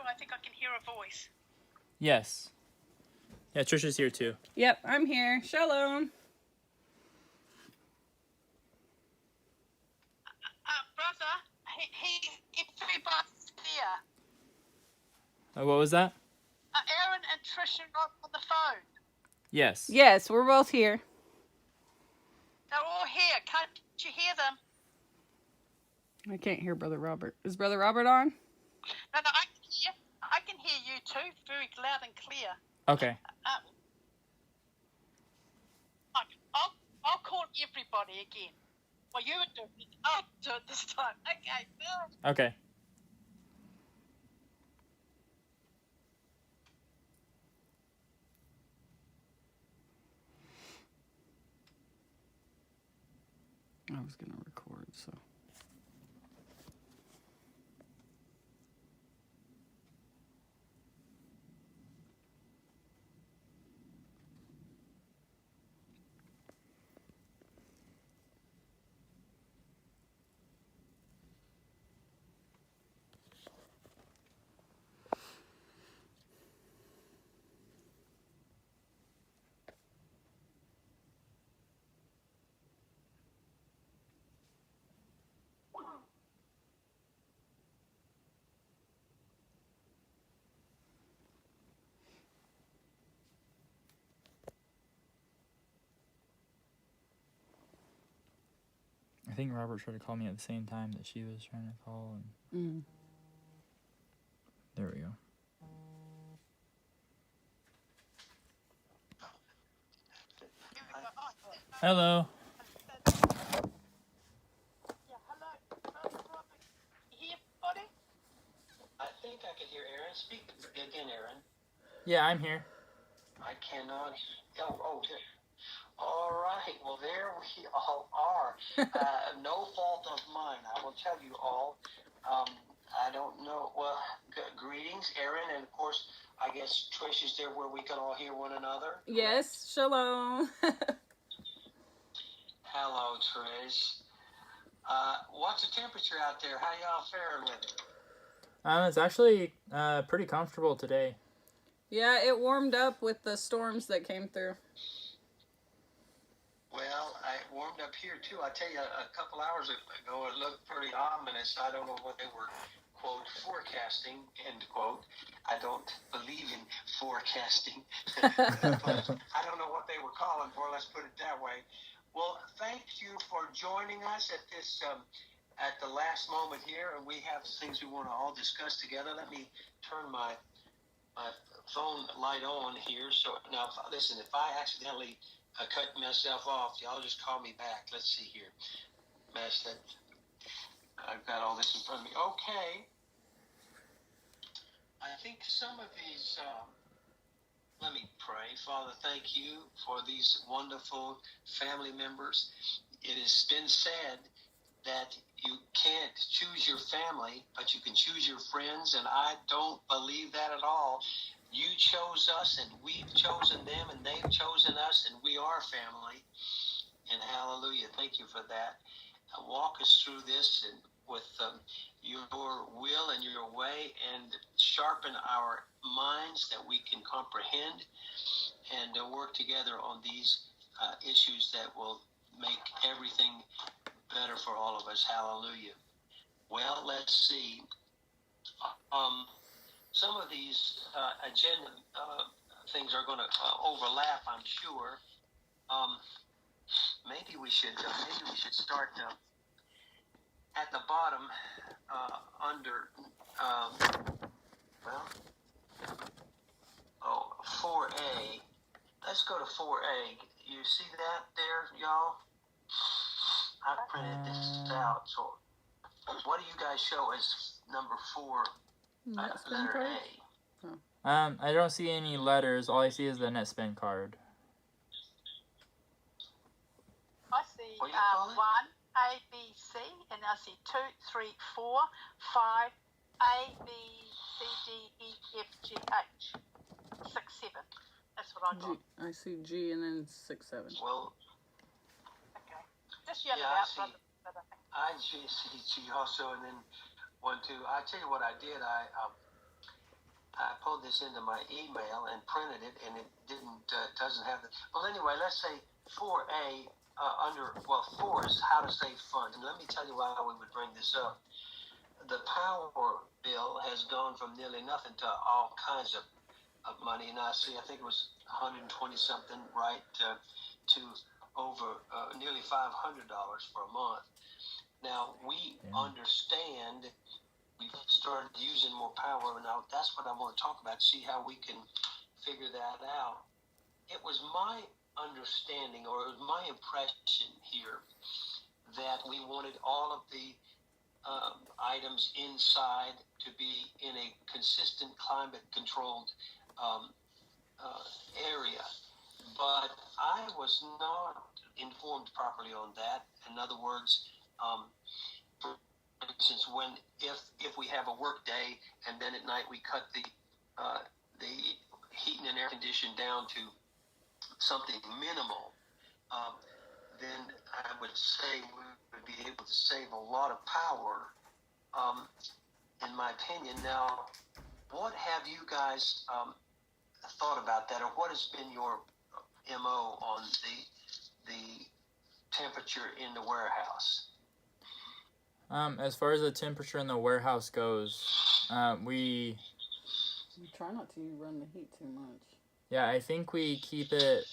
I think I can hear a voice. Yes. Yeah, Trisha's here too. Yep, I'm here. Shalom. Brother, everybody's here. What was that? Aaron and Trisha are on the phone. Yes. Yes, we're both here. They're all here. Can't you hear them? I can't hear Brother Robert. Is Brother Robert on? No, I can hear you too, very loud and clear. Okay. I'll call everybody again. Well, you do it. I'll do it this time. Okay, Bill. Okay. I was going to record, so. I think Robert tried to call me at the same time that she was trying to call. And There we go. Hello. Yeah, hello. Robert. You hear everybody? I think I can hear Aaron. Speak again, Aaron. Yeah, I'm here. I cannot. All right. Well, there we all are. No fault of mine. I will tell you all. I don't know. Well, greetings, Aaron, and of course, I guess Trish is there where we can all hear one another. Yes, shalom. Hello, Trish. What's the temperature out there? How y'all faring with it? It's actually pretty comfortable today. Yeah, it warmed up with the storms that came through. Well, I warmed up here too. I tell you, a couple hours ago, it looked pretty ominous. I don't know what they were, quote, forecasting, end quote. I don't believe in forecasting. But I don't know what they were calling for. Let's put it that way. Well, thank you for joining us at this, at the last moment here, and we have things we want to all discuss together. Let me turn my phone light on here. So now, listen, if I accidentally cut myself off, y'all just call me back. Let's see here. I've got all this in front of me. Okay. I think some of these, let me pray. Father, thank you for these wonderful family members. It has been said that you can't choose your family, but you can choose your friends, and I don't believe that at all. You chose us, and we've chosen them, and they've chosen us, and we are family. And hallelujah, thank you for that. Walk us through this and with your will and your way, and sharpen our minds that we can comprehend and work together on these issues that will make everything better for all of us. Hallelujah. Well, let's see. Some of these agenda things are going to overlap, I'm sure. Maybe we should start at the bottom under 4A. Let's go to 4A. You see that there, y'all? I printed this out. So, what do you guys show as number 4? Letter A. I don't see any letters. All I see is the NetSpend card. I see 1 A, B, C, and I see 2, 3, 4, 5, A, B, C, D, E, F, G, H, 6, 7. That's what I got. I see G and then 6, 7. Well, okay. Just yell it out, brother. I see G also, and then 1, 2. I tell you what I did. this into my email and printed it, and it doesn't have the. Well, anyway, let's say 4A under 4 is how to save funds, and let me tell you why we would bring this up. The power bill has gone from nearly nothing to all kinds of money, and I think it was 120 something, right, to over nearly $500 for a month. Now we understand. We've started using more power. Now, that's what I want to talk about, see how we can figure that out. It was my understanding, or it was my impression here, that we wanted all of the items inside to be in a consistent climate-controlled area. But I was not informed properly on that. In other words, for instance, if we have a work day and then at night we cut the heating and air conditioning down to something minimal, then I would say we would be able to save a lot of power, in my opinion. Now, what have you guys thought about that, or what has been your MO on the temperature in the warehouse? As far as the temperature in the warehouse goes, we try not to run the heat too much. Yeah, I think we keep it.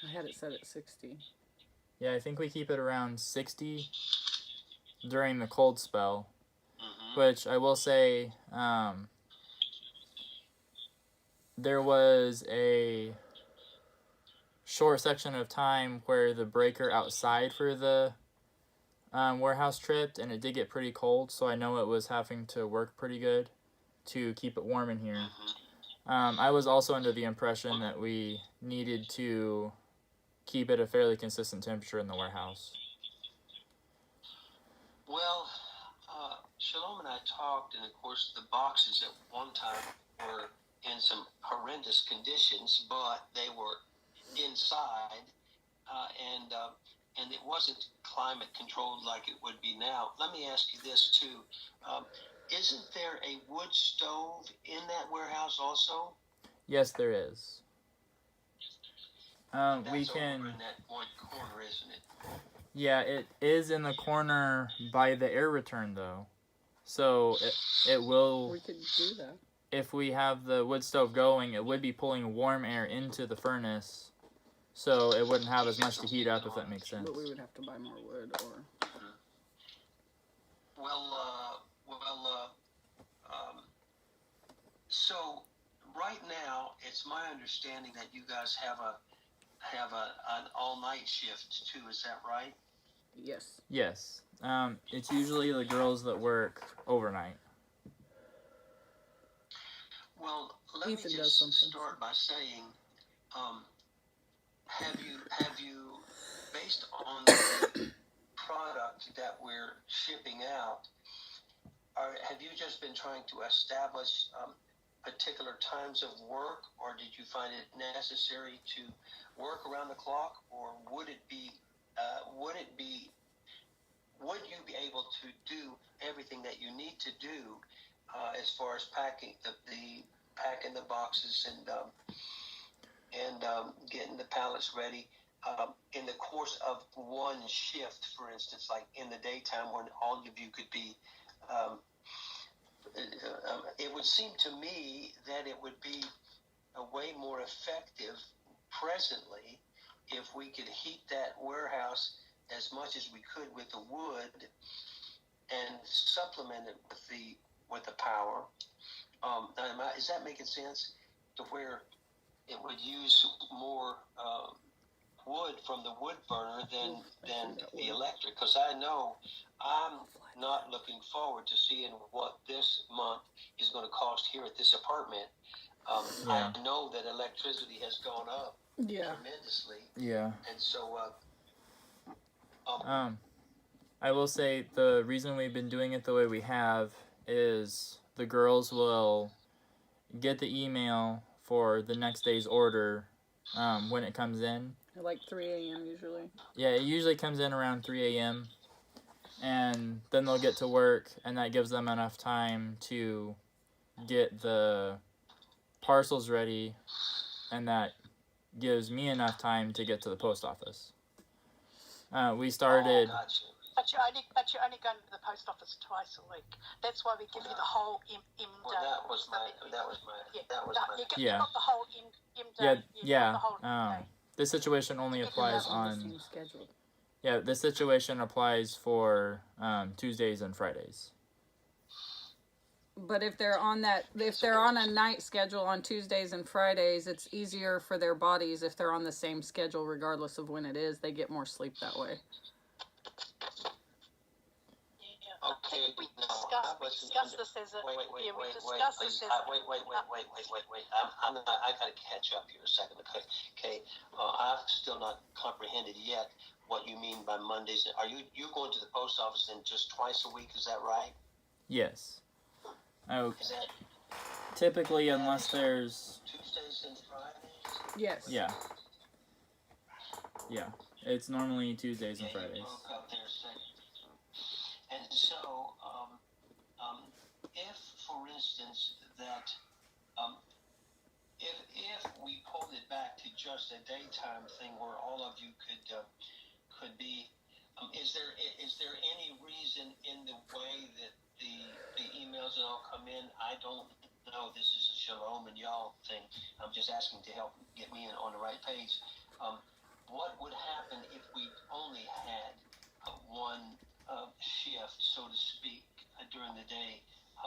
I had it set at 60. Yeah, I think we keep it around 60 during the cold spell, which I will say, there was a short section of time where the breaker outside for the warehouse tripped, and it did get pretty cold, so I know it was having to work pretty good to keep it warm in here. I was also under the impression that we needed to keep it a fairly consistent temperature in the warehouse. Well, Shalom and I talked, and of course the boxes at one time were in some horrendous conditions, but they were inside, and it wasn't climate controlled like it would be now. Let me ask you this too. Isn't there a wood stove in that warehouse also? Yes, there is. That's we can. over in that one corner, isn't it? Yeah, it is in the corner by the air return, though. So it will. We could do that. If we have the wood stove going, it would be pulling warm air into the furnace, so it wouldn't have as much to heat up, if that makes sense. But we would have to buy more wood, or. So right now, it's my understanding that you guys have an all-night shift too. Is that right? Yes. Yes. It's usually the girls that work overnight. Well, let Ethan me does just start by saying, have you, based on the product that we're shipping out, have you just been trying to establish particular times of work, or did you find it necessary to work around the clock, or would you be able to do everything that you need to do as far as packing the boxes and getting the pallets ready in the course of one shift, for instance, like in the daytime when all of you could be. It would seem to me that it would be a way more effective presently if we could heat that warehouse as much as we could with the wood and supplement it with the power. Is that making sense? To where it would use more wood from the wood burner than the electric? Because I know I'm not looking forward to seeing what this month is going to cost here at this apartment. I know that electricity has gone up tremendously. Yeah. And so I will say the reason we've been doing it the way we have is the girls will get the email for the next day's order when it comes in. At like 3 a.m. usually. Yeah, it usually comes in around 3 a.m. And then they'll get to work, and that gives them enough time to get the parcels ready, and that gives me enough time to get to the post office. We started. Oh, gotcha. But you're only going to the post office twice a week. That's why we give you the whole M day. Well, that was my. You Yeah. got the whole M Yeah, day. yeah. The whole M day. This situation only applies on. Schedule. Yeah, this situation applies for Tuesdays and Fridays. But if they're on a night schedule on Tuesdays and Fridays, it's easier for their bodies if they're on the same schedule, regardless of when it is. They get more sleep that way. Okay, we discussed this as a. Wait. We discussed this as a. Wait. I gotta catch up here a second. Okay. I've still not comprehended yet what you mean by Mondays. Are you going to the post office then just twice a week? Is that right? Yes. Oh, Is that typically, unless there's. Tuesdays and Fridays? Yes. Yeah. Yeah. It's normally Tuesdays and Fridays. You broke up there a second. And so, if, for instance, that if we pulled it back to just a daytime thing where all of you could be, is there any reason in the way that the emails that all come in? I don't know. This is a Shalom and y'all thing. I'm just asking to help get me on the right page. What would happen if we only had one shift, so to speak, during the day?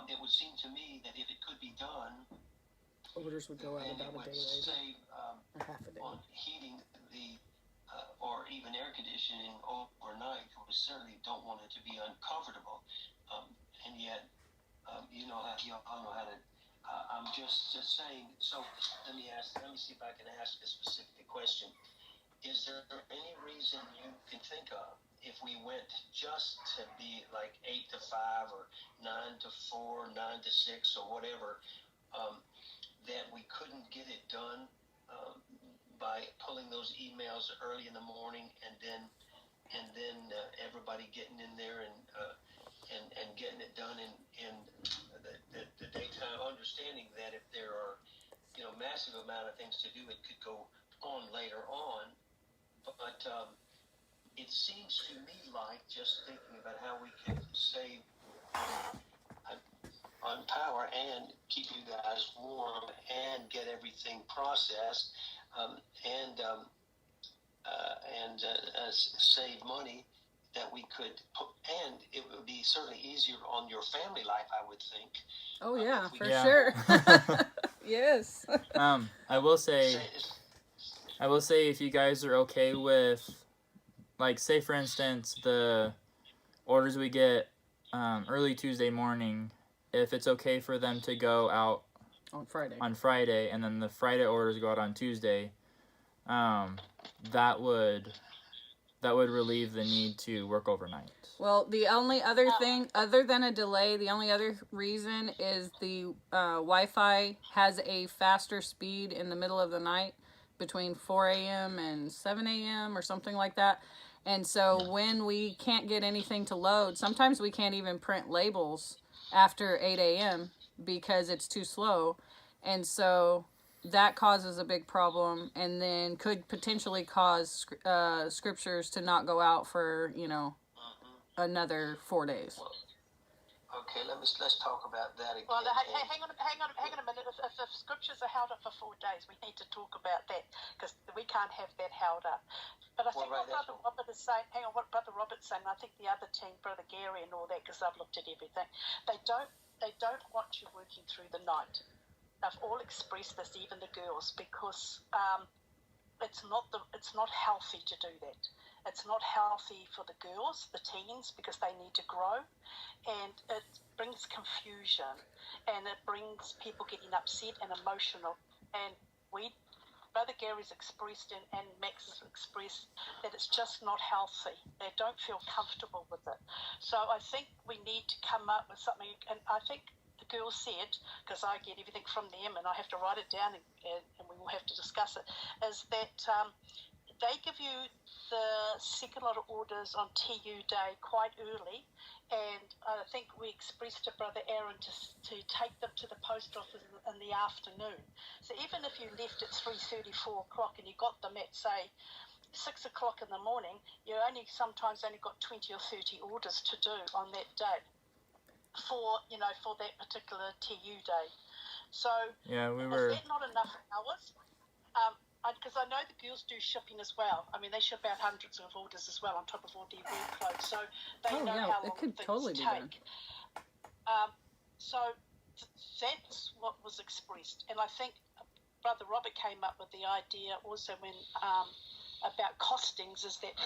It would seem to me that if it could be done, Orders would go out then about it a would day later. save Or half a day. on heating or even air conditioning overnight. We certainly don't want it to be uncomfortable, and yet you all know how to. I'm just saying. So let me see if I can ask a specific question. Is there any reason you can think of if we went just to be like 8 to 5 or 9 to 4, 9 to 6 or whatever, that we couldn't get it done by pulling those emails early in the morning and then everybody getting in there and getting it done in the daytime, understanding that if there are massive amount of things to do, it could go on later on. But it seems to me like, just thinking about how we can save on power and keep you guys warm and get everything processed and save money, that we could put, and it would be certainly easier on your family life, I would think. Oh yeah, for Yeah. sure. Yes. I will say if you guys are okay with, like, say for instance, the orders we get early Tuesday morning, if it's okay for them to go out On Friday. on Friday, and then the Friday orders go out on Tuesday, that would relieve the need to work overnight. Well, the only other thing, other than a delay, the only other reason is the Wi-Fi has a faster speed in the middle of the night between 4 a.m. and 7 a.m. or something like that. And so when we can't get anything to load, sometimes we can't even print labels after 8 a.m. because it's too slow. And so that causes a big problem, and then could potentially cause scriptures to not go out for, another 4 days. Okay, let's talk about that again. Well, hang on a minute. If the scriptures are held up for 4 days, we need to talk about that, because we can't have that held up. But I think what Brother Robert is saying, what Brother Robert's saying, I think the other team, Brother Gary and all that, because I've looked at everything, they don't want you working through the night. They've all expressed this, even the girls, because it's not healthy to do that. It's not healthy for the girls, the teens, because they need to grow, and it brings confusion, and it brings people getting upset and emotional. And Brother Gary's expressed and Max has expressed that it's just not healthy. They don't feel comfortable with it. So I think we need to come up with something, and I think the girls said, because I get everything from them and I have to write it down and we will have to discuss it, is that they give you the second lot of orders on TU Day quite early, and I think we expressed to Brother Aaron to take them to the post office in the afternoon. So even if you left at 3:30, 4 o'clock, and you got them at, say, 6 o'clock in the morning, you sometimes only got 20 or 30 orders to do on that day for that particular TU Day. So Yeah, we is were. that not enough hours? Because I know the girls do shipping as well. I mean, they ship out hundreds of orders as well on top of all their workload. So they know how long could things totally be done. take. So that's what was expressed. And I think Brother Robert came up with the idea also when about costings, is that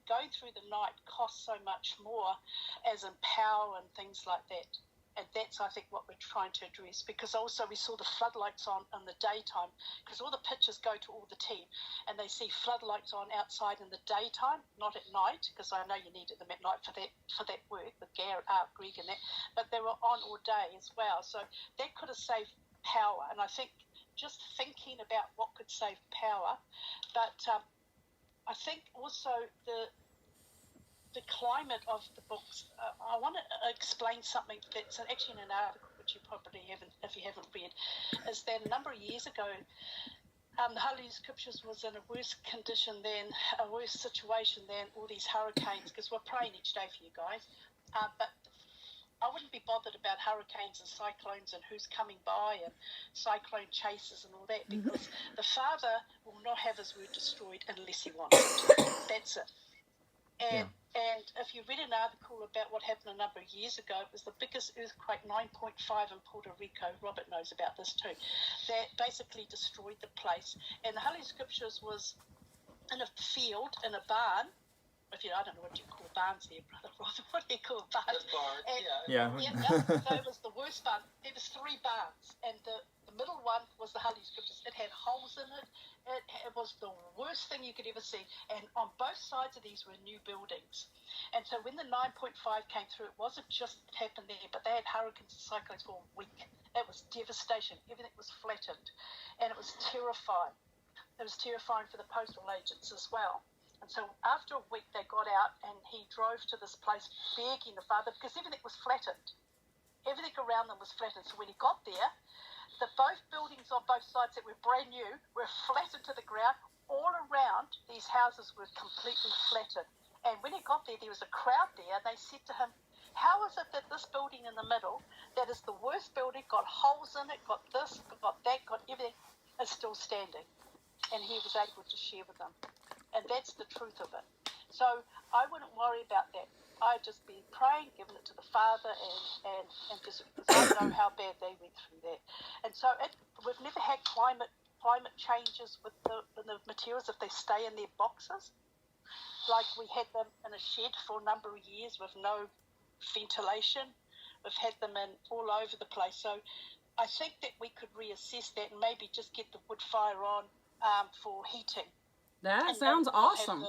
going through the night costs so much more, as in power and things like that. And that's, I think, what we're trying to address, because also we saw the floodlights on in the daytime, because all the pictures go to all the team, and they see floodlights on outside in the daytime, not at night, because I know you needed them at night for that work with Greg and that, but they were on all day as well. So that could have saved power, and I think just thinking about what could save power, but I think also the climate of the books, I want to explain something that's actually in an article which you probably haven't, if you haven't read, is that a number of years ago, the HalleluYAH Scriptures was in a worse condition a worse situation than all these hurricanes, because we're praying each day for you guys, but I wouldn't be bothered about hurricanes and cyclones and who's coming by and cyclone chases and all that, because the Father will not have his word destroyed unless he wants it. That's it. And if you read an article about what happened a number of years ago, it was the biggest earthquake, 9.5 in Puerto Rico. Robert knows about this too. That basically destroyed the place. And the HalleluYAH Scriptures was in a field, in a barn. I don't know what you call barns here, Brother Robert. What do you call barns? The barn, Yeah. So it was the worst barn. There was 3 barns, and the middle one was the HalleluYAH Scriptures. It had holes in it. It was the worst thing you could ever see. And on both sides of these were new buildings. And so when the 9.5 came through, it wasn't just happened there, but they had hurricanes and cyclones for a week. It was devastation. Everything was flattened, and it was terrifying. It was terrifying for the postal agents as well. And so after a week, they got out, and he drove to this place begging the Father, because everything was flattened. Everything around them was flattened. So when he got there, both buildings on both sides that were brand new were flattened to the ground. All around, these houses were completely flattened. And when he got there, there was a crowd there, and they said to him, how is it that this building in the middle, that is the worst building, got holes in it, got this, got that, got everything, is still standing? And he was able to share with them. And that's the truth of it. So I wouldn't worry about that. I've just been praying, giving it to the Father, and just, because I know how bad they went through that. And so we've never had climate changes with the materials if they stay in their boxes. Like we had them in a shed for a number of years with no ventilation. We've had them in all over the place. So I think that we could reassess that and maybe just get the wood fire on for heating. That sounds awesome.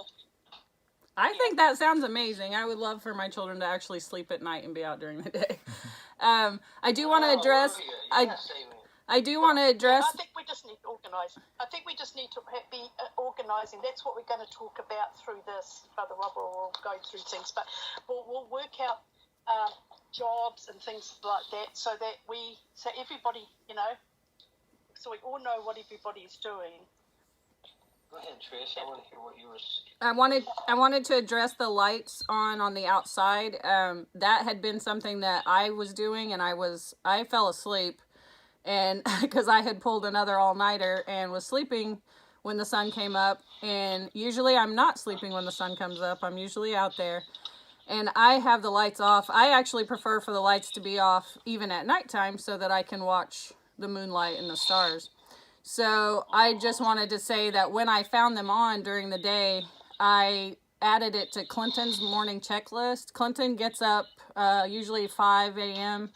I think that sounds amazing. I would love for my children to actually sleep at night and be out during the day. I do want to address. I do want to address. I think we just need organising. I think we just need to be organising. That's what we're going to talk about through this. Brother Robert will go through things, but we'll work out jobs and things like that, so everybody, so we all know what everybody is doing. Go ahead, Trish. I want to hear what you were. I wanted to address the lights on the outside. That had been something that I was doing, and I fell asleep, and because I had pulled another all-nighter and was sleeping when the sun came up. And usually I'm not sleeping when the sun comes up. I'm usually out there, and I have the lights off. I actually prefer for the lights to be off even at nighttime so that I can watch the moonlight and the stars. So I just wanted to say that when I found them on during the day, I added it to Clinton's morning checklist. Clinton gets up usually 5 a.m.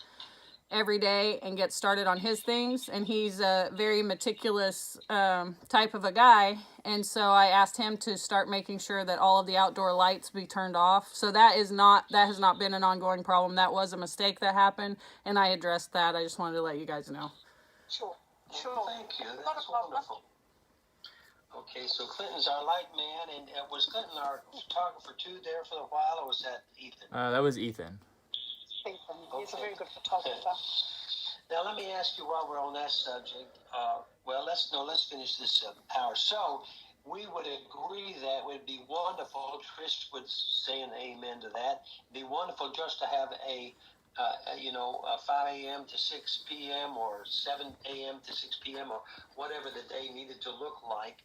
every day and gets started on his things. And he's a very meticulous type of a guy. And so I asked him to start making sure that all of the outdoor lights be turned off. So that has not been an ongoing problem. That was a mistake that happened, and I addressed that. I just wanted to let you guys know. Sure. Sure. Thank you. That's wonderful. Okay, so Clinton's our light man, and was Clinton our photographer too there for a while, or was that Ethan? That was Ethan. Ethan, he's a very good photographer. Now let me ask you while we're on that subject. Let's finish this hour. So we would agree that it would be wonderful. Trish would say an amen to that. It'd be wonderful just to have a 5 a.m. to 6 p.m. or 7 a.m. to 6 p.m. or whatever the day needed to look like,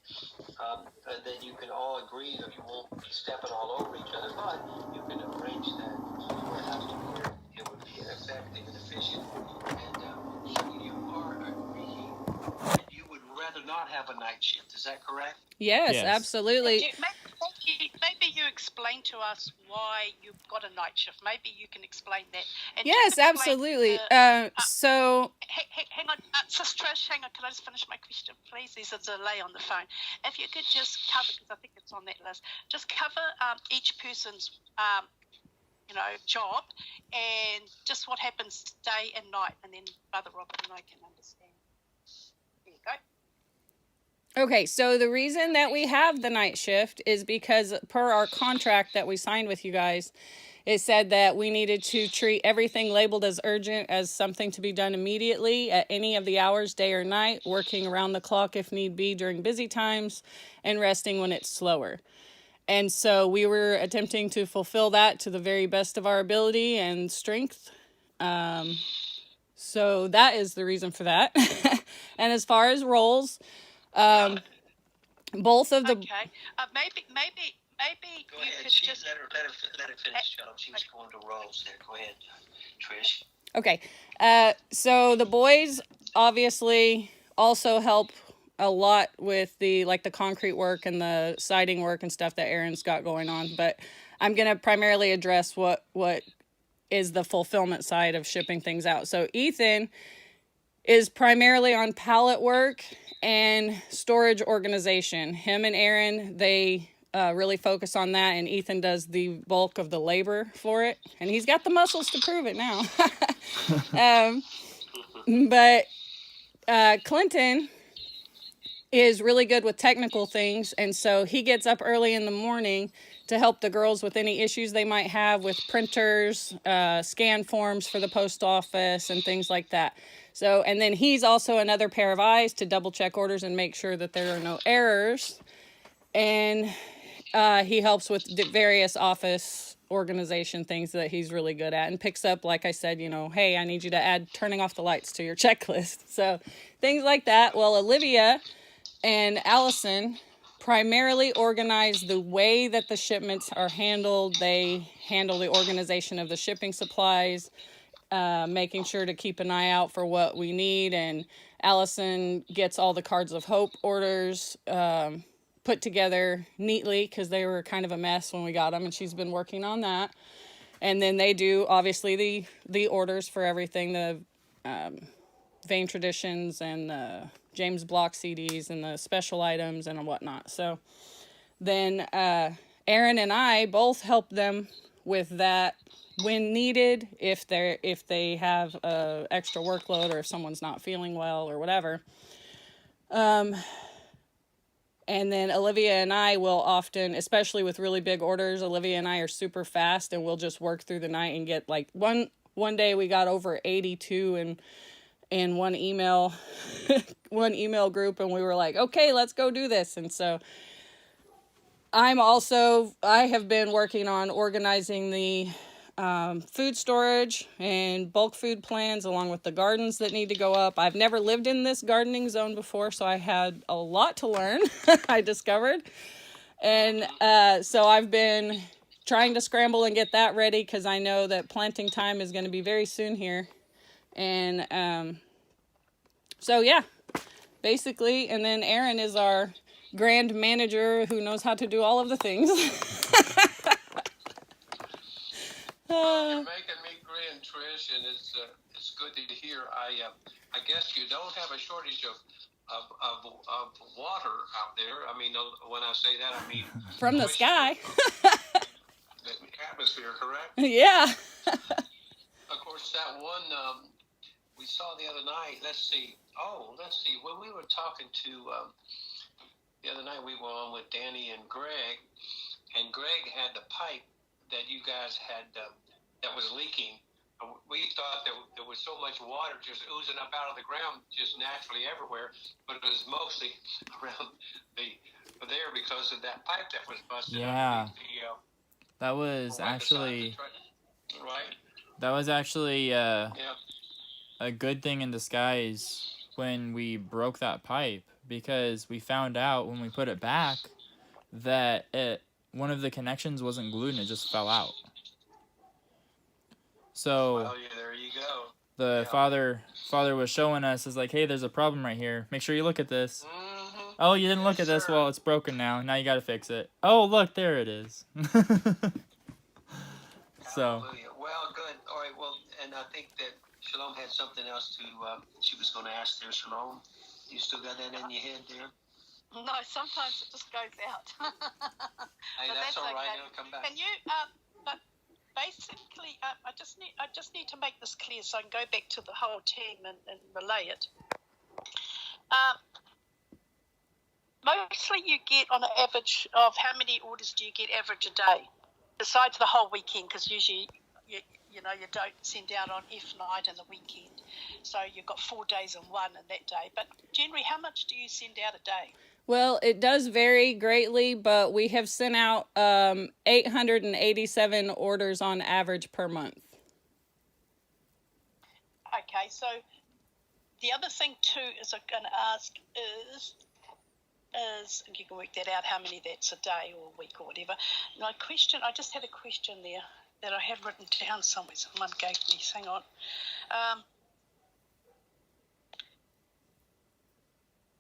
that you can all agree that you won't be stepping all over each other, but you can arrange that warehouse to where it would be effective and efficient. And so you are agreeing that you would rather not have a night shift. Is that correct? Yes, Yes. absolutely. Maybe you explain to us why you've got a night shift. Maybe you can explain that. And Yes, just explain absolutely. So hang on, Sister Trish, hang on. Can I just finish my question, please? There's a delay on the phone. If you could just cover, because I think it's on that list, just cover each person's job and just what happens day and night, and then Brother Robert and I can understand. There you go. Okay, so the reason that we have the night shift is because per our contract that we signed with you guys, it said that we needed to treat everything labeled as urgent as something to be done immediately at any of the hours, day or night, working around the clock if need be during busy times, and resting when it's slower. And so we were attempting to fulfill that to the very best of our ability and strength. So that is the reason for that. And as far as roles, both of the... Okay. Maybe Go you ahead. could She, just... let her finish, John. She's going to roles there. Go ahead, Trish. Okay. So the boys obviously also help a lot with the concrete work and the siding work and stuff that Aaron's got going on. But I'm going to primarily address what is the fulfillment side of shipping things out. So Ethan is primarily on pallet work and storage organization. Him and Aaron, they really focus on that, and Ethan does the bulk of the labor for it, and he's got the muscles to prove it now. But Clinton is really good with technical things, and so he gets up early in the morning to help the girls with any issues they might have with printers, scan forms for the post office, and things like that. So, and then he's also another pair of eyes to double check orders and make sure that there are no errors. And he helps with various office organization things that he's really good at, and picks up, like I said, hey, I need you to add turning off the lights to your checklist. So things like that. Well, Olivia and Allison primarily organize the way that the shipments are handled. They handle the organization of the shipping supplies, making sure to keep an eye out for what we need. And Allison gets all the Cards of Hope orders put together neatly, because they were kind of a mess when we got them, and she's been working on that. And then they do obviously the orders for everything, the Vain Traditions and the James Block CDs and the special items and whatnot. So then Aaron and I both help them with that when needed, if they have a extra workload, or if someone's not feeling well or whatever. And then Olivia and I will often, especially with really big orders, Olivia and I are super fast, and we'll just work through the night and get like one day we got over 82 in one email group, and we were like, okay, let's go do this. And so I have been working on organizing the food storage and bulk food plans, along with the gardens that need to go up. I've never lived in this gardening zone before, so I had a lot to learn, I discovered. And so I've been trying to scramble and get that ready, because I know that planting time is going to be very soon here. And so yeah, basically. And then Aaron is our grand manager who knows how to do all of the things. You're making me grin, Trish, and it's good to hear. I guess you don't have a shortage of water out there. I mean, when I say that, I mean from the sky. The atmosphere, correct? Yeah. Of course, that one we saw the other night. Let's see. When we were talking to the other night we were on with Danny and Greg had the pipe that you guys had that was leaking. We thought that there was so much water just oozing up out of the ground just naturally everywhere, but it was mostly around there because of that pipe that was busted. Yeah. That was right actually right. That was actually a good thing in disguise when we broke that pipe, because we found out when we put it back that one of the connections wasn't glued and it just fell out. So Well, yeah, there you go. the father was showing us, is like, hey, there's a problem right here. Make sure you look at this. Mm-hmm. Oh, you didn't look at this? Sir. Well, it's broken now. Now you got to fix it. Oh, look, there it is. So. Hallelujah. Well, good. All right. Well, and I think that Shalom had something else she was going to ask there. Shalom, you still got that in your head there? No, sometimes it just goes out. Hey, that's all right. It'll come back. Can you? But basically, I just need to make this clear so I can go back to the whole team and relay it. Mostly, you get on an average of how many orders do you get average a day, besides the whole weekend? Because usually, you don't send out on F night and the weekend, so you've got 4 days in one in that day. But generally, how much do you send out a day? Well, it does vary greatly, but we have sent out 887 orders on average per month. Okay, so the other thing too is I'm going to ask is you can work that out how many that's a day or a week or whatever. My question, I just had a question there that I had written down somewhere. Someone gave me. Hang on.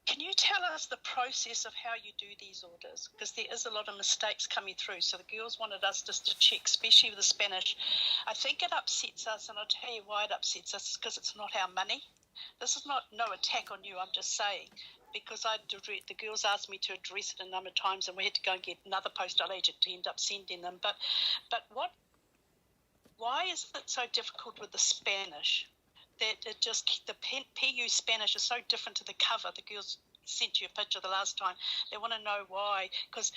Can you tell us the process of how you do these orders? Because there is a lot of mistakes coming through. So the girls wanted us just to check, especially with the Spanish. I think it upsets us, and I'll tell you why it upsets us, because it's not our money. This is not no attack on you, I'm just saying. Because the girls asked me to address it a number of times, and we had to go and get another postal agent to end up sending them. But why is it so difficult with the Spanish? That it just, the PU Spanish is so different to the cover. The girls sent you a picture the last time. They want to know why, because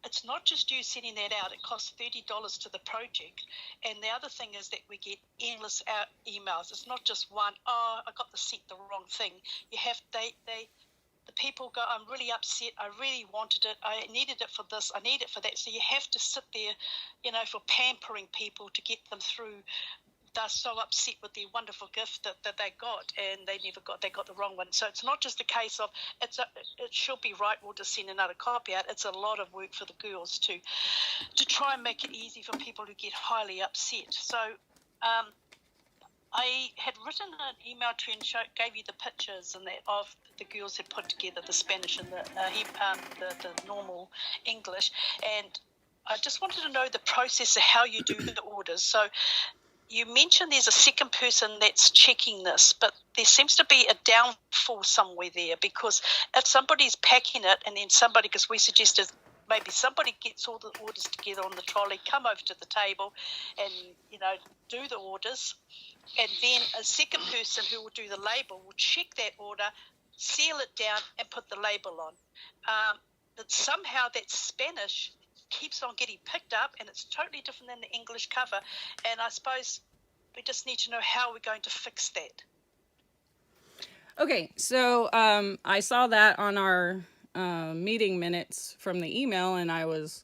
it's not just you sending that out. It costs $30 to the project. And the other thing is that we get endless emails. It's not just one, I got the wrong thing. You have, the people go, I'm really upset. I really wanted it. I needed it for this. I need it for that. So you have to sit there, for pampering people to get them through. They're so upset with the wonderful gift that they got, and they got the wrong one. So it's not just a case of it should be right, we'll just send another copy out. It's a lot of work for the girls to try and make it easy for people who get highly upset. So I had written an email to you and gave you the pictures and that of the girls had put together the Spanish and the normal English, and I just wanted to know the process of how you do the orders. So you mentioned there's a second person that's checking this, but there seems to be a downfall somewhere there, because if somebody's packing it and then because we suggested maybe somebody gets all the orders together on the trolley, come over to the table and, do the orders, and then a second person who will do the label will check that order, seal it down and put the label on. But somehow that Spanish keeps on getting picked up, and it's totally different than the English cover, and I suppose we just need to know how we're going to fix that. Okay, so I saw that on our meeting minutes from the email, and I was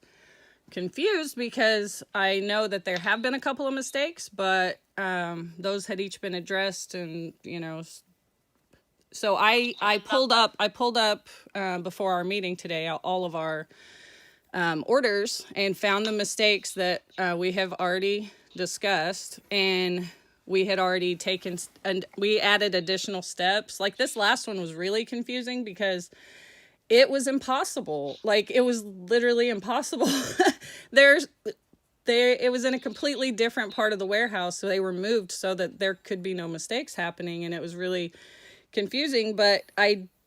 confused because I know that there have been a couple of mistakes, but those had each been addressed, and so I pulled up before our meeting today all of our orders and found the mistakes that we have already discussed, and we had already taken, and we added additional steps. Like this last one was really confusing because it was impossible. Like it was literally impossible. It was in a completely different part of the warehouse, so they were moved so that there could be no mistakes happening, and it was really confusing. But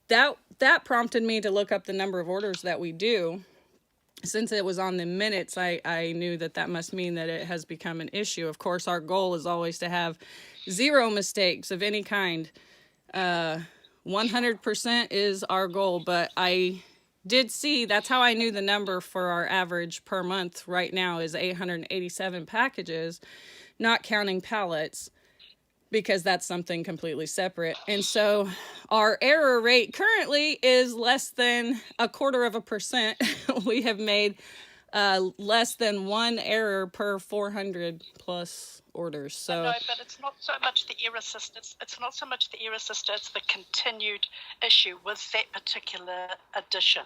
that prompted me to look up the number of orders that we do. Since it was on the minutes, I knew that must mean that it has become an issue. Of course, our goal is always to have 0 mistakes of any kind. 100% is our goal, but I did see, that's how I knew the number for our average per month right now is 887 packages, not counting pallets, because that's something completely separate. And so our error rate currently is less than 0.25%. We have made less than one error per 400 plus orders. So no, but it's not so much the error system. It's not so much the error system. It's the continued issue with that particular addition.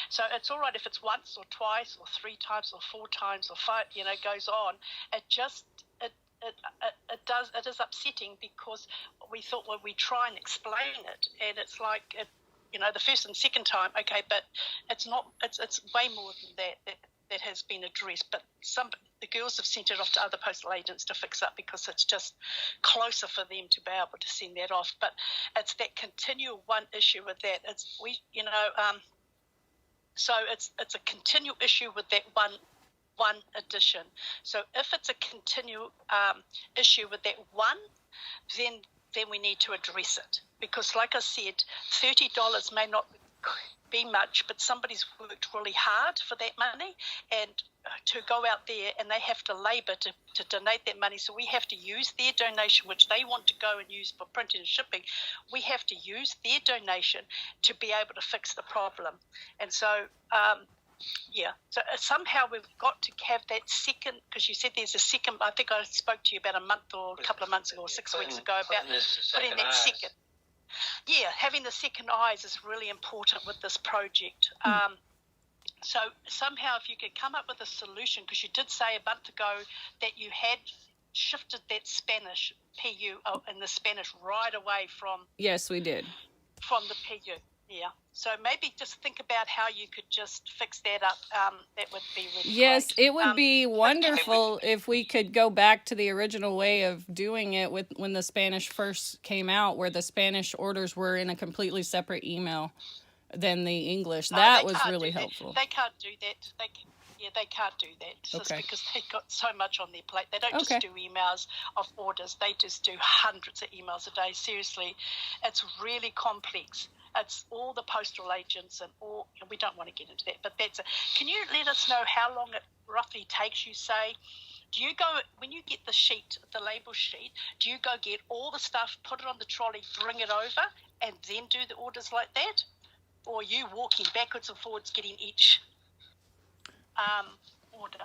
So it's all right if it's once or twice or 3 times or 4 times or 5, goes on. It is upsetting, because we thought, well, we try and explain it, and it's like the first and second time, okay, but it's not. It's way more than that has been addressed. But the girls have sent it off to other postal agents to fix up, because it's just closer for them to be able to send that off. But it's that continual one issue with that. So it's a continual issue with that one addition. So if it's a continual issue with that one, then we need to address it, because like I said, $30 may not be much, but somebody's worked really hard for that money, and to go out there and they have to labor to donate that money. So we have to use their donation, which they want to go and use for printing and shipping. We have to use their donation to be able to fix the problem. And so so somehow we've got to have that second, because you said there's a second. I think I spoke to you about a month or a couple of months ago or 6 weeks ago about putting that second. Yeah, having the second eyes is really important with this project. So somehow if you could come up with a solution, because you did say a month ago that you had shifted that Spanish PU and the Spanish right away from... Yes, we did. From the PU, yeah. So maybe just think about how you could just fix that up. That would be really Yes, great. it would be wonderful if we could go back to the original way of doing it when the Spanish first came out, where the Spanish orders were in a completely separate email than the English. That was really helpful. They can't do that. They can't do that. Just because they've got so much on their plate. They don't just do emails of orders. They just do hundreds of emails a day. Seriously, it's really complex. It's all the postal agents and we don't want to get into that, but that's it. Can you let us know how long it roughly takes you, say? Do you go, when you get the sheet, the label sheet, do you go get all the stuff, put it on the trolley, bring it over, and then do the orders like that? Or are you walking backwards and forwards getting each order?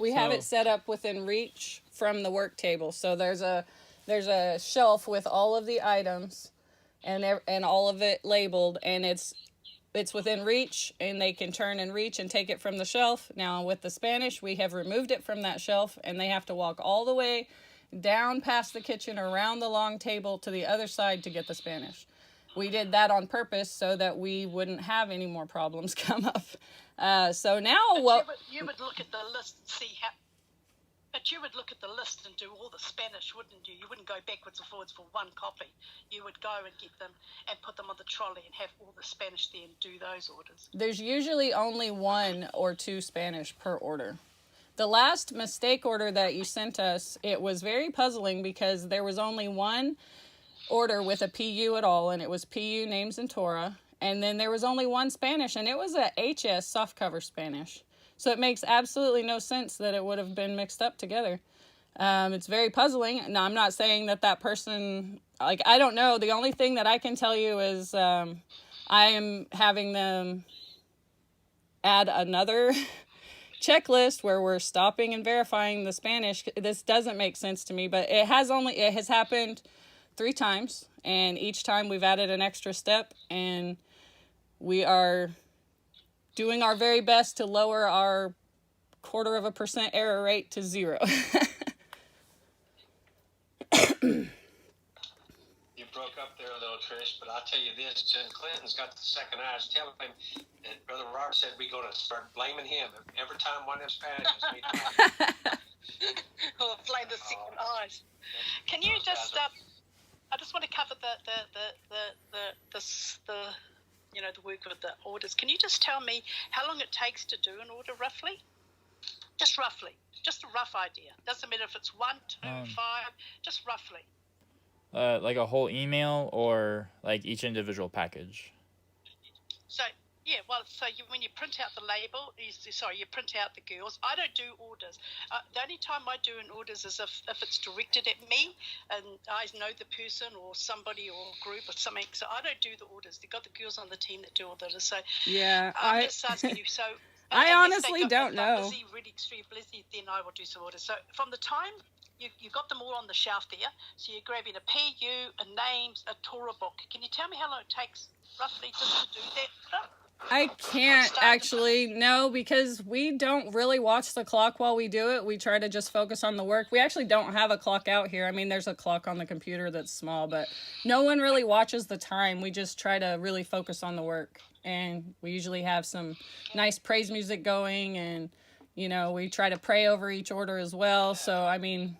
We have it set up within reach from the work table. So there's a shelf with all of the items and all of it labeled, and it's within reach, and they can turn and reach and take it from the shelf. Now with the Spanish, we have removed it from that shelf, and they have to walk all the way down past the kitchen, around the long table to the other side to get the Spanish. We did that on purpose so that we wouldn't have any more problems come up. So now, you would look at the list and see how. But you would look at the list and do all the Spanish, wouldn't you? You wouldn't go backwards and forwards for one copy. You would go and get them and put them on the trolley and have all the Spanish there and do those orders. There's usually only 1 or 2 Spanish per order. The last mistake order that you sent us, it was very puzzling because there was only 1 order with a PU at all, and it was PU names in Torah. And then there was only 1 Spanish, and it was a HS softcover Spanish. So it makes absolutely no sense that it would have been mixed up together. It's very puzzling. Now, I'm not saying that person, I don't know. The only thing that I can tell you is I am having them add another checklist where we're stopping and verifying the Spanish. This doesn't make sense to me, but it has happened 3 times, and each time we've added an extra step, and we are doing our very best to lower our 0.25% error rate to 0. You broke up there a little, Trish, but I'll tell you this, Clinton's got the second eyes. Tell him that Brother Robert said we're going to start blaming him every time one of them Spanish Or blame the second eyes. Can you just, I just want to cover the work with the orders. Can you just tell me how long it takes to do an order roughly? Just roughly. Just a rough idea. Doesn't matter if it's 1, 2, 5, just roughly. Like a whole email or like each individual package? So Yeah, well, so when you print out the label, you print out the girls. I don't do orders. The only time I do an orders is if it's directed at me and I know the person or somebody or group or something. So I don't do the orders. They've got the girls on the team that do all the orders. So Yeah, I'm just asking you. So I unless honestly don't know. busy, really extremely busy, then I will do some orders. So from the time you got them all on the shelf there, so you're grabbing a PU, a names, a Torah book. Can you tell me how long it takes roughly just to do that? I can't actually, no, because we don't really watch the clock while we do it. We try to just focus on the work. We actually don't have a clock out here. I mean, there's a clock on the computer that's small, but no one really watches the time. We just try to really focus on the work. And we usually have some nice praise music going, and, you know, we try to pray over each order as well. So, I mean,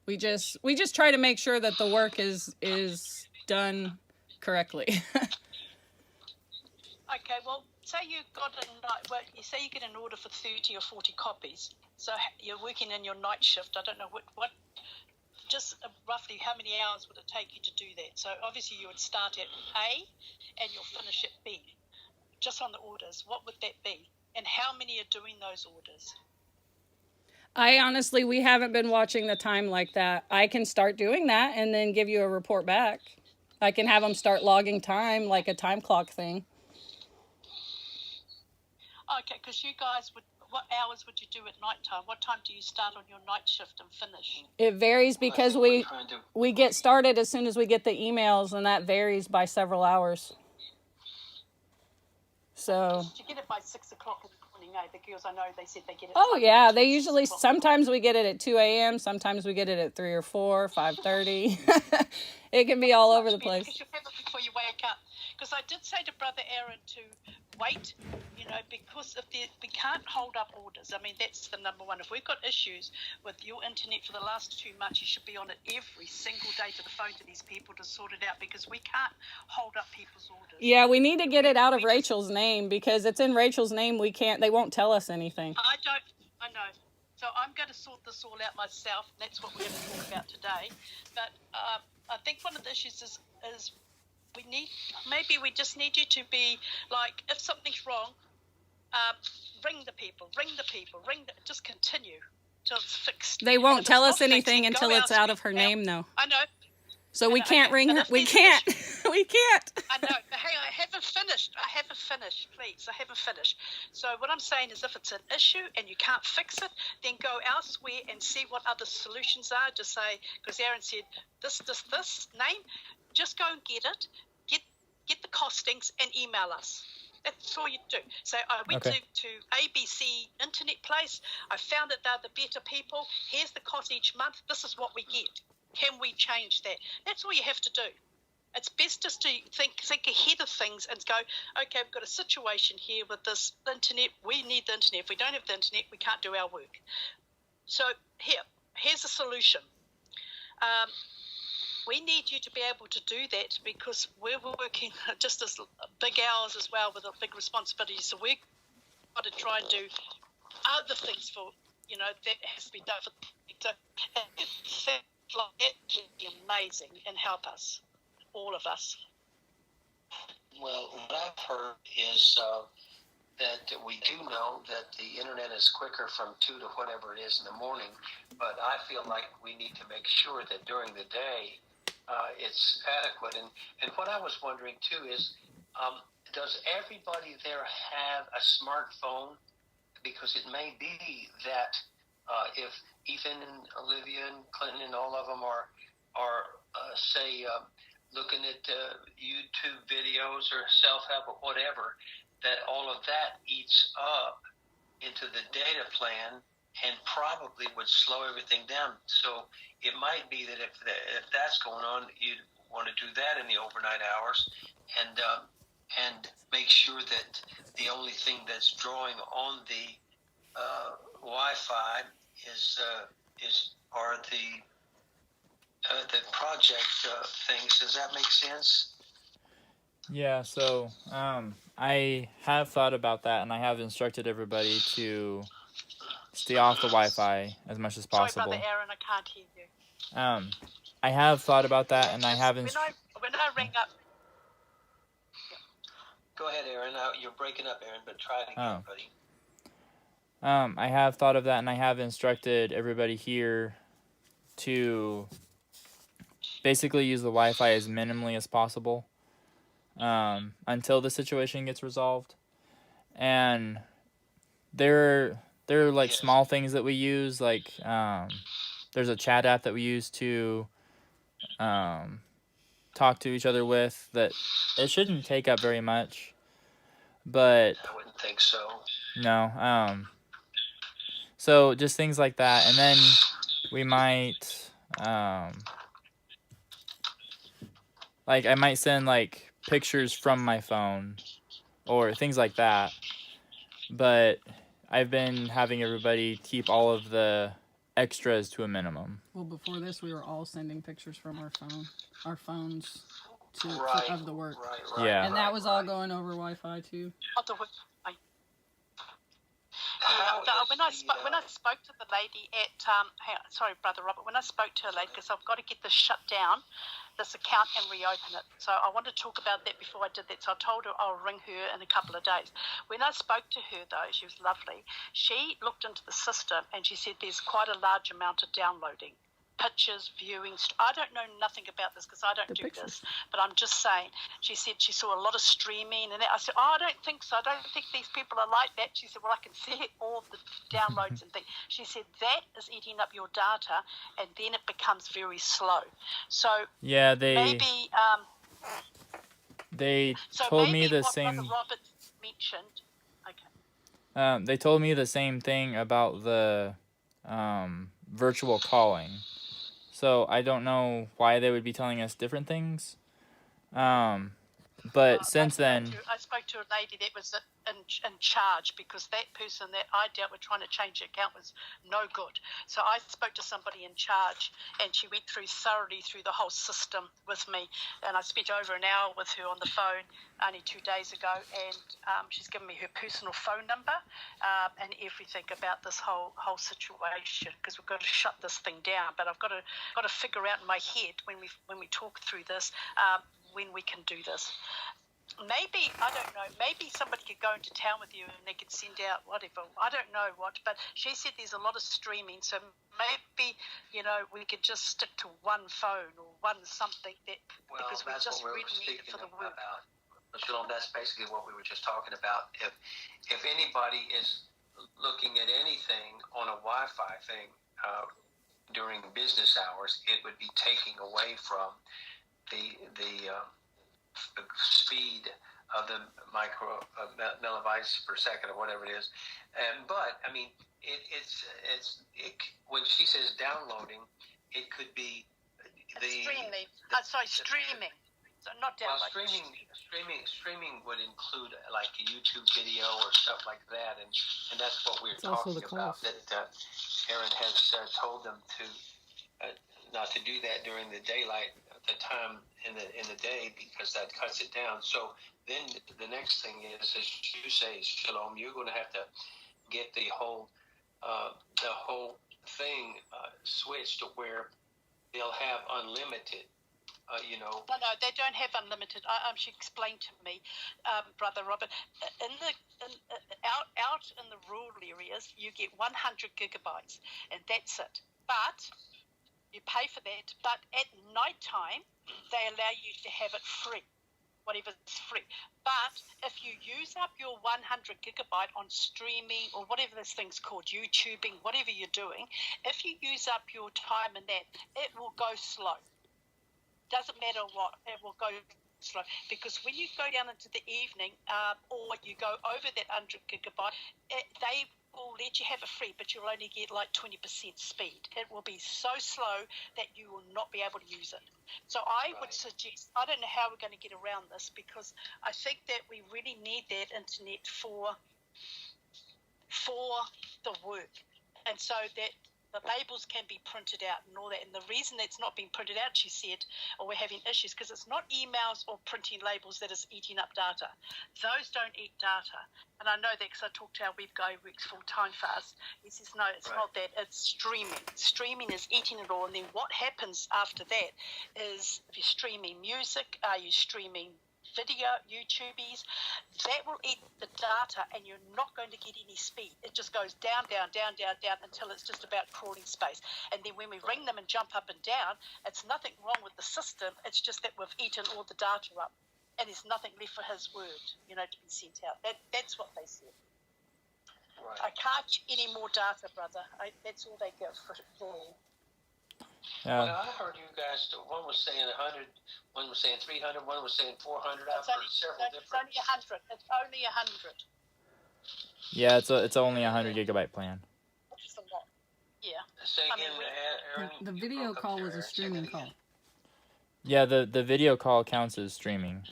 we just try to make sure that the work is done correctly. Okay, well, say you say you get an order for 30 or 40 copies. So you're working in your night shift. I don't know what just roughly how many hours would it take you to do that? So obviously you would start at A and you'll finish at B. Just on the orders, what would that be? And how many are doing those orders? We haven't been watching the time like that. I can start doing that and then give you a report back. I can have them start logging time, like a time clock thing. Okay, because you guys what hours would you do at night time? What time do you start on your night shift and finish? It varies because we get started as soon as we get the emails, and that varies by several hours. So you get it by 6 o'clock in the morning, eh? The girls I know, they said they get it. Oh yeah, they usually, sometimes we get it at 2 a.m., sometimes we get it at 3 or 4, 5:30. It can be all over the place. Because you have it before you wake up. Because I did say to Brother Aaron to wait, you know, because we can't hold up orders. I mean, that's the number one. If we've got issues with your internet for the last 2 months, you should be on it every single day to the phone to these people to sort it out, because we can't hold up people's orders. Yeah, we need to get it out of Rachel's name, because it's in Rachel's name. They won't tell us anything. I know. So I'm going to sort this all out myself. And that's what we're going to talk about today. But I think one of the issues is we just need you to be like, if something's wrong, ring the people, just continue till it's fixed. They won't tell us anything until it's out of her name, though. I know. So we can't ring her. We can't. We can't. I know. But hey, I haven't finished. Please. I haven't finished. So what I'm saying is, if it's an issue and you can't fix it, then go elsewhere and see what other solutions are. Just say, because Aaron said this name, just go and get it. Get the costings and email us. That's all you do. So I went to ABC internet place. I found that they're the better people. Here's the cost each month. This is what we get. Can we change that? That's all you have to do. It's best just to think ahead of things and go, okay, we've got a situation here with this internet. We need the internet. If we don't have the internet, we can't do our work. So here's a solution. We need you to be able to do that, because we're working just as big hours as well with a big responsibility. So we've got to try and do other things for, that has to be done for. So it's like that can be amazing and help us, all of us. Well, what I've heard is that we do know that the internet is quicker from 2 to whatever it is in the morning, but I feel like we need to make sure that during the day it's adequate. And what I was wondering too is, does everybody there have a smartphone? Because it may be that if Ethan and Olivia and Clinton and all of them are say looking at YouTube videos or self-help or whatever, that all of that eats up into the data plan and probably would slow everything down. So it might be that if that's going on, you'd want to do that in the overnight hours, and make sure that the only thing that's drawing on the Wi-Fi are the project things. Does that make sense? Yeah, so I have thought about that, and I have instructed everybody to stay off the Wi-Fi as much as possible. Sorry, Brother Aaron, I can't hear you. I have thought about that, and I have when I ring up, Go ahead, Aaron. You're breaking up, Aaron, but try it again, buddy. I have thought of that, and I have instructed everybody here to basically use the Wi-Fi as minimally as possible until the situation gets resolved. And there are like small things that we use, like there's a chat app that we use to talk to each other with that it shouldn't take up very much, but I wouldn't think so. No. So just things like that, and then we might like I might send like pictures from my phone or things like that. But I've been having everybody keep all of the extras to a minimum. Well, before this, we were all sending pictures from our phones Right, of the work. Right, Yeah. And that was all going over Wi-Fi too. When I spoke to the lady at sorry, Brother Robert, when I spoke to her lady, because I've got to get this shut down, this account, and reopen it. So I want to talk about that before I did that. So I told her I'll ring her in a couple of days. When I spoke to her, though, she was lovely. She looked into the system and she said there's quite a large amount of downloading. Pictures, viewings. I don't know nothing about this because I don't do this, but I'm just saying. She said she saw a lot of streaming, and I said, I don't think so. I don't think these people are like that. She said, well, I can see all the downloads and things. She said that is eating up your data, and then it becomes very slow. So yeah, maybe they told me the same. Brother Robert mentioned. Okay. They told me the same thing about the virtual calling. So I don't know why they would be telling us different things. But since then... I spoke to a lady that was in charge, because that person that I dealt with trying to change the account was no good. So I spoke to somebody in charge, and she went thoroughly through the whole system with me. And I spent over an hour with her on the phone only 2 days ago, and she's given me her personal phone number and everything about this whole situation, because we've got to shut this thing down. But I've got to figure out in my head when we talk through this when we can do this. Maybe, I don't know, maybe somebody could go into town with you and they could send out whatever, I don't know what, but she said there's a lot of streaming, so maybe, we could just stick to one phone or one something because we just really need it for the work. Shalom, that's basically what we were just talking about. If anybody is looking at anything on a Wi-Fi thing during business hours, it would be taking away from the speed of the micro millibytes per second or whatever it is, but I mean it's when she says downloading, it could be streaming. So not downloading. Streaming would include like a YouTube video or stuff like that, and that's what we're talking about. That Aaron has told them to not to do that during the daylight. The time in the day, because that cuts it down. So then the next thing is, as you say, Shalom, you're going to have to get the whole thing switched to where they'll have unlimited. No, they don't have unlimited. She explained to me, Brother Robert, out in the rural areas, you get 100 gigabytes, and that's it. But you pay for that, but at night time, they allow you to have it free, whatever's free. But if you use up your 100 gigabyte on streaming or whatever this thing's called, YouTubing, whatever you're doing, if you use up your time in that, it will go slow. Doesn't matter what, it will go slow. Because when you go down into the evening or you go over that 100 gigabyte, they will let you have it free, but you'll only get like 20% speed. It will be so slow that you will not be able to use it. So I would suggest, I don't know how we're going to get around this, because I think that we really need that internet for the work, and so that the labels can be printed out and all that. And the reason that's not being printed out, she said, or we're having issues, because it's not emails or printing labels that is eating up data. Those don't eat data. And I know that because I talked to our web guy who works full-time for us. He says, no, it's not that. It's streaming. Streaming is eating it all. And then what happens after that is, if you're streaming music, are you streaming video, YouTubies, that will eat the data and you're not going to get any speed. It just goes down, down, down, down, down until it's just about crawling space. And then when we ring them and jump up and down, it's nothing wrong with the system. It's just that we've eaten all the data up and there's nothing left for his word, to be sent out. That's what they said. Right. I can't get any more data, brother. That's all they give for Yeah. Well, I heard you guys, one was saying 100, one was saying 300, one was saying 400. I've heard several different. It's only 100. It's only 100. Yeah, it's only a 100 gigabyte plan. Which is a lot. Yeah. Say again, Aaron. The video call was a streaming call. Yeah, the video call counts as streaming.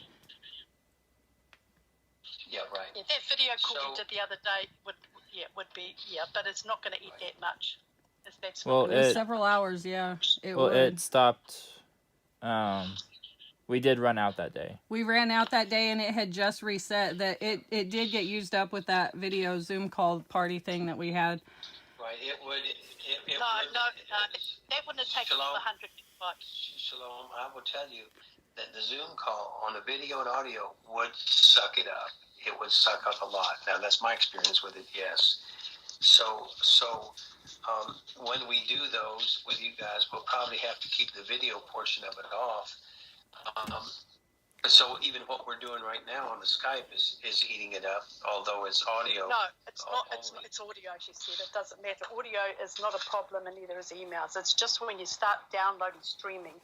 Yeah, right. Yeah, that video call So- we did the other day would be, but it's not going to eat that much. That's Well, not It was It- several hours, yeah. It Well, would. it stopped. We did run out that day. We ran out that day and it had just reset. That it did get used up with that video Zoom call party thing that we had. Right, it would. that wouldn't have taken Shalom. 100 gigabytes. Shalom, I will tell you that the Zoom call on the video and audio would suck it up. It would suck up a lot. Now, that's my experience with it, yes. So when we do those with you guys, we'll probably have to keep the video portion of it off. So even what we're doing right now on the Skype is eating it up, although it's audio. No, it's not. only. It's audio, she said. It doesn't matter. Audio is not a problem, and neither is emails. It's just when you start downloading streaming,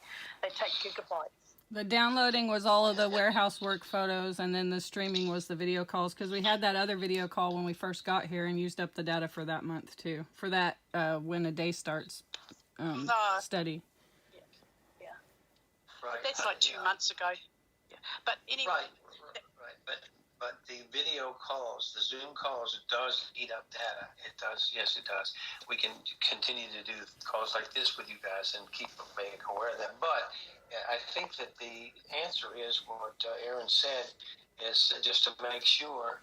they take gigabytes. The downloading was all of the warehouse work photos, and then the streaming was the video calls, because we had that other video call when we first got here and used up the data for that month too. For that when a day starts study. Yeah. Right. That's like 2 months ago. Yeah. But anyway. Right. But the video calls, the Zoom calls, it does eat up data. It does. Yes, it does. We can continue to do calls like this with you guys and keep being aware of them. But I think that the answer is what Aaron said, is just to make sure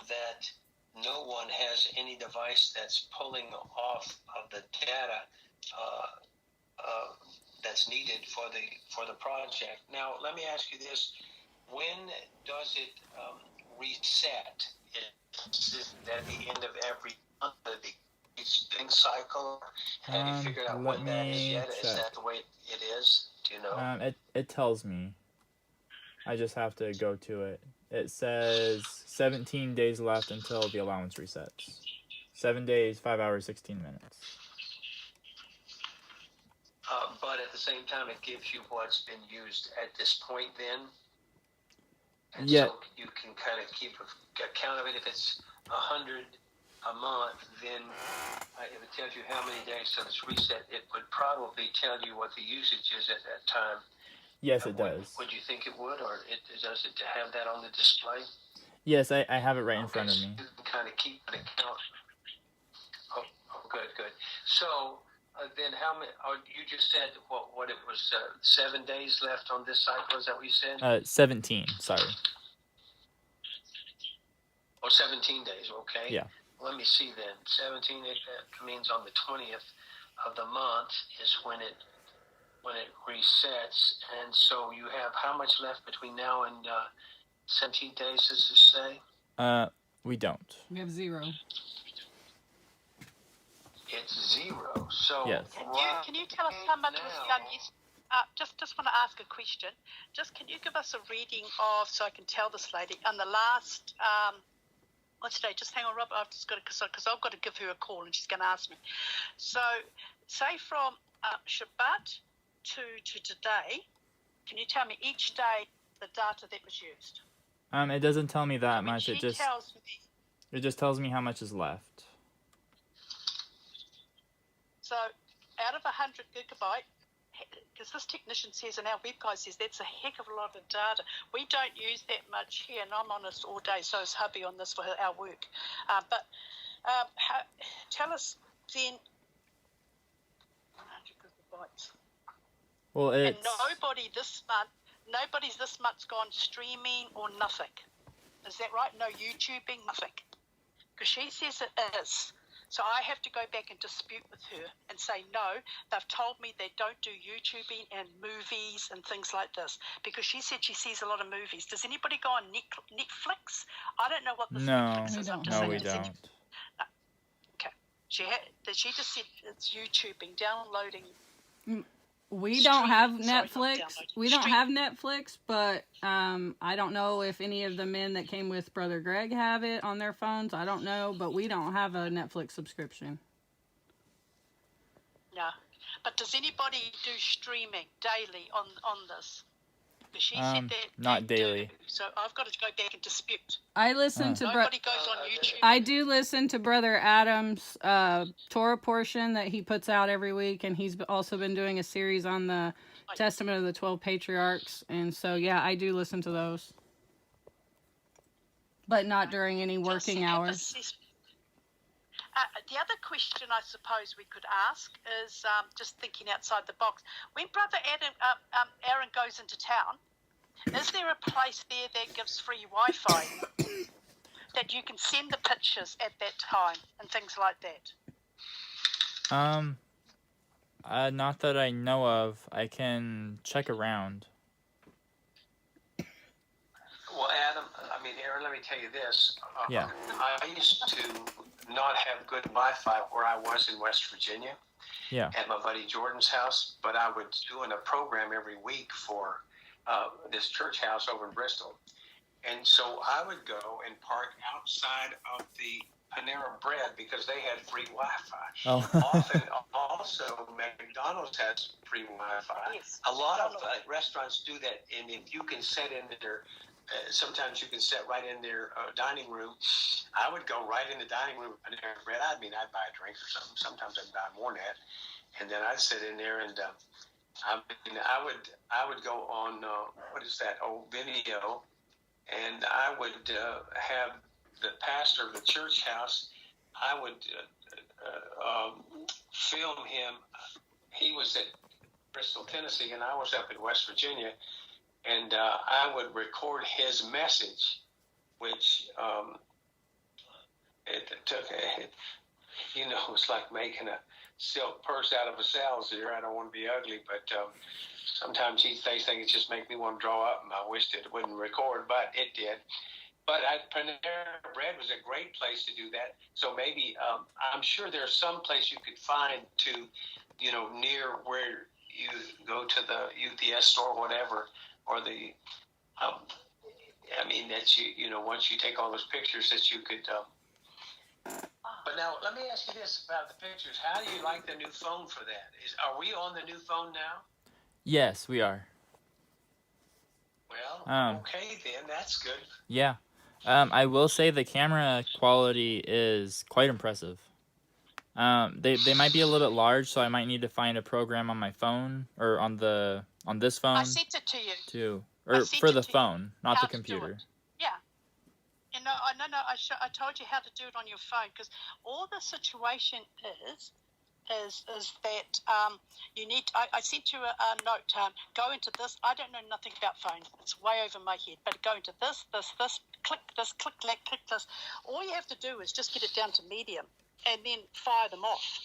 that no one has any device that's pulling off of the data that's needed for the project. Now, let me ask you this: when does it reset? Is it at the end of every month of the spin cycle? Have you figured out let when that is me yet? Is check. that the way it is? Do you know? It tells me. I just have to go to it. It says 17 days left until the allowance resets. 7 days, 5 hours, 16 minutes. But at the same time, it gives you what's been used at this point then. And Yeah. so you can kind of keep account of it. If it's 100 a month, then if it tells you how many days till it's reset, it would probably tell you what the usage is at that time. Yes, it does. Would you think it would, or does it have that on the display? Yes, I have it right in front of so me. you can kind of keep an account. Oh, good. So then how many, you just said what it was, 7 days left on this cycle, is that what you said? 17, sorry. Oh, 17 days, okay. Yeah. Let me see then. 17, that means on the 20th of the month is when it resets. And so you have how much left between now and 17 days, does it say? We don't. We have 0. It's 0. So Yes. Can you tell us how much was done yesterday? Just want to ask a question. Can you give us a reading of, so I can tell this lady, on the last, what's today? Just hang on, Rob. I've just got to, because I've got to give her a call and she's going to ask me. So, say from Shabbat to today, can you tell me each day the data that was used? It doesn't tell me that much. She tells me. It just tells me how much is left. So, out of 100 gigabyte, because this technician says and our web guy says that's a heck of a lot of data. We don't use that much here, and I'm on this all day, so is hubby on this for our work. But tell us then, 100 gigabytes. Well, And it's... nobody's this month gone streaming or nothing. Is that right? No YouTubing, nothing. Because she says it is. So I have to go back and dispute with her and say, no, they've told me they don't do YouTubing and movies and things like this, because she said she sees a lot of movies. Does anybody go on Netflix? I don't know what this Netflix is. We don't. Okay. She just said it's YouTubing, downloading. We don't have Netflix. We don't have Netflix, but I don't know if any of the men that came with Brother Greg have it on their phones. I don't know, but we don't have a Netflix subscription. No. But does anybody do streaming daily on this? Because she said that not daily. Do. So I've got to go back and dispute. I listen to Nobody goes on YouTube. I do listen to Brother Adam's Torah portion that he puts out every week, and he's also been doing a series on the Testament of the 12 Patriarchs, and so yeah, I do listen to those, but not during any working hours. The other question I suppose we could ask is, just thinking outside the box, when Brother Aaron goes into town, is there a place there that gives free Wi-Fi that you can send the pictures at that time and things like that? Not that I know of. I can check around. Well, Aaron, let me tell you this. Yeah. I used to not have good Wi-Fi where I was in West Virginia. Yeah. At my buddy Jordan's house, but I was doing a program every week for this church house over in Bristol. And so I would go and park outside of the Panera Bread because they had free Wi-Fi. Oh. Often, also, McDonald's has free Wi-Fi. Yes. A lot of restaurants do that, and if you can set in their sometimes you can set right in their dining room. I would go right in the dining room with Panera Bread. I'd buy a drink or something. Sometimes I'd buy more than that. And then I'd sit in there and I would go on, Vimeo, and I would have the pastor of the church house. I would film him. He was at Bristol, Tennessee, and I was up in West Virginia. And I would record his message, which it's like making a silk purse out of a sow's ear. I don't want to be ugly, but sometimes they think it just makes me want to draw up, and I wished it wouldn't record, but it did. But Panera Bread was a great place to do that. So maybe I'm sure there's some place you could find to, near where you go to the UPS store or whatever, or the, that once you take all those pictures that you could. But now, let me ask you this about the pictures. How do you like the new phone for that? Are we on the new phone now? Yes, we are. Well, okay then, that's good. Yeah. I will say the camera quality is quite impressive. They might be a little bit large, so I might need to find a program on my phone or on this phone. I sent it to you. Too. Or for the phone, not the computer. Yeah. I told you how to do it on your phone, because all the situation is that you need. I sent you a note. Go into this. I don't know nothing about phones. It's way over my head. But go into this. Click this. Click that. Click this. All you have to do is just get it down to medium, and then fire them off.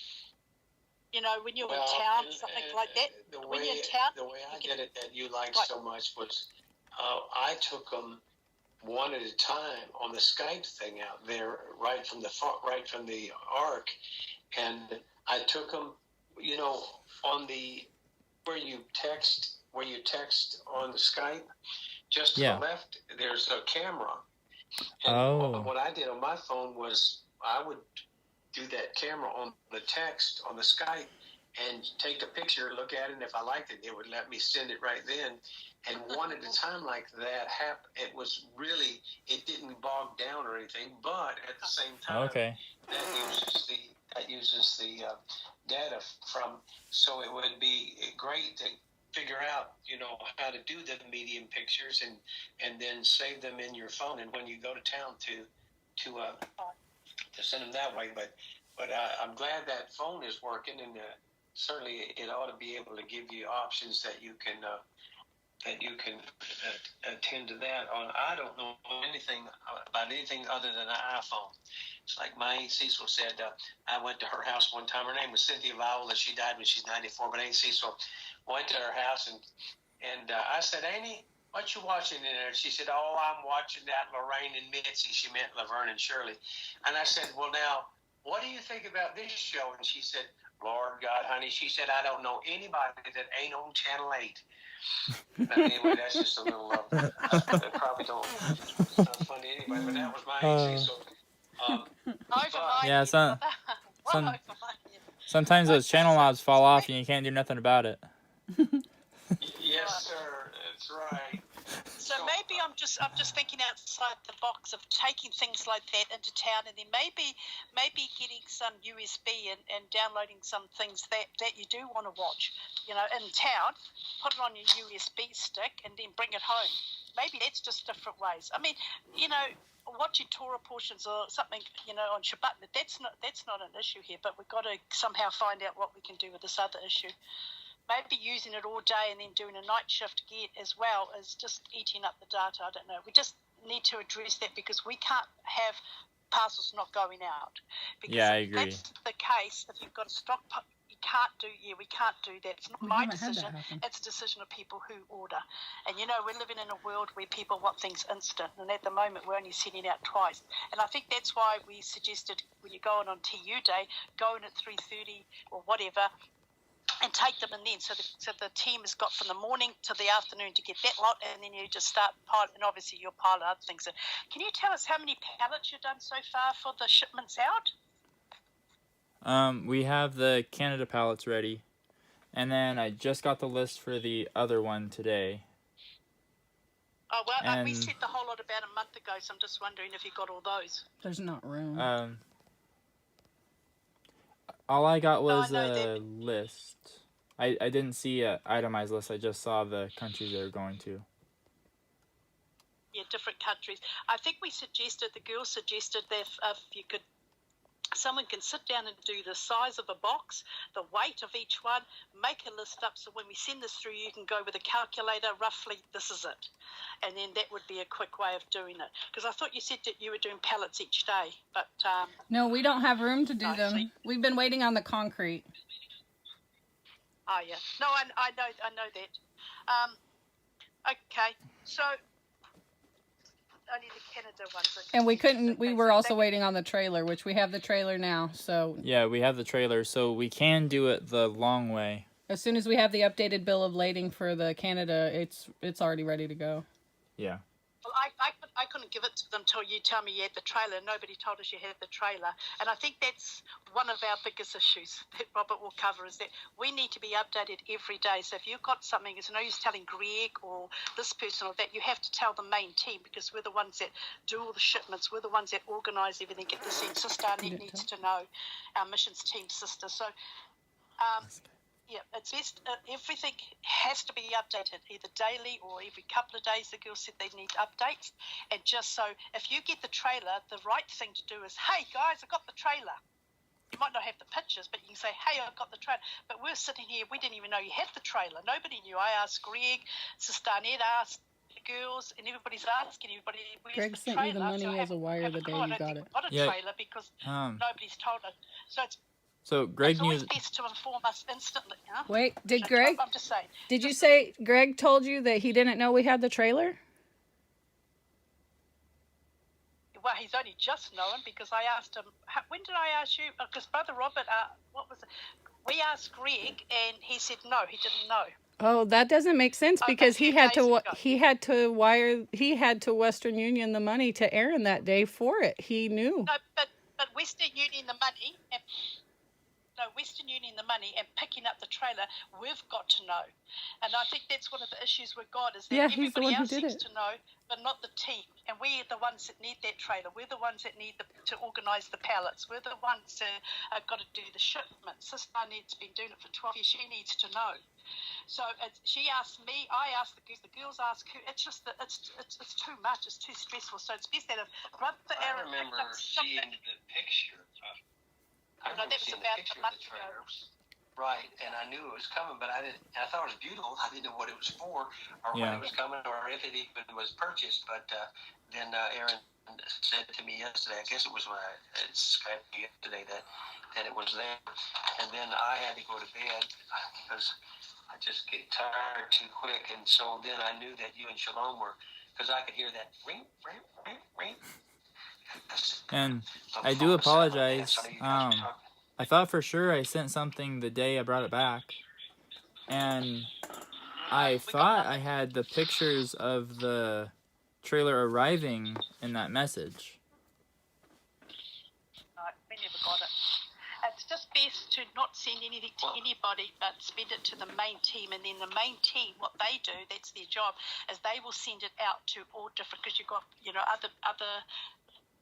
When you're in town, something like that. When you're in town, the way I did it that you liked so much was, I took them one at a time on the Skype thing out there, right from the ark, and I took them, on the where you text on the Skype, just to the left there's a camera. And what I did on my phone was I would do that camera on the text on the Skype and take a picture, look at it, and if I liked it, it would let me send it right then. And one at a time like that happened. It didn't bog down or anything, but at the same time, that uses the data from. So it would be great to figure out, how to do the medium pictures and then save them in your phone. And when you go to town, to send them that way. But I'm glad that phone is working, and certainly it ought to be able to give you options that you can attend to that on. I don't know anything about anything other than an iPhone. It's like my Aunt Cecil said, I went to her house one time. Her name was Cynthia Viola. She died when she's 94, but Aunt Cecil went to her house, and I said, Auntie, what you watching in there? She said, oh, I'm watching that Lorraine and Mitzi. She meant Laverne and Shirley. And I said, well, now, what do you think about this show? And she said, Lord God, honey, she said, I don't know anybody that ain't on Channel 8. Anyway, that's just a little, that probably don't, it's not funny anyway, but that was my Aunt Cecil. Yeah, Well, sometimes those channel knobs fall off and you can't do nothing about it. Yes, sir. That's right. So maybe I'm just thinking outside the box of taking things like that into town, and then maybe getting some USB and downloading some things that you do want to watch, in town. Put it on your USB stick and then bring it home. Maybe that's just different ways. I mean, watching Torah portions or something, on Shabbat. That's not an issue here, but we've got to somehow find out what we can do with this other issue. Maybe using it all day and then doing a night shift again as well is just eating up the data. I don't know. We just need to address that because we can't have parcels not going out. Because Yeah, I agree. if that's the case, if you've got a stock, we can't do that. It's not my decision. It's a decision of people who order. And, we're living in a world where people want things instant. And at the moment, we're only sending out twice. And I think that's why we suggested when you're going on TU Day, go in at 3:30 or whatever, and take them, and then so the team has got from the morning to the afternoon to get that lot, and then you just start piling, and obviously you'll pile other things in. Can you tell us how many pallets you've done so far for the shipments out? We have the Canada pallets ready, and then I just got the list for the other one today. Oh, well, we sent the whole lot about a month ago, so I'm just wondering if you got all those. There's not room. All I got was a list. I didn't see an itemized list. I just saw the countries they were going to. Yeah, different countries. I think the girls suggested that if you could, someone can sit down and do the size of a box, the weight of each one, make a list up so when we send this through, you can go with a calculator, roughly this is it. And then that would be a quick way of doing it. Because I thought you said that you were doing pallets each day, but... no, we don't have room to do them. We've been waiting on the concrete. Oh, yeah. No, I know that. Okay, so... only the Canada ones. And we were also waiting on the trailer, which we have the trailer now, so... Yeah, we have the trailer, so we can do it the long way. As soon as we have the updated bill of lading for the Canada, it's already ready to go. Yeah. Well, I couldn't give it to them until you tell me you had the trailer. Nobody told us you had the trailer. And I think that's one of our biggest issues that Robert will cover, is that we need to be updated every day. So if you've got something, it's no use telling Greg or this person or that. You have to tell the main team, because we're the ones that do all the shipments. We're the ones that organise everything, get this in. Sister Annette needs to know, our missions team sister. So, yeah, it's best. Everything has to be updated either daily or every couple of days. The girls said they need updates. And just so, if you get the trailer, the right thing to do is, hey guys, I got the trailer. You might not have the pictures, but you can say, hey, I got the trailer. But we're sitting here, we didn't even know you had the trailer. Nobody knew. I asked Greg, Sister Annette asked the girls, and everybody's asking everybody, where's Greg the sent trailer? you the money as a wire the day you got it. Got a trailer because nobody's told us. So Greg knew. It's always best to inform us instantly. Huh? Wait, did Greg? I'm just saying. Did you say Greg told you that he didn't know we had the trailer? Well, he's only just known because I asked him. When did I ask you? Because Brother Robert, what was it? We asked Greg, and he said no, he didn't know. Oh, that doesn't make sense because he had to Western Union the money to Aaron that day for it. He knew. No, but Western Union the money. Western Union the money and picking up the trailer, we've got to know. And I think that's one of the issues we've got, is that everybody else seems to know, but not the team. And we're the ones that need that trailer. We're the ones that need to organise the pallets. We're the ones that have got to do the shipment. Sister Annette's been doing it for 12 years. She needs to know. So she asked me, I asked the girls asked her. It's just that it's too much. It's too stressful. So it's best that if Brother Aaron... I remember seeing the picture. I remember seeing the picture of the trailer. Right, and I knew it was coming, but I thought it was beautiful. I didn't know what it was for, or when it was coming, or if it even was purchased. But then Aaron said to me yesterday, I guess it was when I Skyped yesterday, that it was there. And then I had to go to bed because I just get tired too quick. And so then I knew that you and Shalom were, because I could hear that ring, ring, ring, ring. And I do apologize. I thought for sure I sent something the day I brought it back. And I thought I had the pictures of the trailer arriving in that message. No, we never got it. It's just best to not send anything to anybody, but send it to the main team. And then the main team, what they do, that's their job, is they will send it out to all different, because you've got, other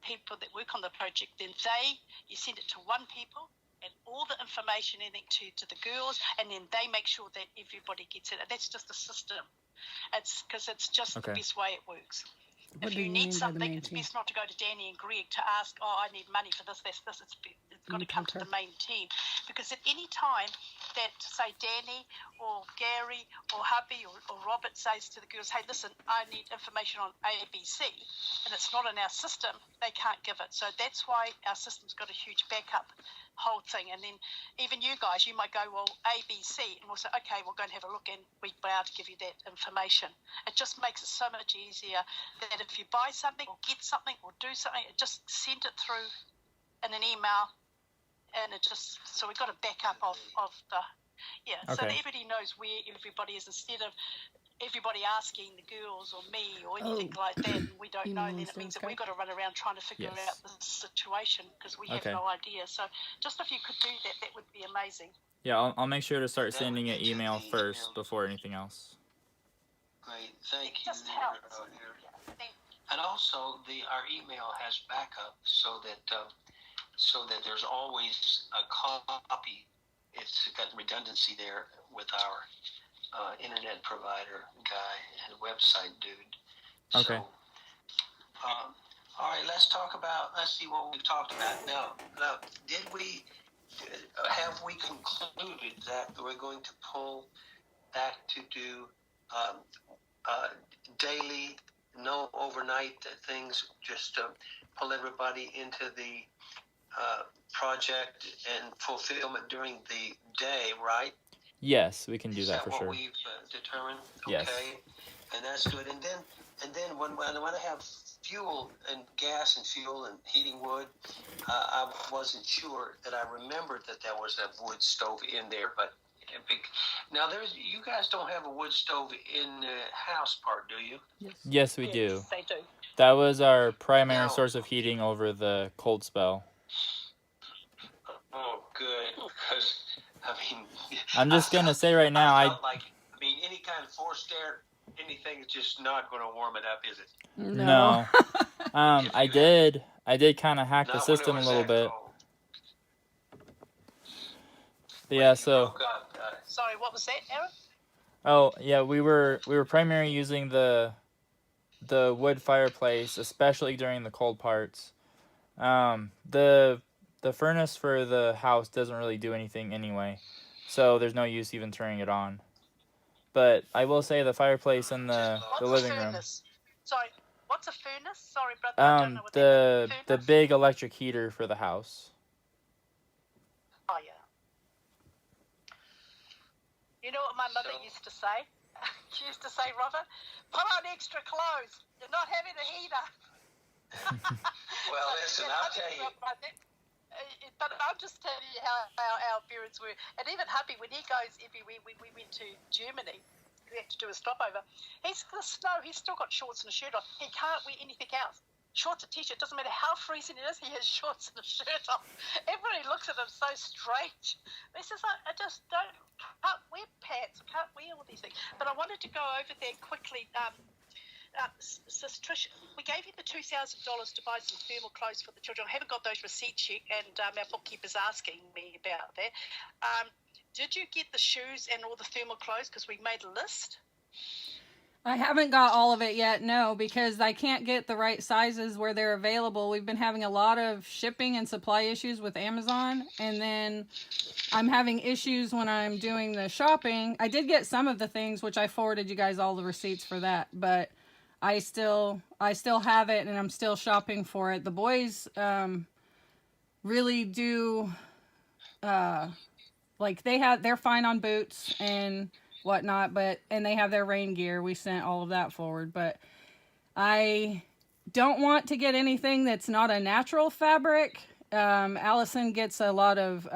people that work on the project. Then you send it to one people, and all the information and to the girls, and then they make sure that everybody gets it. That's just a system. It's because it's just the best way it works. If you need something, it's best not to go to Danny and Greg to ask, I need money for this. It's got to come to the main team. Because at any time that, say, Danny or Gary or hubby or Robert says to the girls, hey, listen, I need information on ABC, and it's not in our system, they can't give it. So that's why our system's got a huge backup whole thing. And then even you guys, you might go, well, ABC, and we'll say, okay, we'll go and have a look, and we'll be able to give you that information. It just makes it so much easier that if you buy something or get something or do something, just send it through in an email, and it just, so we've got a backup of the, so that everybody knows where everybody is, instead of everybody asking the girls or me or anything like that, and we don't know, then it means that we've got to run around trying to figure out the situation, because we have no idea. So just if you could do that, that would be amazing. Yeah, I'll make sure to start sending an email first before anything else. Great, thank you. Just helps. And also, our email has backup, so that there's always a copy. It's got redundancy there with our internet provider guy and website dude. Okay. So, all right, let's see what we've talked about. Now, have we concluded that we're going to pull back to do daily, no overnight things, just pull everybody into the project and fulfillment during the day, right? Yes, we can do that for sure. Is that what we've determined? Yes. Okay, and that's good. And then when I have fuel and gas and fuel and heating wood, I wasn't sure that I remembered that there was a wood stove in there. But now you guys don't have a wood stove in the house part, do you? Yes, we do. Yes, they do. That was our primary source of heating over the cold spell. Oh, good. Because I'm just gonna say right now, any kind of forced air, anything is just not going to warm it up, is it? No. I did kind of hack the system a little bit. Yeah. So. Sorry, what was that, Aaron? Oh yeah, we were primarily using the wood fireplace, especially during the cold parts. The furnace for the house doesn't really do anything anyway, so there's no use even turning it on. But I will say the fireplace in the living room. Sorry, what's a furnace? Sorry, brother, I don't know what that means. The big electric heater for the house. Oh yeah. You know what my mother used to say? She used to say, Robert, put on extra clothes. You're not having a heater. Well, listen, I'll tell you. But I'll just tell you how our parents were. And even hubby, when he goes everywhere, we went to Germany, we had to do a stopover. He's got snow, he's still got shorts and a shirt on. He can't wear anything else. Shorts, a t-shirt, doesn't matter how freezing it is, he has shorts and a shirt on. Everybody looks at him so strange. He says, I just can't wear pants, I can't wear all these things. But I wanted to go over there quickly. Sis Trish, we gave you the $2,000 to buy some thermal clothes for the children. I haven't got those receipts yet, and our bookkeeper's asking me about that. Did you get the shoes and all the thermal clothes? Because we made a list. I haven't got all of it yet, no, because I can't get the right sizes where they're available. We've been having a lot of shipping and supply issues with Amazon, and then I'm having issues when I'm doing the shopping. I did get some of the things, which I forwarded you guys all the receipts for that, but I still have it, and I'm still shopping for it. The boys really do like they're fine on boots and whatnot, and they have their rain gear. We sent all of that forward, but I don't want to get anything that's not a natural fabric. Allison gets a lot of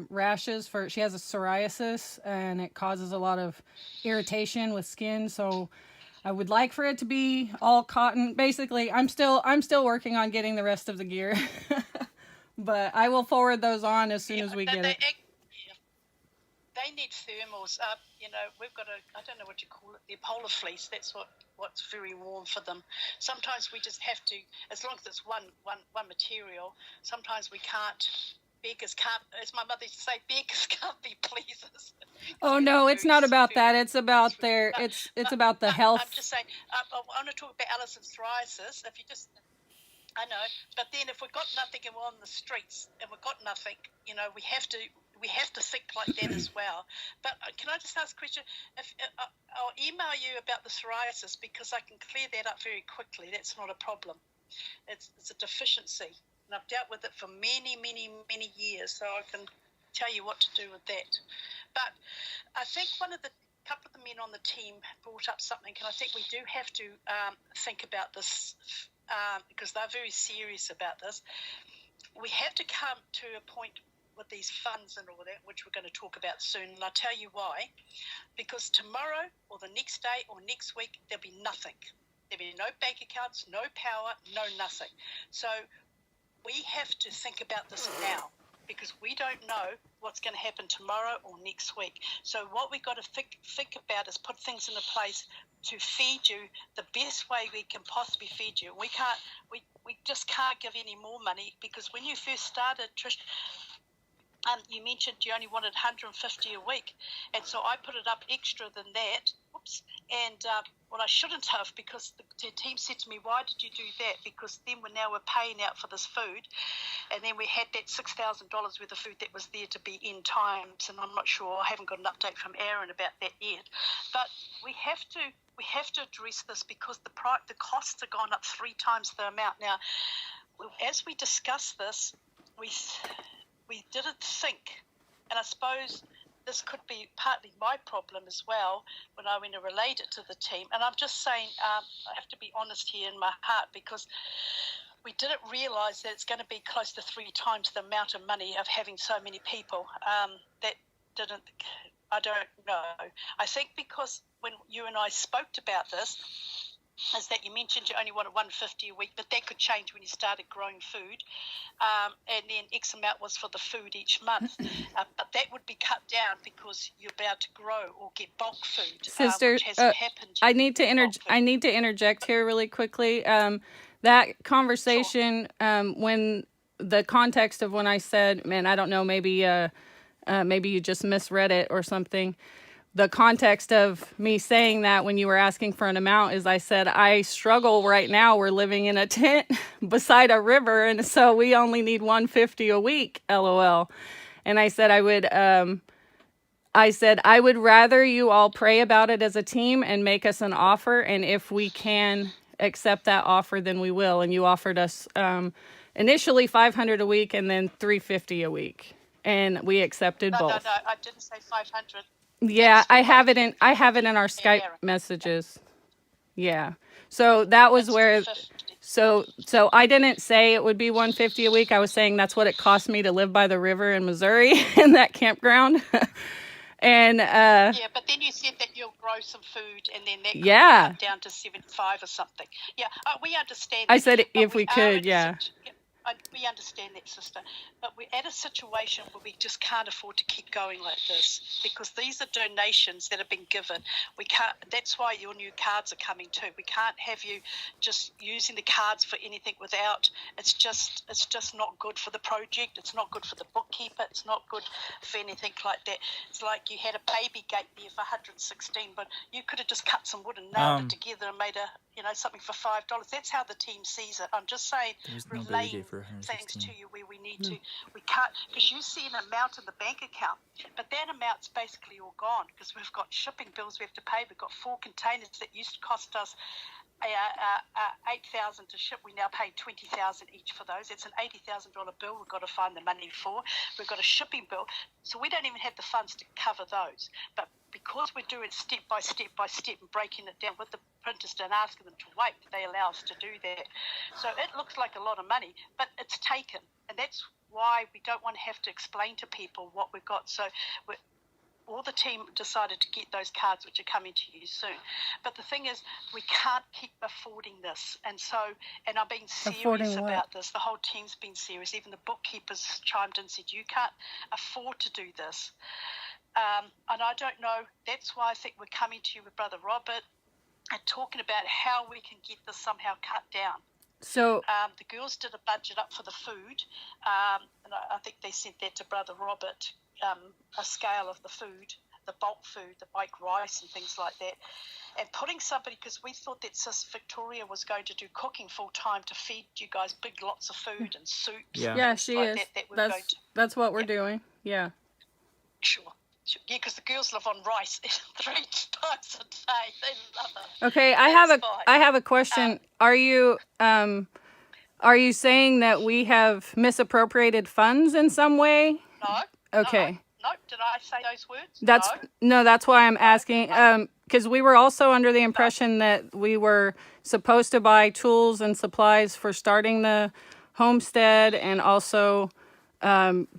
rashes she has a psoriasis, and it causes a lot of irritation with skin. So I would like for it to be all cotton. Basically, I'm still working on getting the rest of the gear, but I will forward those on as soon as we get it. They need thermals. We've got I don't know what you call it, the polar fleece. That's what's very warm for them. Sometimes we just have to, as long as it's one material, sometimes we can't, beggars can't, as my mother used to say, beggars can't be pleasers. Oh no, it's not about that. It's about it's about the health. I'm just saying, I want to talk about Alison's psoriasis. If you just, I know, but then if we've got nothing and we're on the streets and we've got nothing, we have to think like that as well. But can I just ask a question? If I'll email you about the psoriasis, because I can clear that up very quickly. That's not a problem. It's a deficiency, and I've dealt with it for many, many, many years, so I can tell you what to do with that. But I think couple of the men on the team brought up something, and I think we do have to think about this because they're very serious about this. We have to come to a point with these funds and all that, which we're going to talk about soon, and I'll tell you why. Because tomorrow or the next day or next week, there'll be nothing. There'll be no bank accounts, no power, no nothing. So we have to think about this now, because we don't know what's going to happen tomorrow or next week. So what we've got to think about is put things into place to feed you the best way we can possibly feed you. We just can't give any more money, because when you first started, Trish, you mentioned you only wanted 150 a week, and so I put it up extra than that. Whoops. And I shouldn't have, because the team said to me, "Why did you do that?" Because then we're paying out for this food, and then we had that $6,000 worth of food that was there to be in times, and I'm not sure. I haven't got an update from Aaron about that yet. But we have to address this, because the costs have gone up 3 times the amount. Now, as we discuss this, we didn't think, and I suppose this could be partly my problem as well when I went to relate it to the team. And I'm just saying, I have to be honest here in my heart, because we didn't realise that it's going to be close to 3 times the amount of money of having so many people. I don't know. I think because when you and I spoke about this, is that you mentioned you only wanted 150 a week, but that could change when you started growing food, and then X amount was for the food each month. But that would be cut down because you're about to grow or get bulk food, Sister, which hasn't happened yet. I need to interject here really quickly. That conversation, when the context of when I said, man, I don't know, maybe you just misread it or something. The context of me saying that when you were asking for an amount is I said, I struggle right now. We're living in a tent beside a river, and so we only need $150 a week, LOL. And I said I would rather you all pray about it as a team and make us an offer, and if we can accept that offer, then we will. And you offered us initially $500 a week and then $350 a week, and we accepted both. No, I didn't say 500. Yeah, I have it in our Skype messages. Yeah. So that was where so I didn't say it would be $150 a week. I was saying that's what it cost me to live by the river in Missouri in that campground. And yeah, but then you said that you'll grow some food, and then that could be down to 75 or something. Yeah, we understand that. I said if we could, yeah. We understand that, sister, but we're at a situation where we just can't afford to keep going like this, because these are donations that have been given. We can't. That's why your new cards are coming too. We can't have you just using the cards for anything without. It's just not good for the project. It's not good for the bookkeeper. It's not good for anything like that. It's like you had a baby gate there for 116, but you could have just cut some wood and nailed it together and made something for $5. That's how the team sees it. I'm just saying, relaying things 16. to you where we need to, we can't, because you see an amount in the bank account, but that amount's basically all gone because we've got shipping bills we have to pay. We've got 4 containers that used to cost us $8,000 to ship. We now pay $20,000 each for those. It's an $80,000 bill we've got to find the money for. We've got a shipping bill, so we don't even have the funds to cover those. But because we're doing step by step by step and breaking it down with the printers and asking them to wait, they allow us to do that. So it looks like a lot of money, but it's taken, and that's why we don't want to have to explain to people what we've got. So all the team decided to get those cards, which are coming to you soon. But the thing is, we can't keep affording this. And I'm being serious about this. The whole team's been serious. Even the bookkeepers chimed in and said, you can't afford to do this. And I don't know. That's why I think we're coming to you with Brother Robert and talking about how we can get this somehow cut down. So the girls did a budget up for the food, and I think they sent that to Brother Robert, a scale of the food, the bulk food, the baked rice and things like that, and putting somebody, because we thought that Sis Victoria was going to do cooking full time to feed you guys big lots of food and soups. yeah, she like is. That That's what we're doing. Yeah. Sure. Yeah, because the girls live on rice 3 times a day. They love it. Okay, I have a question. Are you saying that we have misappropriated funds in some way? No. Okay. No. Did I say those words? That's why I'm asking. Because we were also under the impression that we were supposed to buy tools and supplies for starting the homestead and also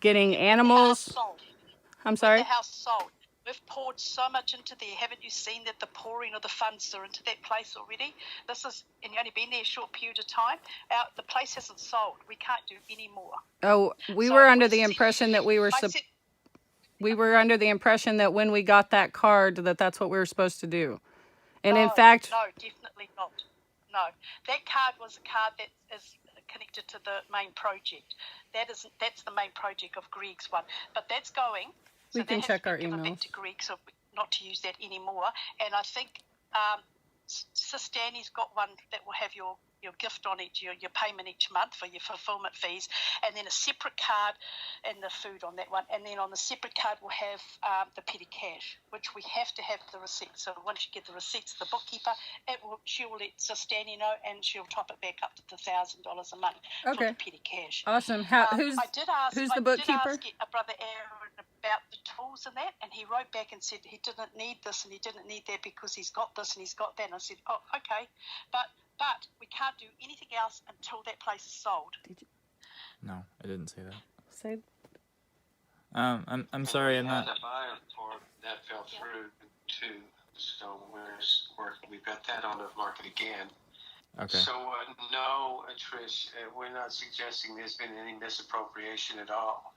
getting animals. The house sold. I'm sorry? The house sold. We've poured so much into there. Haven't you seen that the pouring of the funds are into that place already? And you've only been there a short period of time. The place hasn't sold. We can't do any more. Oh, we were under the impression that we were under the impression that when we got that card that's what we were supposed to do. And in fact... No, definitely not. No. That card was a card that is connected to the main project. That's the main project of Greg's one. But that's going. So we can check our emails. Back to Greg, so not to use that anymore. And I think Sis Danny's got one that will have your gift on it, your payment each month for your fulfillment fees, and then a separate card and the food on that one. And then on the separate card we'll have the petty cash, which we have to have the receipts. So once you get the receipts, the bookkeeper, she will let Sis Danny know, and she'll top it back up to $1,000 a month for the petty cash. Awesome. Who's the bookkeeper? I did ask Brother Aaron about the tools and that, and he wrote back and said he didn't need this and he didn't need that because he's got this and he's got that. And I said, oh, okay, but we can't do anything else until that place is sold. No, I didn't say that. Say. I'm sorry. I'm not. The buyer for that fell through too, so we've got that on the market again. Okay. So no, Trish, we're not suggesting there's been any misappropriation at all.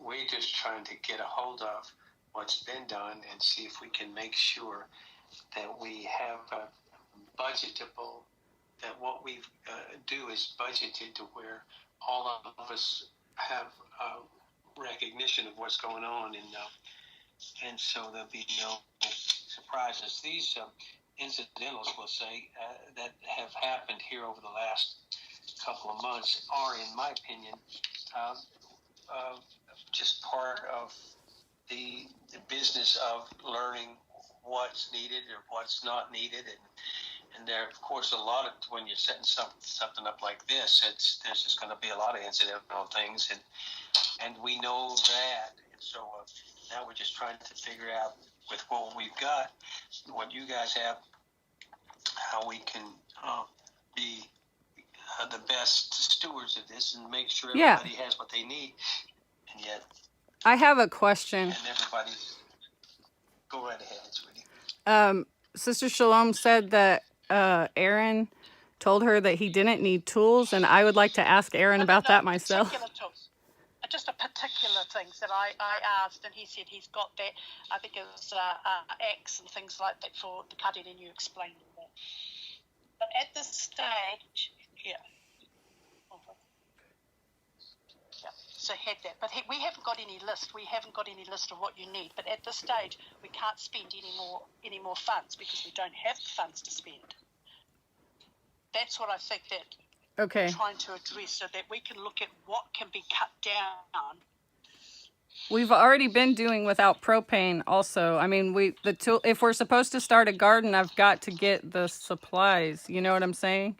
We're just trying to get a hold of what's been done and see if we can make sure that we have budgetable, that what we do is budgeted to where all of us have recognition of what's going on, and so there'll be no surprises. These incidentals, we'll say, that have happened here over the last couple of months are, in my opinion, just part of the business of learning what's needed or what's not needed, and there, of course, a lot of, when you're setting something up like this, there's just going to be a lot of incidental things, and we know that, and so now we're just trying to figure out with what we've got, what you guys have, how we can be the best stewards of this and make sure everybody has what they need, and yet I have a question. And everybody's... Go right ahead, sweetie. Sister Shalom said that Aaron told her that he didn't need tools, and I would like to ask Aaron about that myself. Particular tools. Just a particular things that I asked, and he said he's got that. I think it was axe and things like that for the cutting, and you explained that. But at this stage, so had that. But we haven't got any list. We haven't got any list of what you need. But at this stage, we can't spend any more funds because we don't have the funds to spend. That's what I think that Okay. trying to address so that we can look at what can be cut down. We've already been doing without propane also. I mean, if we're supposed to start a garden, I've got to get the supplies. You know what I'm saying?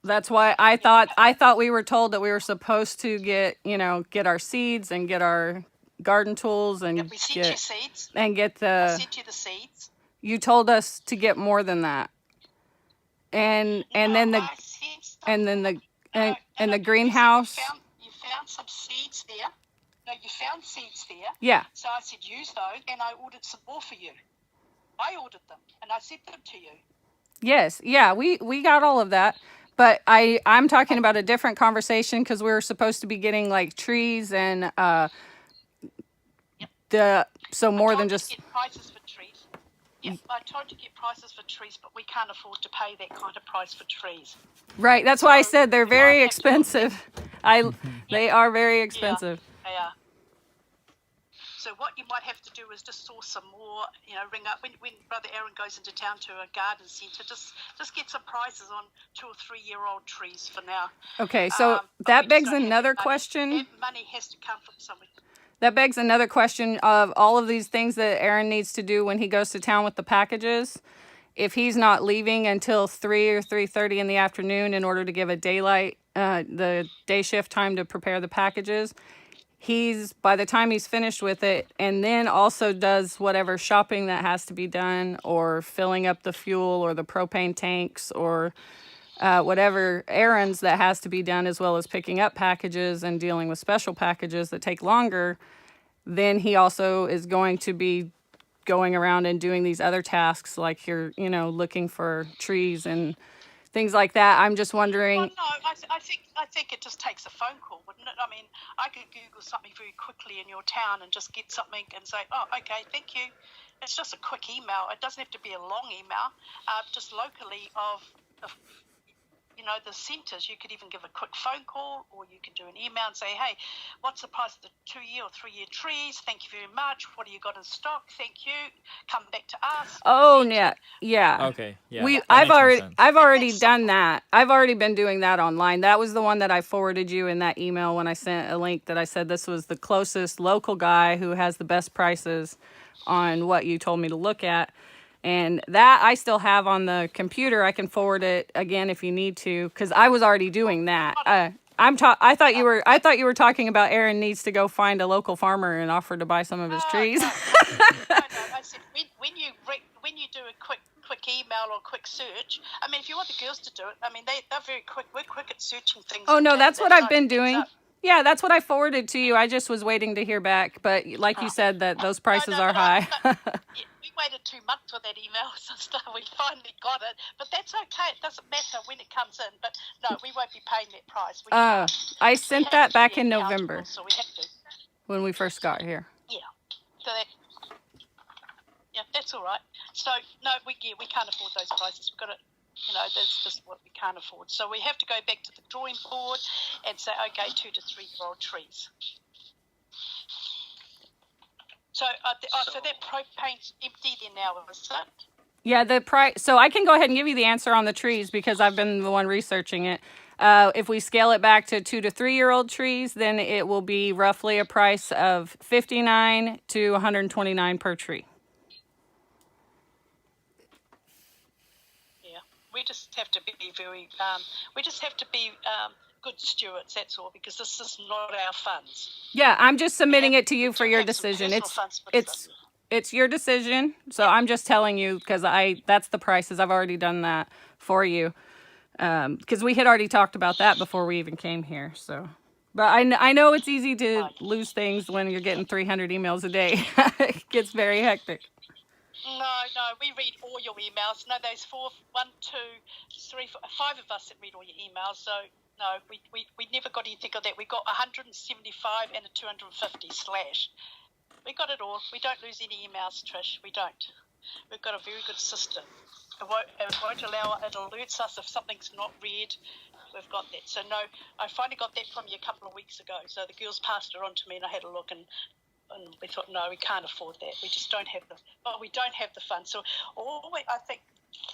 That's why I thought we were told that we were supposed to get our seeds and get our garden tools and We sent you seeds. and get I sent you the seeds. You told us to get more than that. And then the greenhouse. You found some seeds there. No, you found seeds there. Yeah. So I said use those, and I ordered some more for you. I ordered them, and I sent them to you. Yes. Yeah. We got all of that. But I'm talking about a different conversation because we were supposed to be getting like trees and more than just. Get prices for trees. Yeah, I tried to get prices for trees, but we can't afford to pay that kind of price for trees. Right. That's why I said they're very expensive. They are very expensive. Yeah, they are. So what you might have to do is just source some more, ring up when Brother Aaron goes into town to a garden centre, just get some prices on 2 or 3 year old trees for now. Okay, so that begs another question. That money has to come from somewhere. That begs another question of all of these things that Aaron needs to do when he goes to town with the packages. If he's not leaving until 3 or 3:30 in the afternoon in order to give the day shift time to prepare the packages, by the time he's finished with it, and then also does whatever shopping that has to be done, or filling up the fuel or the propane tanks, or whatever errands that has to be done, as well as picking up packages and dealing with special packages that take longer, then he also is going to be going around and doing these other tasks, like you're, looking for trees and things like that. I'm just wondering. Well, no, I think it just takes a phone call, wouldn't it? I mean, I could Google something very quickly in your town and just get something and say, oh, okay, thank you. It's just a quick email. It doesn't have to be a long email. Just locally of the centres, you could even give a quick phone call, or you can do an email and say, hey, what's the price of the 2-year or 3-year trees? Thank you very much. What do you got in stock? Thank you. Come back to us. Oh, yeah. Okay, yeah. I've already done that. I've already been doing that online. That was the one that I forwarded you in that email when I sent a link that I said this was the closest local guy who has the best prices on what you told me to look at. And that I still have on the computer. I can forward it again if you need to, because I was already doing that. I thought you were talking about Aaron needs to go find a local farmer and offer to buy some of his trees. No. I said when you do a quick email or quick search. I mean, if you want the girls to do it, I mean they're very quick. We're quick at searching things. Oh no, that's what I've been doing. Yeah, that's what I forwarded to you. I just was waiting to hear back, but like you said, that those prices are high. We waited 2 months for that email, so we finally got it. But that's okay. It doesn't matter when it comes in. But no, we won't be paying that price. I sent that back in November, so we have to. When we first got here. Yeah. So that's all right. So no, we can't afford those prices. We've got to. That's just what we can't afford. So we have to go back to the drawing board and say, okay, 2 to 3 year old trees. So, so that propane's empty there now, is it? Yeah, the price. So I can go ahead and give you the answer on the trees because I've been the one researching it. If we scale it back to 2 to 3 year old trees, then it will be roughly a price of $59 to $129 per tree. We just have to be very. We just have to be good stewards. That's all, because this is not our funds. Yeah, I'm just submitting it to you for your decision. It's your decision. So I'm just telling you because that's the prices. I've already done that for you because we had already talked about that before we even came here. So, but I know it's easy to lose things when you're getting 300 emails a day. It gets very hectic. No, we read all your emails. No, there's 5 of us that read all your emails. So, no, we never got anything of that. We got 175 and a 250 slash. We got it all. We don't lose any emails, Trish. We don't. We've got a very good system. It won't allow, it alerts us if something's not read. We've got that. So, no, I finally got that from you a couple of weeks ago. So the girls passed it on to me and I had a look and we thought, no, we can't afford that. We just don't have we don't have the funds. So I think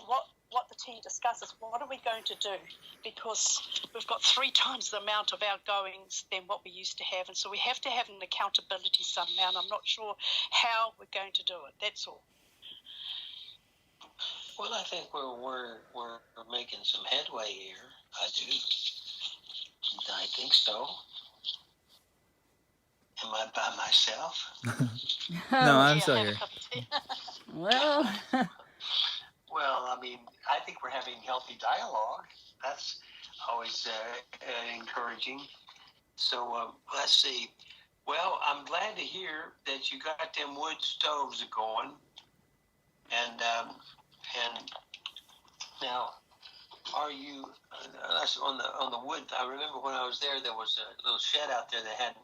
what what the team discusses, what are we going to do? Because we've got 3 times the amount of outgoings than what we used to have, and so we have to have an accountability somehow, and I'm not sure how we're going to do it. That's all. Well, I think we're making some headway here. I do. I think so. Am I by myself? No, I'm Yeah, still have a here. cup of tea. Well, Well, I mean, I think we're having healthy dialogue. That's always encouraging. So let's see. Well, I'm glad to hear that you got them wood stoves going, and now, are you on the wood? I remember when I was there was a little shed out there that had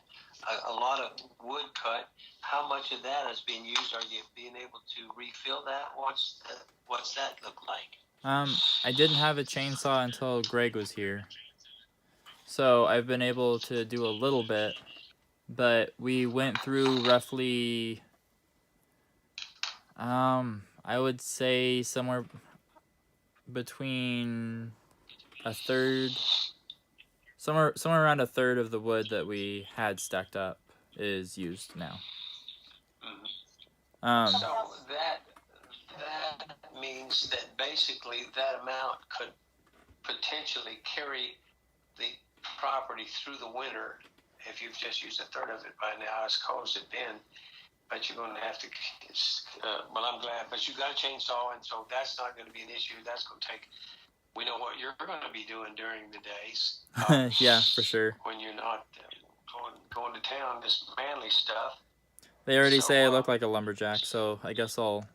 a lot of wood cut. How much of that is being used? Are you being able to refill that? What's that look like? I didn't have a chainsaw until Greg was here, so I've been able to do a little bit, but we went through roughly, I would say somewhere between a third, somewhere around a third of the wood that we had stacked up is used now. So that means that basically that amount could potentially carry the property through the winter if you've just used a third of it by now. It's closed it in, but you're going to have to. Well, I'm glad, but you got a chainsaw, and so that's not going to be an issue. That's going to take. We know what you're going to be doing during the days. Yeah, for sure. When you're not going to town, this manly stuff. They already say I look like a lumberjack, so I guess I'll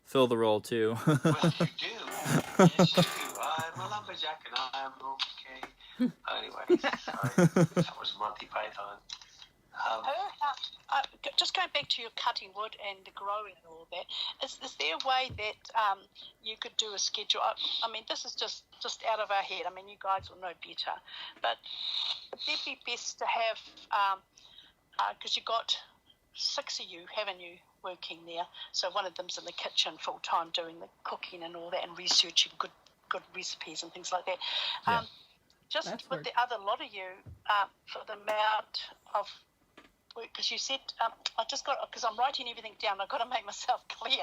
fill the role too. Well, you do. Yes, you do. I'm a lumberjack and I'm okay. Anyway, sorry. That was Monty Python. Just going back to your cutting wood and the growing and all that, is there a way that you could do a schedule? I mean, this is just out of our head. I mean, you guys will know better. But it'd be best to have, because you've got 6 of you, haven't you, working there? So one of them's in the kitchen full time doing the cooking and all that and researching good recipes and things like that. Yeah. Just That's with work. the other lot of you, for the amount of work, because you said, I just got, because I'm writing everything down, I've got to make myself clear.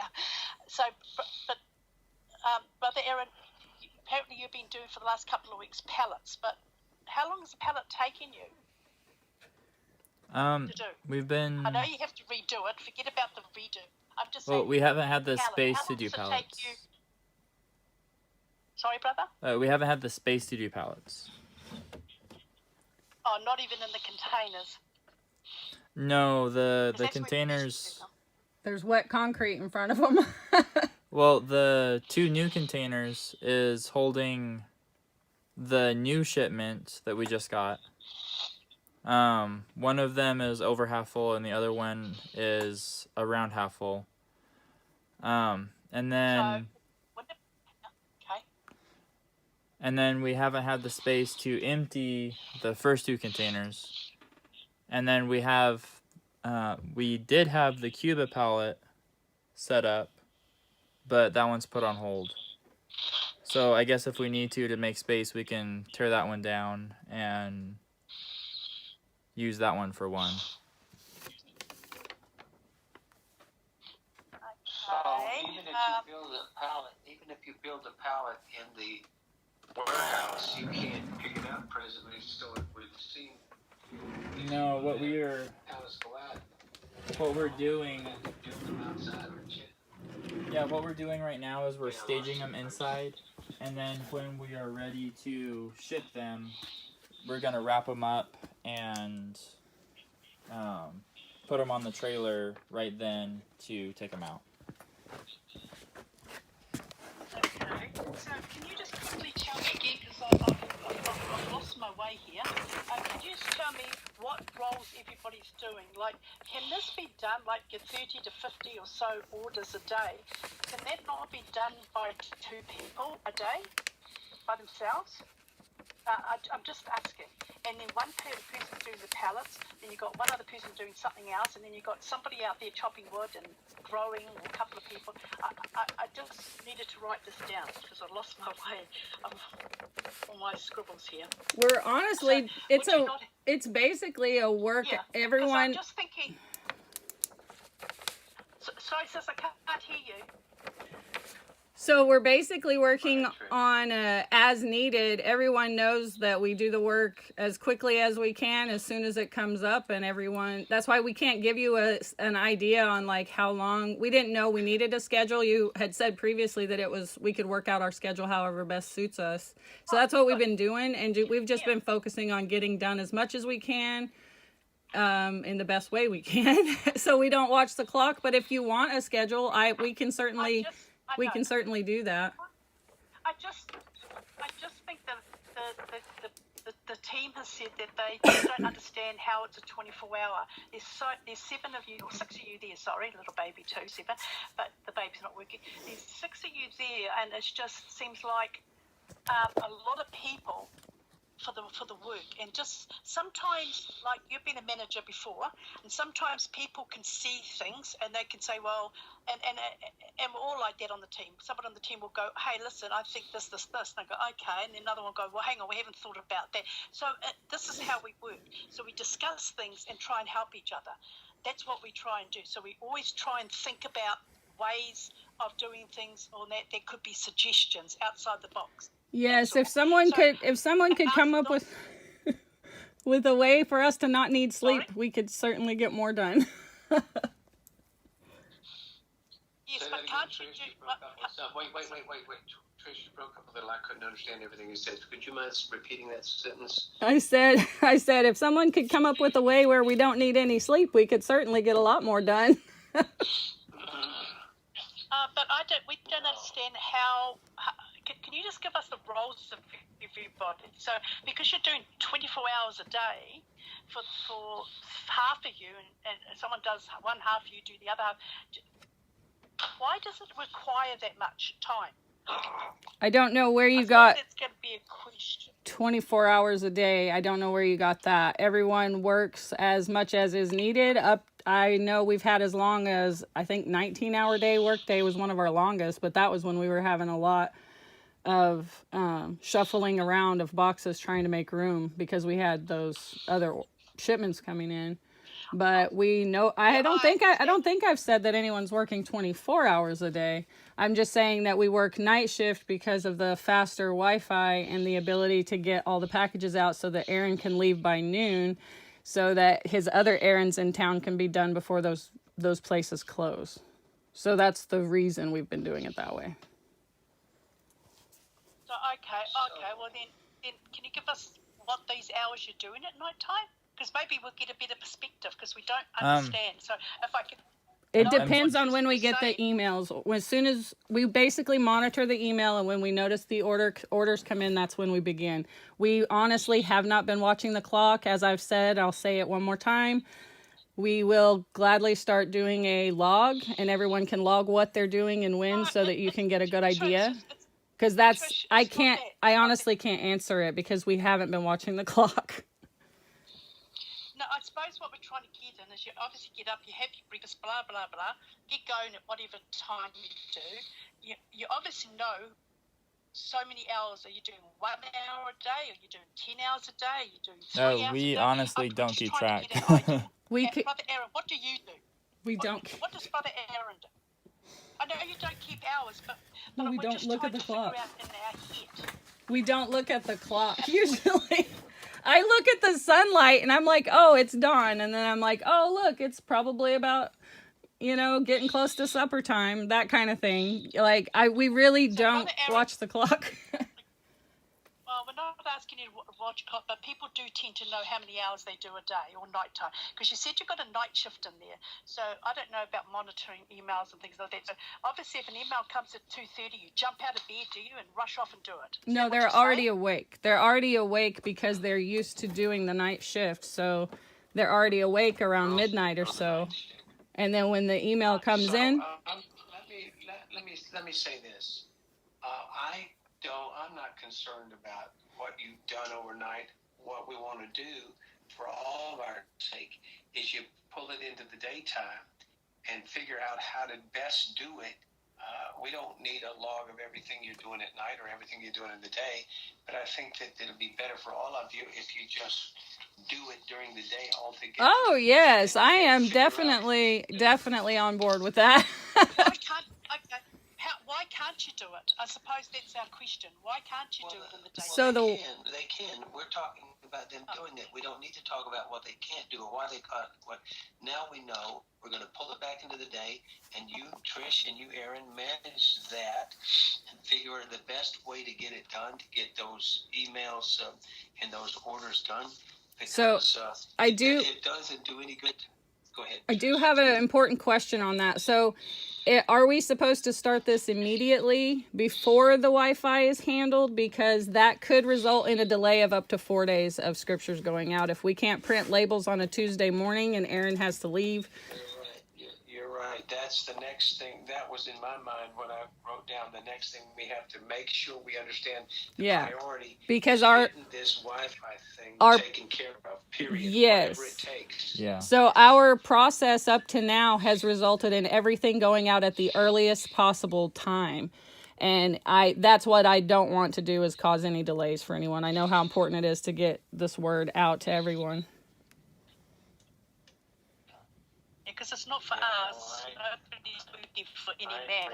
So, but Brother Aaron, apparently you've been doing for the last couple of weeks pallets, but how long has a pallet taken you to do? We've been. I know you have to redo it. Forget about the redo. I'm just Well, saying. we haven't had the pallet. space How to long do does it take pallets. you? Sorry, brother? We haven't had the space to do pallets. Oh, not even in the containers. No, the 'Cause that's where containers. there's wet concrete in front of them. Well, the 2 new containers is holding the new shipment that we just got. One of them is over half full, and the other one is around half full. And then. Okay. And then we haven't had the space to empty the first 2 containers. And then we did have the Cuba pallet set up, but that one's put on hold. So I guess if we need to make space, we can tear that one down and use that one for one. So even if you build a pallet in the warehouse, you can't pick it up presently. So it would seem. No, what we're doing. Yeah, what we're doing right now is we're staging them inside, and then when we are ready to ship them, we're gonna wrap them up and put them on the trailer right then to take them out. Okay. So can you just quickly tell me again, because I've lost my way here. Can you just tell me what roles everybody's doing? Like, can this be done, like your 30 to 50 or so orders a day? Can that not be done by 2 people a day by themselves? I'm just asking. And then one person's doing the pallets, then you've got one other person doing something else, and then you've got somebody out there chopping wood and growing, or a couple of people. I just needed to write this down because I lost my way on my scribbles here. We're honestly, So, it's basically a work. Yeah, Everyone. I'm just thinking. Sorry, sis, I can't hear you. So we're basically working on as needed. Everyone knows that we do the work as quickly as we can, as soon as it comes up, and everyone. That's why we can't give you an idea on like how long. We didn't know we needed a schedule. You had said previously that we could work out our schedule however best suits us. So that's what we've been doing, and we've just been focusing on getting done as much as we can. In the best way we can, so we don't watch the clock. But if you want a schedule, we can certainly do that. I just think that the team has said that they just don't understand how it's a 24-hour. There's 7 of you, or 6 of you there. Sorry, little baby too, 7, but the baby's not working. There's 6 of you there, and it just seems like a lot of people for the work. And just sometimes, like, you've been a manager before, and sometimes people can see things and they can say, well, and we're all like that on the team. Someone on the team will go, hey, listen, I think this, and I go, okay, and then another one will go, well, hang on, we haven't thought about that. So this is how we work. So we discuss things and try and help each other. That's what we try and do. So we always try and think about ways of doing things, or that there could be suggestions outside the box. Yes, if someone could come up with a way for us to not need sleep, we could certainly get more done. Yes, but can't you do... Wait. Trish, you broke up a little. I couldn't understand everything you said. Could you mind repeating that sentence? I said, if someone could come up with a way where we don't need any sleep, we could certainly get a lot more done. But we don't understand how can you just give us the roles of everybody? So, because you're doing 24 hours a day for half of you, and someone does one half, you do the other half, why does it require that much time? I don't know where you got it's going to be a question. 24 hours a day. I don't know where you got that. Everyone works as much as is needed. I know we've had as long as, I think 19-hour day workday was one of our longest, but that was when we were having a lot of shuffling around of boxes trying to make room because we had those other shipments coming in. But we know, I don't think I've said that anyone's working 24 hours a day. I'm just saying that we work night shift because of the faster Wi-Fi and the ability to get all the packages out so that Aaron can leave by noon so that his other errands in town can be done before those places close. So that's the reason we've been doing it that way. So, okay. Well, then can you give us what these hours you're doing at night time? Because maybe we'll get a better perspective because we don't understand. So if I could... It depends on when we get the emails. As soon as we basically monitor the email, and when we notice the orders come in, that's when we begin. We honestly have not been watching the clock. As I've said, I'll say it one more time. We will gladly start doing a log, and everyone can log what they're doing and when so that you can get a good idea. Because I honestly can't answer it because we haven't been watching the clock. No, I suppose what we're trying to get in is you obviously get up, you have your breakfast, blah, blah, blah, get going at whatever time you do. You obviously know so many hours. Are you doing 1 hour a day? Are you doing 10 hours a day? Are you doing 3 hours a day? We honestly don't keep track. Brother Aaron, what do you do? What does Brother Aaron do? I know you don't keep hours, but we don't look at the clock. In our head. We don't look at the clock usually. I look at the sunlight and I'm like, oh, it's dawn. And then I'm like, oh, look, it's probably about, getting close to supper time, that kind of thing. Like, we really don't watch the clock. Well, we're not asking you to watch clock, but people do tend to know how many hours they do a day or nighttime. Because you said you've got a night shift in there. So I don't know about monitoring emails and things like that. So obviously if an email comes at 2:30, you jump out of bed, do you, and rush off and do it? No, they're already awake. They're already awake because they're used to doing the night shift. So they're already awake around midnight or so. And then when the email comes in... Let me say this. I'm not concerned about what you've done overnight. What we want to do for all of our sake is you pull it into the daytime and figure out how to best do it. We don't need a log of everything you're doing at night or everything you're doing in the day, but I think that it'll be better for all of you if you just do it during the day altogether. Oh yes, I am definitely on board with that. Why can't you do it? I suppose that's our question. Why can't you do it in the day? So they can. We're talking about them doing it. We don't need to talk about what they can't do or why they can't. Now we know. We're going to pull it back into the day, and you, Trish, and you, Aaron, manage that and figure the best way to get it done, to get those emails and those orders done. Because, it doesn't do any good. Go ahead. I do have an important question on that. So, are we supposed to start this immediately before the Wi-Fi is handled? Because that could result in a delay of up to 4 days of scriptures going out. If we can't print labels on a Tuesday morning and Aaron has to leave. You're right. That's the next thing. That was in my mind when I wrote down the next thing we have to make sure we understand the priority. Because this Wi-Fi thing taken care of, period. Yes. Whatever it takes. Yeah. So our process up to now has resulted in everything going out at the earliest possible time. And that's what I don't want to do, is cause any delays for anyone. I know how important it is to get this word out to everyone. Because it's not for us. Nobody's looking for any man.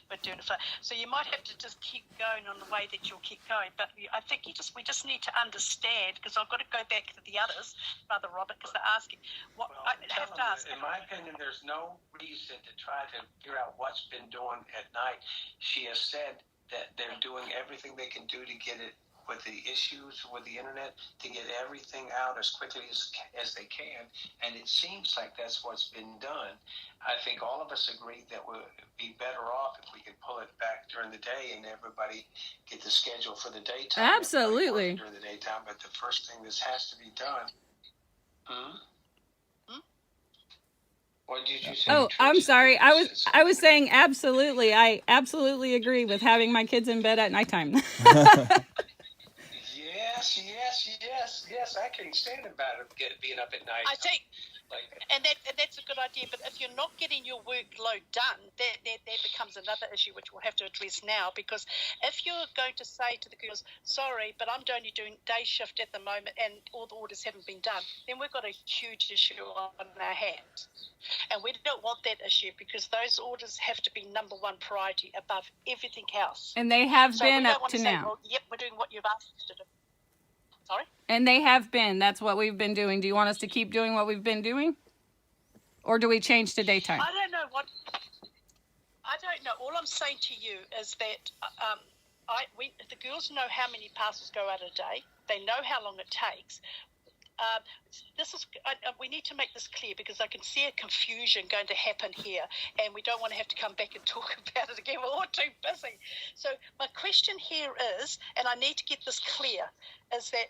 We're doing it for. So you might have to just keep going on the way that you'll keep going. But I think we just need to understand, because I've got to go back to the others, Brother Robert, because they're asking. I have to ask. In my opinion, there's no reason to try to figure out what's been doing at night. She has said that they're doing everything they can do to get it, with the issues with the internet, to get everything out as quickly as they can, and it seems like that's what's been done. I think all of us agree that we'll be better off if we could pull it back during the day and everybody get the schedule for the daytime. Absolutely. During the daytime, but the first thing this has to be done. What did you say? Oh, Trish? I'm sorry. I was saying absolutely. I absolutely agree with having my kids in bed at nighttime. Yes. I can't stand about it being up at night. I think, and that's a good idea. But if you're not getting your workload done, that becomes another issue which we'll have to address now. Because if you're going to say to the girls, "Sorry, but I'm only doing day shift at the moment, and all the orders haven't been done," then we've got a huge issue on our hands. And we don't want that issue, because those orders have to be number one priority above everything else. And they have been up to say, now. "Well, yep, we're doing what you've asked us to do." Sorry? And they have been. That's what we've been doing. Do you want us to keep doing what we've been doing? Or do we change to daytime? I don't know. All I'm saying to you is that the girls know how many parcels go out a day. They know how long it takes. We need to make this clear, because I can see a confusion going to happen here, and we don't want to have to come back and talk about it again. We're all too busy. So my question here is, and I need to get this clear, is that,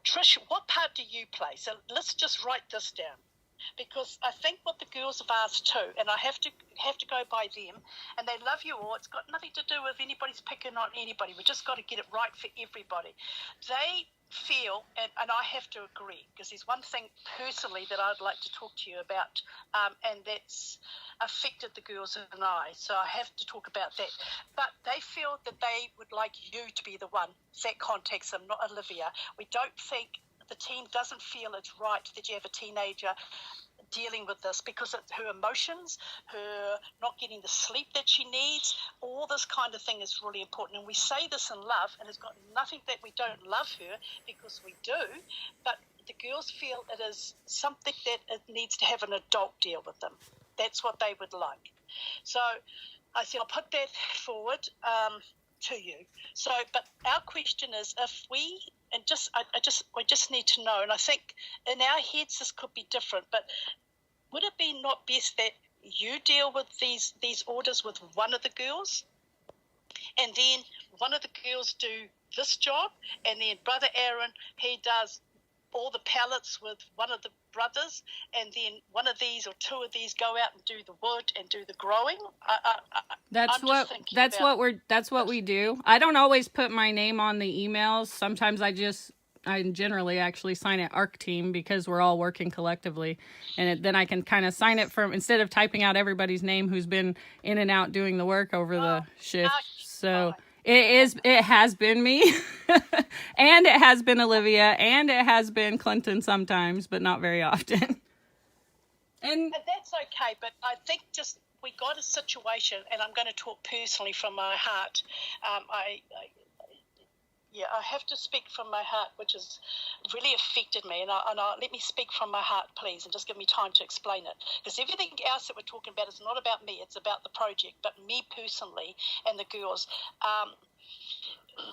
Trish, what part do you play? So let's just write this down, because I think what the girls have asked too, and I have to go by them, and they love you all. It's got nothing to do with anybody's picking on anybody. We just got to get it right for everybody. They feel, and I have to agree, because there's one thing personally that I'd like to talk to you about, and that's affected the girls and I, so I have to talk about that. But they feel that they would like you to be the one that contacts them, not Olivia. We don't think, the team doesn't feel it's right that you have a teenager dealing with this, because it's her emotions, her not getting the sleep that she needs, all this kind of thing is really important. And we say this in love, and it's got nothing that we don't love her, because we do, but the girls feel it is something that it needs to have an adult deal with them. That's what they would like. So I said, I'll put that forward to you. So, but our question is, if we, and we just need to know, and I think in our heads this could be different, but would it be not best that you deal with these orders with one of the girls, and then one of the girls do this job, and then Brother Aaron, he does all the pallets with one of the brothers, and then one of these or two of these go out and do the wood and do the growing. That's what we do. I don't always put my name on the emails. Sometimes I generally actually sign it ARC team because we're all working collectively, and then I can kind of sign it from, instead of typing out everybody's name who's been in and out doing the work over the shift. So it has been me, and it has been Olivia, and it has been Clinton sometimes, but not very often. And that's okay, but I think just we got a situation, and I'm going to talk personally from my heart. I have to speak from my heart, which has really affected me. And let me speak from my heart, please, and just give me time to explain it. Because everything else that we're talking about is not about me. It's about the project, but me personally and the girls.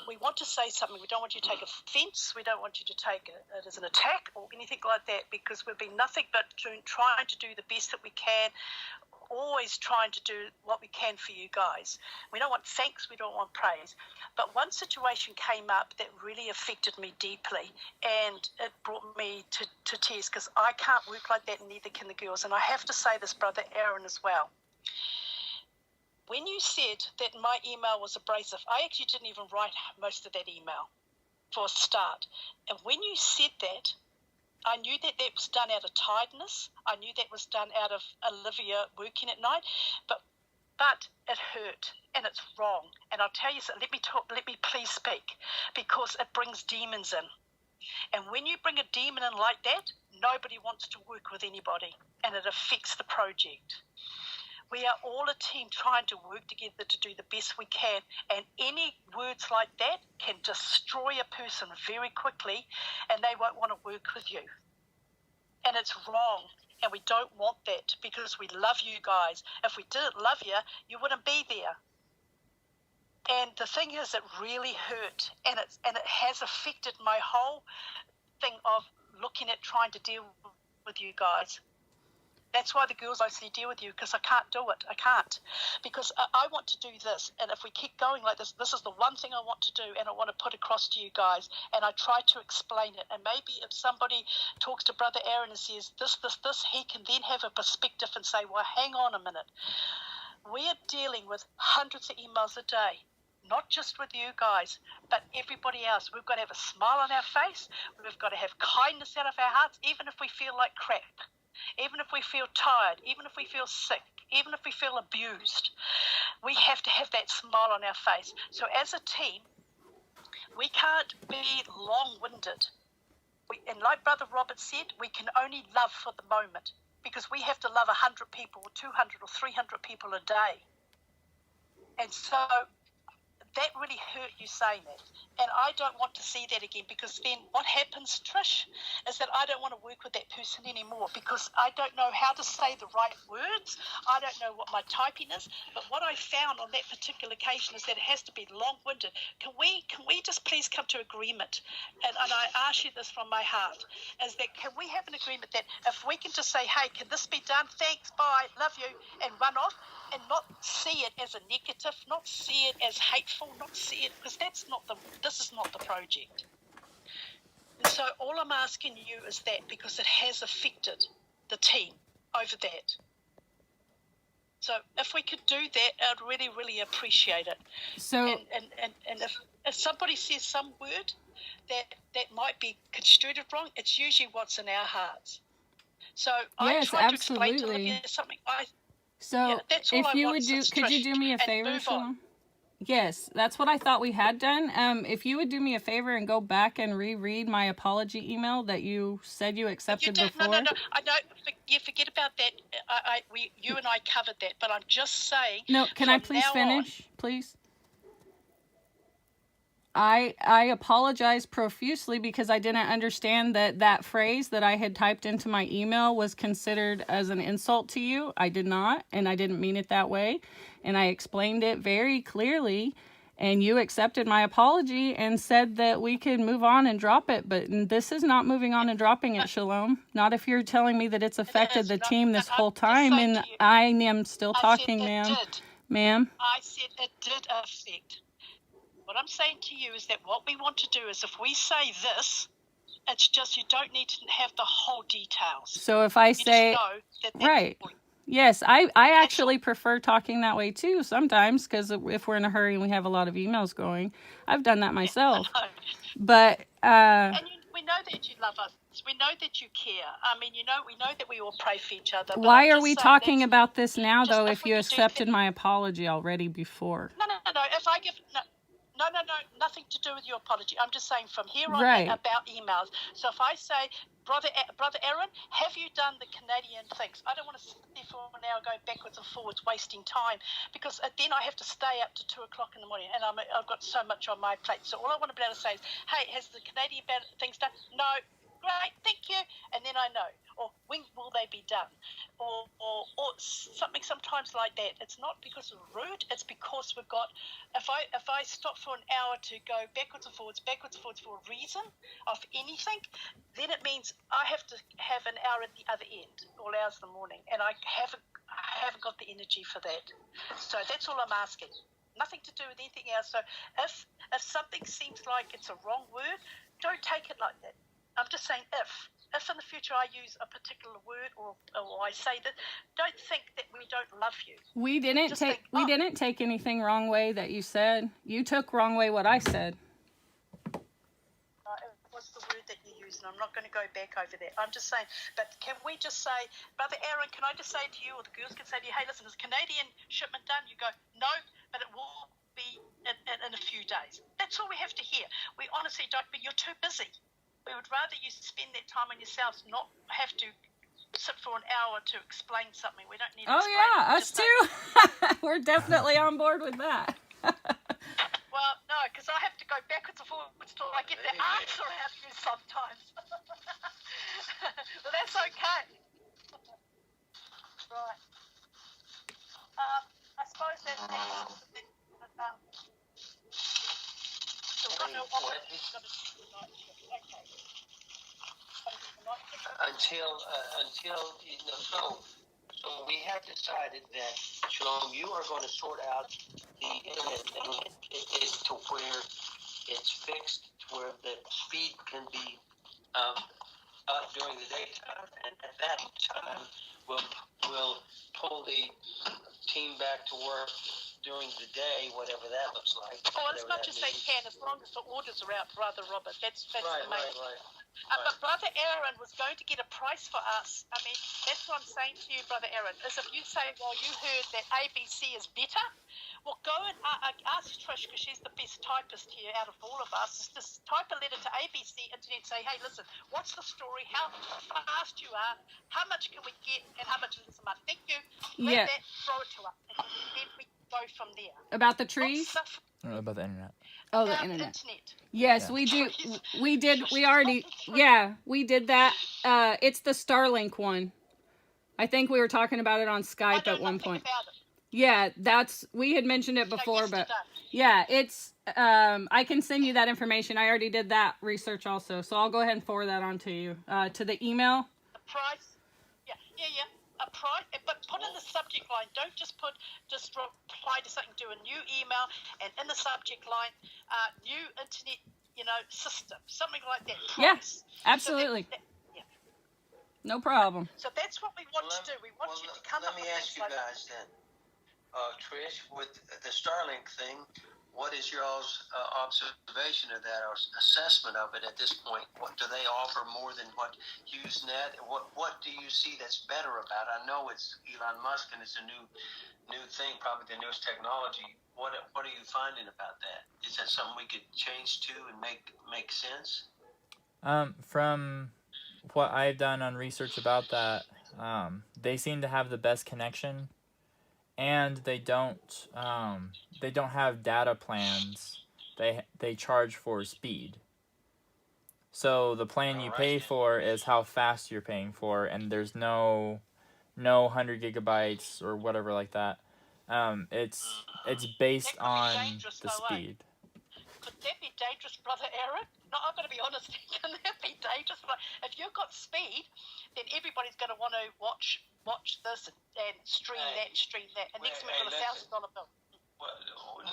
We want to say something. We don't want you to take offence. We don't want you to take it as an attack or anything like that, because we've been nothing but trying to do the best that we can, always trying to do what we can for you guys. We don't want thanks, we don't want praise. But one situation came up that really affected me deeply, and it brought me to tears, because I can't work like that, and neither can the girls. And I have to say this, Brother Aaron, as well. When you said that my email was abrasive, I actually didn't even write most of that email for a start. And when you said that, I knew that was done out of tiredness. I knew that was done out of Olivia working at night, but it hurt, and it's wrong. And I'll tell you something. Let me please speak, because it brings demons in. And when you bring a demon in like that, nobody wants to work with anybody, and it affects the project. We are all a team trying to work together to do the best we can, and any words like that can destroy a person very quickly, and they won't want to work with you. And it's wrong, and we don't want that, because we love you guys. If we didn't love you, you wouldn't be there. And the thing is, it really hurt, and it has affected my whole thing of looking at trying to deal with you guys. That's why the girls mostly deal with you, because I can't do it. I can't. Because I want to do this, and if we keep going like this, this is the one thing I want to do, and I want to put across to you guys, and I try to explain it. And maybe if somebody talks to Brother Aaron and says this, he can then have a perspective and say, well, hang on a minute. We are dealing with hundreds of emails a day. Not just with you guys, but everybody else. We've got to have a smile on our face. We've got to have kindness out of our hearts, even if we feel like crap, even if we feel tired, even if we feel sick, even if we feel abused. We have to have that smile on our face. So as a team, we can't be long-winded. And like Brother Robert said, we can only love for the moment, because we have to love 100 people or 200 or 300 people a day. And so that really hurt you saying that. And I don't want to see that again, because then what happens, Trish, is that I don't want to work with that person anymore, because I don't know how to say the right words. I don't know what my typing is. But what I found on that particular occasion is that it has to be long-winded. Can we just please come to agreement? And I ask you this from my heart, is that can we have an agreement that if we can just say, hey, can this be done? Thanks, bye, love you, and run off, and not see it as a negative, not see it as hateful, not see it, because this is not the project. And so all I'm asking you is that, because it has affected the team over that. So if we could do that, I'd really, really appreciate it. So, and if somebody says some word that might be construed wrong, it's usually what's in our hearts. So yes, I try to explain to Olivia something. So if you would could you do me a favor, Shalom? Yes, that's what I thought we had done. If you would do me a favor and go back and reread my apology email that you said you accepted before. No. I know. Forget about that. You and I covered that. But I'm just saying. No, can I please finish, please? I apologize profusely because I didn't understand that phrase that I had typed into my email was considered as an insult to you. I did not, and I didn't mean it that way. And I explained it very clearly, and you accepted my apology and said that we could move on and drop it. But this is not moving on and dropping it, Shalom. Not if you're telling me that it's affected the team this whole time, and I am still talking, ma'am. Ma'am? I said it did affect. What I'm saying to you is that what we want to do is, if we say this, It's just you don't need to have the whole details. So if I say, you just know that that's right. the point. Yes, I actually prefer talking that way too sometimes, because if we're in a hurry and we have a lot of emails going, I've done that myself. I know. But We know that you love us. We know that you care. I mean, we know that we all pray for each other. why are we talking about this now, just though, if if we you could do accepted things- my apology already before? No. If I give no, nothing to do with your apology. I'm just saying from here on Right. in about emails. So if I say, Brother Aaron, have you done the Canadian things? I don't want to sit there for an hour going backwards and forwards, wasting time, because then I have to stay up to 2 o'clock in the morning, and I've got so much on my plate. So all I want to be able to say is, hey, has the Canadian things done? No. Great, thank you. And then I know. Or when will they be done? Or something sometimes like that. It's not because we're rude. It's because we've got. If I stop for an hour to go backwards and forwards for a reason of anything, then it means I have to have an hour at the other end, all hours of the morning, and I haven't got the energy for that. So that's all I'm asking. Nothing to do with anything else. So if something seems like it's a wrong word, don't take it like that. I'm just saying if in the future I use a particular word or I say that, don't think that we don't love you. We didn't take anything wrong way that you said. You took wrong way what I said. It was the word that you used, and I'm not going to go back over that. I'm just saying, but can we just say, Brother Aaron, can I just say to you, or the girls can say to you, hey, listen, is Canadian shipment done? You go, no, but it will be in a few days. That's all we have to hear. We honestly don't, but you're too busy. We would rather you spend that time on yourselves, not have to sit for an hour to explain something. We don't need to explain. Oh, yeah, us too. We're definitely on board with that. Well, no, because I have to go backwards and forwards till I get the answer out of you sometimes. But that's okay. Right. I suppose that's okay. So we have decided that, Shalom, you are going to sort out the internet thing to where it's fixed, to where the speed can be up during the daytime, and at that time we'll pull the team back to work during the day, whatever that looks like. Oh, as much as they can, as long as the orders are out, Brother Robert. That's right, the main. Right. But Brother Aaron was going to get a price for us. I mean, that's what I'm saying to you, Brother Aaron, is if you say, well, you heard that ABC is better, well, go and ask Trish, because she's the best typist here out of all of us. Just type a letter to ABC Internet and say, hey, listen, what's the story? How fast you are? How much can we get? And how much is this a month? Thank you. Read that, throw it to us. And then we go from there. About the trees? About the internet. Oh, the internet. Yes, we do. We did. We already. Yeah, we did that. It's the Starlink one. I think we were talking about it on Skype at one point. Yeah, we had mentioned it before, but yeah, it's. I can send you that information. I already did that research also, so I'll go ahead and forward that on to you. To the email. The price. Yeah. A price, but put in the subject line. Don't just reply to something. Do a new email, and in the subject line, new internet, system, something like that. Price. Yeah, absolutely. No problem. So that's what we want to do. We want you to come up with. Let me ask you guys then, Trish, with the Starlink thing. What is your all's observation of that or assessment of it at this point? What do they offer more than what HughesNet? What do you see that's better about it? I know it's Elon Musk and it's a new thing, probably the newest technology. What are you finding about that? Is that something we could change to and make sense? From what I've done on research about that, they seem to have the best connection. And they don't have data plans. They charge for speed. So the plan you pay for is how fast you're paying for, and there's no 100 gigabytes or whatever like that. It's based on the speed. Could that be dangerous, Brother Aaron? No, I've got to be honest. Can that be dangerous? If you've got speed, then everybody's going to want to watch this and stream that, and next we've got $1,000 bill. Well,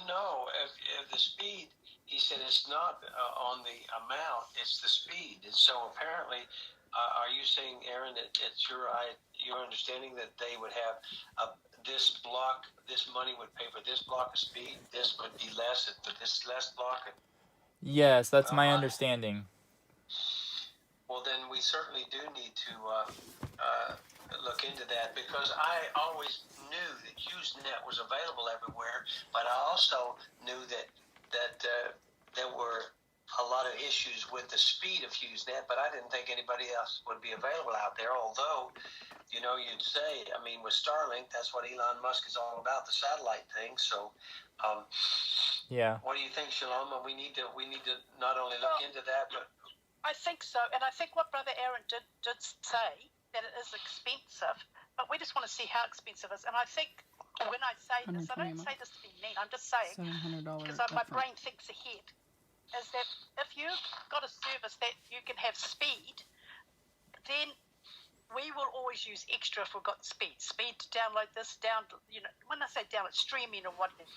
no, if the speed he said it's not on the amount, it's the speed. And so apparently, are you saying, Aaron, that it's your understanding that they would have this block, this money would pay for this block of speed, this would be less for this less block? Yes, that's my understanding. Well, then we certainly do need to look into that, because I always knew that HughesNet was available everywhere, but I also knew that there were a lot of issues with the speed of HughesNet, but I didn't think anybody else would be available out there. Although, you'd say, I mean, with Starlink, that's what Elon Musk is all about, the satellite thing. So, yeah. What do you think, Shalom? We need to not only look into that, but I think so, and I think what Brother Aaron did say, that it is expensive, but we just want to see how expensive it is. And I think when I say this, I don't say this to be mean, I'm just saying, because my brain thinks ahead, is that if you've got a service that you can have speed, then we will always use extra if we've got speed to download this, when I say download, streaming or whatever.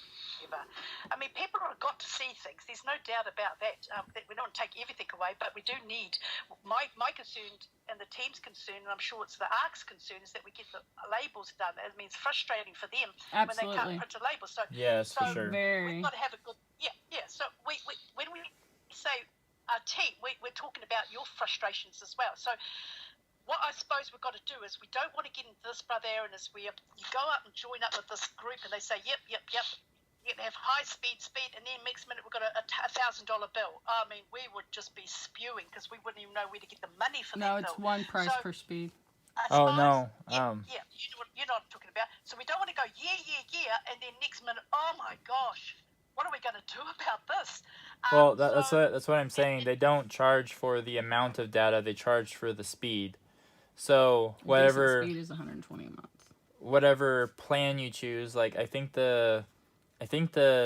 I mean, people have got to see things. There's no doubt about that, that we don't take everything away, but we do need, my concern and the team's concern, and I'm sure it's the ARC's concern, is that we get the labels done. It means frustrating for them when they can't print a label. So, yes, for sure. We've got to have a good, So when we say our team, we're talking about your frustrations as well. So what I suppose we've got to do is, we don't want to get into this, Brother Aaron, is where you go up and join up with this group and they say, yep, you can have high speed, and then next minute we've got a $1,000 bill. I mean, we would just be spewing, because we wouldn't even know where to get the money for that bill. No, it's one price per speed. Oh, no. Yeah, you know what I'm talking about. So we don't want to go, and then next minute, oh my gosh, what are we going to do about this? Well, that's what I'm saying. They don't charge for the amount of data; they charge for the speed. So whatever speed is 120 a month. Whatever plan you choose, like I think the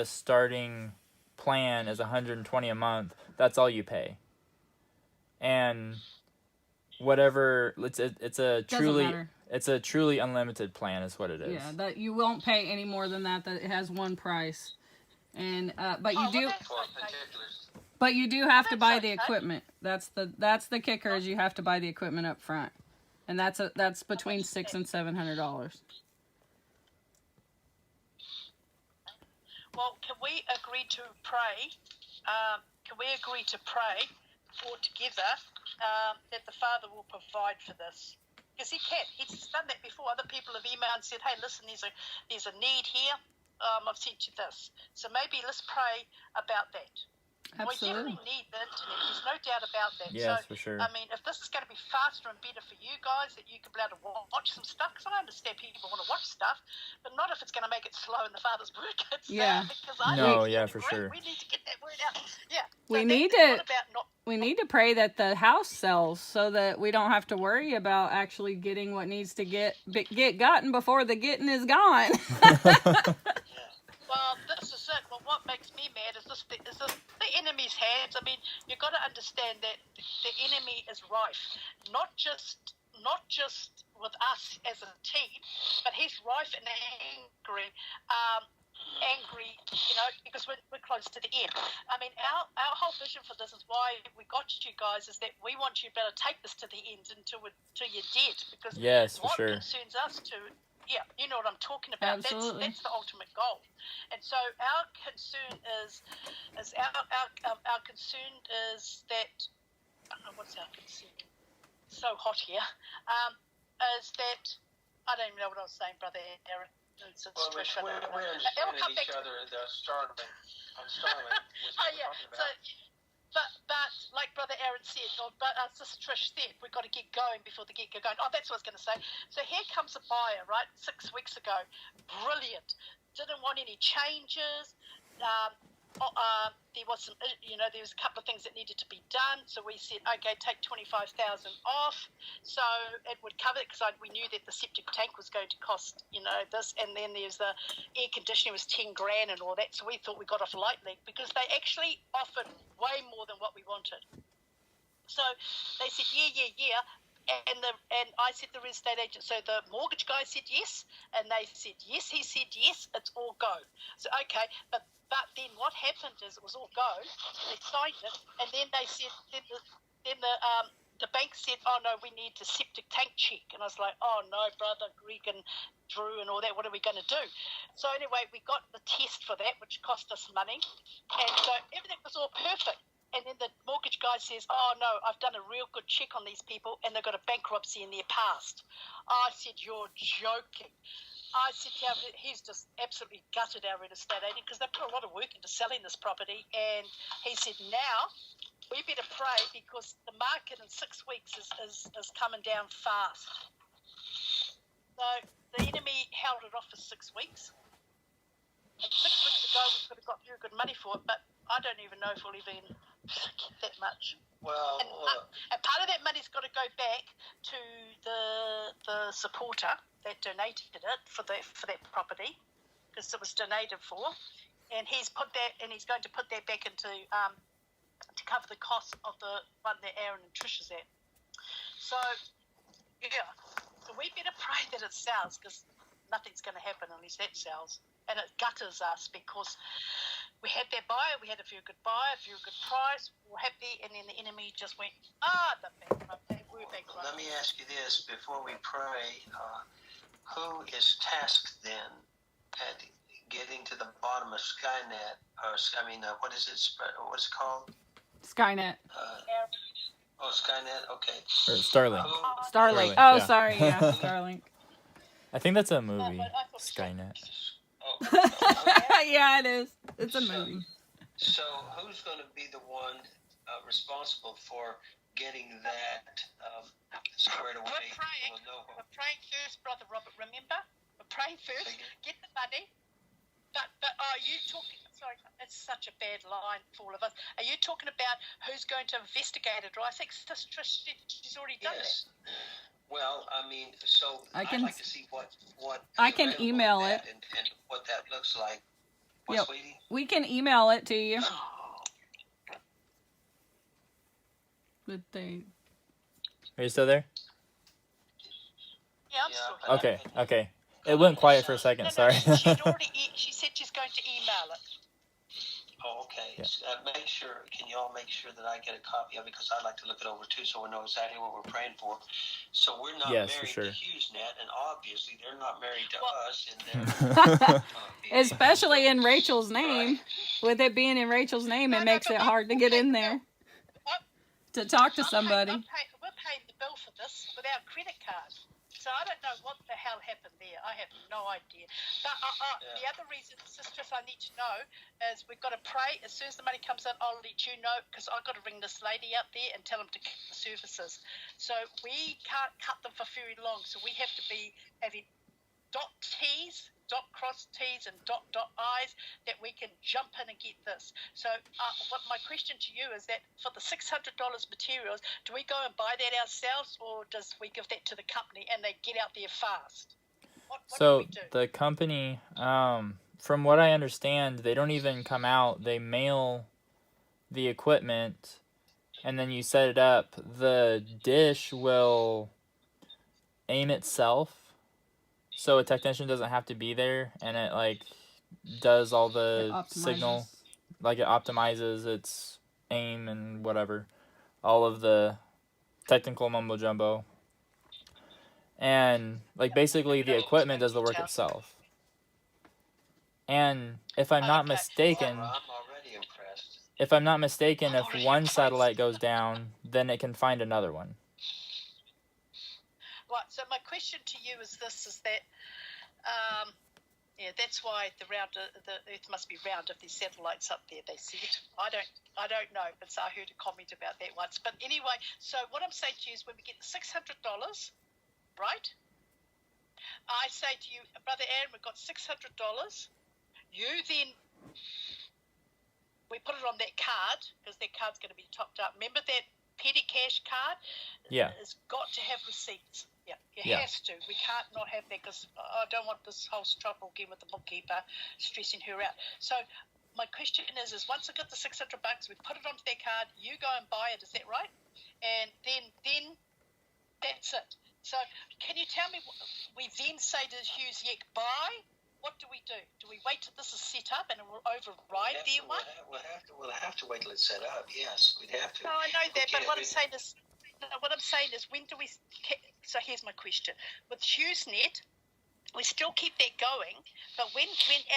starting plan is 120 a month. That's all you pay. And whatever, it's a truly unlimited plan is what it is. Yeah, that you won't pay any more than that. That it has one price, and but you do have to buy the equipment. That's the kicker, is you have to buy the equipment up front, and that's between $600 and $700. Well, can we agree to pray? All together that the Father will provide for this? Because He can. He's done that before. Other people have emailed and said, "Hey, listen, there's a need here. I've sent you this." So maybe let's pray about that. Absolutely. We definitely need the internet. There's no doubt about that. Yes, so, for sure. I mean, if this is going to be faster and better for you guys, that you can be able to watch some stuff, because I understand people want to watch stuff, but not if it's going to make it slow in the Father's word. Yeah. For sure. We need to get that word out. Yeah. We need to pray that the house sells, so that we don't have to worry about actually getting what needs to get gotten before the getting is gone. Well, this is it. Well, what makes me mad is this the enemy's hands. I mean, you've got to understand that the enemy is rife, not just with us as a team, but he's rife and angry, because we're close to the end. I mean, our whole vision for this is why we got you guys, is that we want you to be able to take this to the end until you're dead, because what concerns us too. Yeah, you know what I'm talking about. Absolutely. That's the ultimate goal. And so our concern is our concern is that, I don't know, what's our concern? It's so hot here. Is that, I don't even know what I was saying, Brother Aaron. we understand each other. The Starlink. Oh yeah. But like Brother Aaron said, or Sister Trish said, we've got to get going before the get going. Oh, that's what I was going to say. So here comes a buyer, right? 6 weeks ago, brilliant. Didn't want any changes. There was there was a couple of things that needed to be done. So we said, okay, take 25,000 off. So it would cover it, because we knew that the septic tank was going to cost, this, and then there's the air conditioning was 10 grand and all that. So we thought we got off lightly, because they actually offered way more than what we wanted. So they said, yeah. and I said the real estate agent. So the mortgage guy said yes, and they said yes. He said yes. It's all go. So okay, but then what happened is it was all go. They signed it, and then they said then the bank said, oh no, we need a septic tank check, and I was like, oh no, brother Greg and Drew and all that. What are we going to do? So anyway, we got the test for that, which cost us money, and so everything was all perfect. And then the mortgage guy says, oh, no, I've done a real good check on these people, and they've got a bankruptcy in their past. I said, you're joking. I said, yeah, he's just absolutely gutted our real estate agent because they put a lot of work into selling this property. And he said, now we better pray because the market in 6 weeks is coming down fast. So the enemy held it off for 6 weeks. And 6 weeks ago, we could have got very good money for it, but I don't even know if we'll even get that much. Well, and part of that money's got to go back to the supporter that donated it for that property, because it was donated for, and he's put that, and he's going to put that back into to cover the cost of the one that Aaron and Trish is at. So yeah, so we better pray that it sells, because nothing's going to happen unless that sells, and it gutters us because we had that buyer, we had a very good buyer, a very good price, we were happy, and then the enemy just went, the bankrupt, we're bankrupt. let me ask you this before we pray. Who is tasked then at getting to the bottom of Skynet? What is it? What's it called? Skynet. Skynet. Okay. Or Starlink. Starlink. Starlink, Oh, yeah. sorry. Yeah, Starlink. I think that's a movie. I thought Skynet. Yeah, it is. It's a movie. So who's going to be the one responsible for getting that squared away? We're praying first, Brother Robert, remember? We're praying first, get the money. But are you talking, sorry, it's such a bad line for all of us. Are you talking about who's going to investigate it? Or I think Sister Trish, she's already done that. Well, so I'd like to see what I can email it. And what that looks like. Yep. Sweetie? We can email it to you. But Are you still there? Yeah, I'm Yeah, still here. Okay. It went quiet for a second. Sorry. She said she's going to email it. Oh, okay. Yeah. Can you all make sure that I get a copy of it? Because I'd like to look it over too, so we know exactly what we're praying for. So we're not Yes, for married sure. to HughesNet, and obviously they're not married to us. And they're especially in Rachel's name. With it being in Rachel's name, it makes it hard to get in there to talk to somebody. We're paying the bill for this with our credit card. So I don't know what the hell happened there. I have no idea. But the other reason, sisters, I need to know is we've got to pray. As soon as the money comes in, I'll let you know, because I've got to ring this lady up there and tell them to cut the services. So we can't cut them for very long. So we have to be having dot T's, dot cross T's, and dot I's that we can jump in and get this. So what my question to you is that for the $600 materials, do we go and buy that ourselves, or does we give that to the company and they get out there fast? What do So we do? the company, from what I understand, they don't even come out. They mail the equipment, and then you set it up. The dish will aim itself, so a technician doesn't have to be there, and it does all the signal, it optimizes its aim and whatever, all of the technical mumbo jumbo, and basically the equipment does the work itself. And if I'm not mistaken, I'm already impressed. if one satellite goes down, then it can find another one. Right, so my question to you is this, is that, that's why the Earth must be round if there's satellites up there, they said. I don't know, but so I heard a comment about that once. But anyway, so what I'm saying to you is when we get the $600, right, I say to you, Brother Aaron, we've got $600. You then, we put it on that card, because that card's going to be topped up. Remember that petty cash card? Yeah. It's got to have receipts. Yeah, it Yeah. has to. We can't not have that, because I don't want this whole trouble again with the bookkeeper stressing her out. So my question is once I got the $600, we put it onto that card, you go and buy it, is that right? And then that's That's it. So can you tell me, we then say to HalleluYAH, buy? What do we do? Do we wait till this is set up and it will override their one? We'll have to wait till it's set up. Yes, we'd have to. No, I know that, but what I'm saying is, when do we? So here's my question: with HughesNet, we still keep that going, but when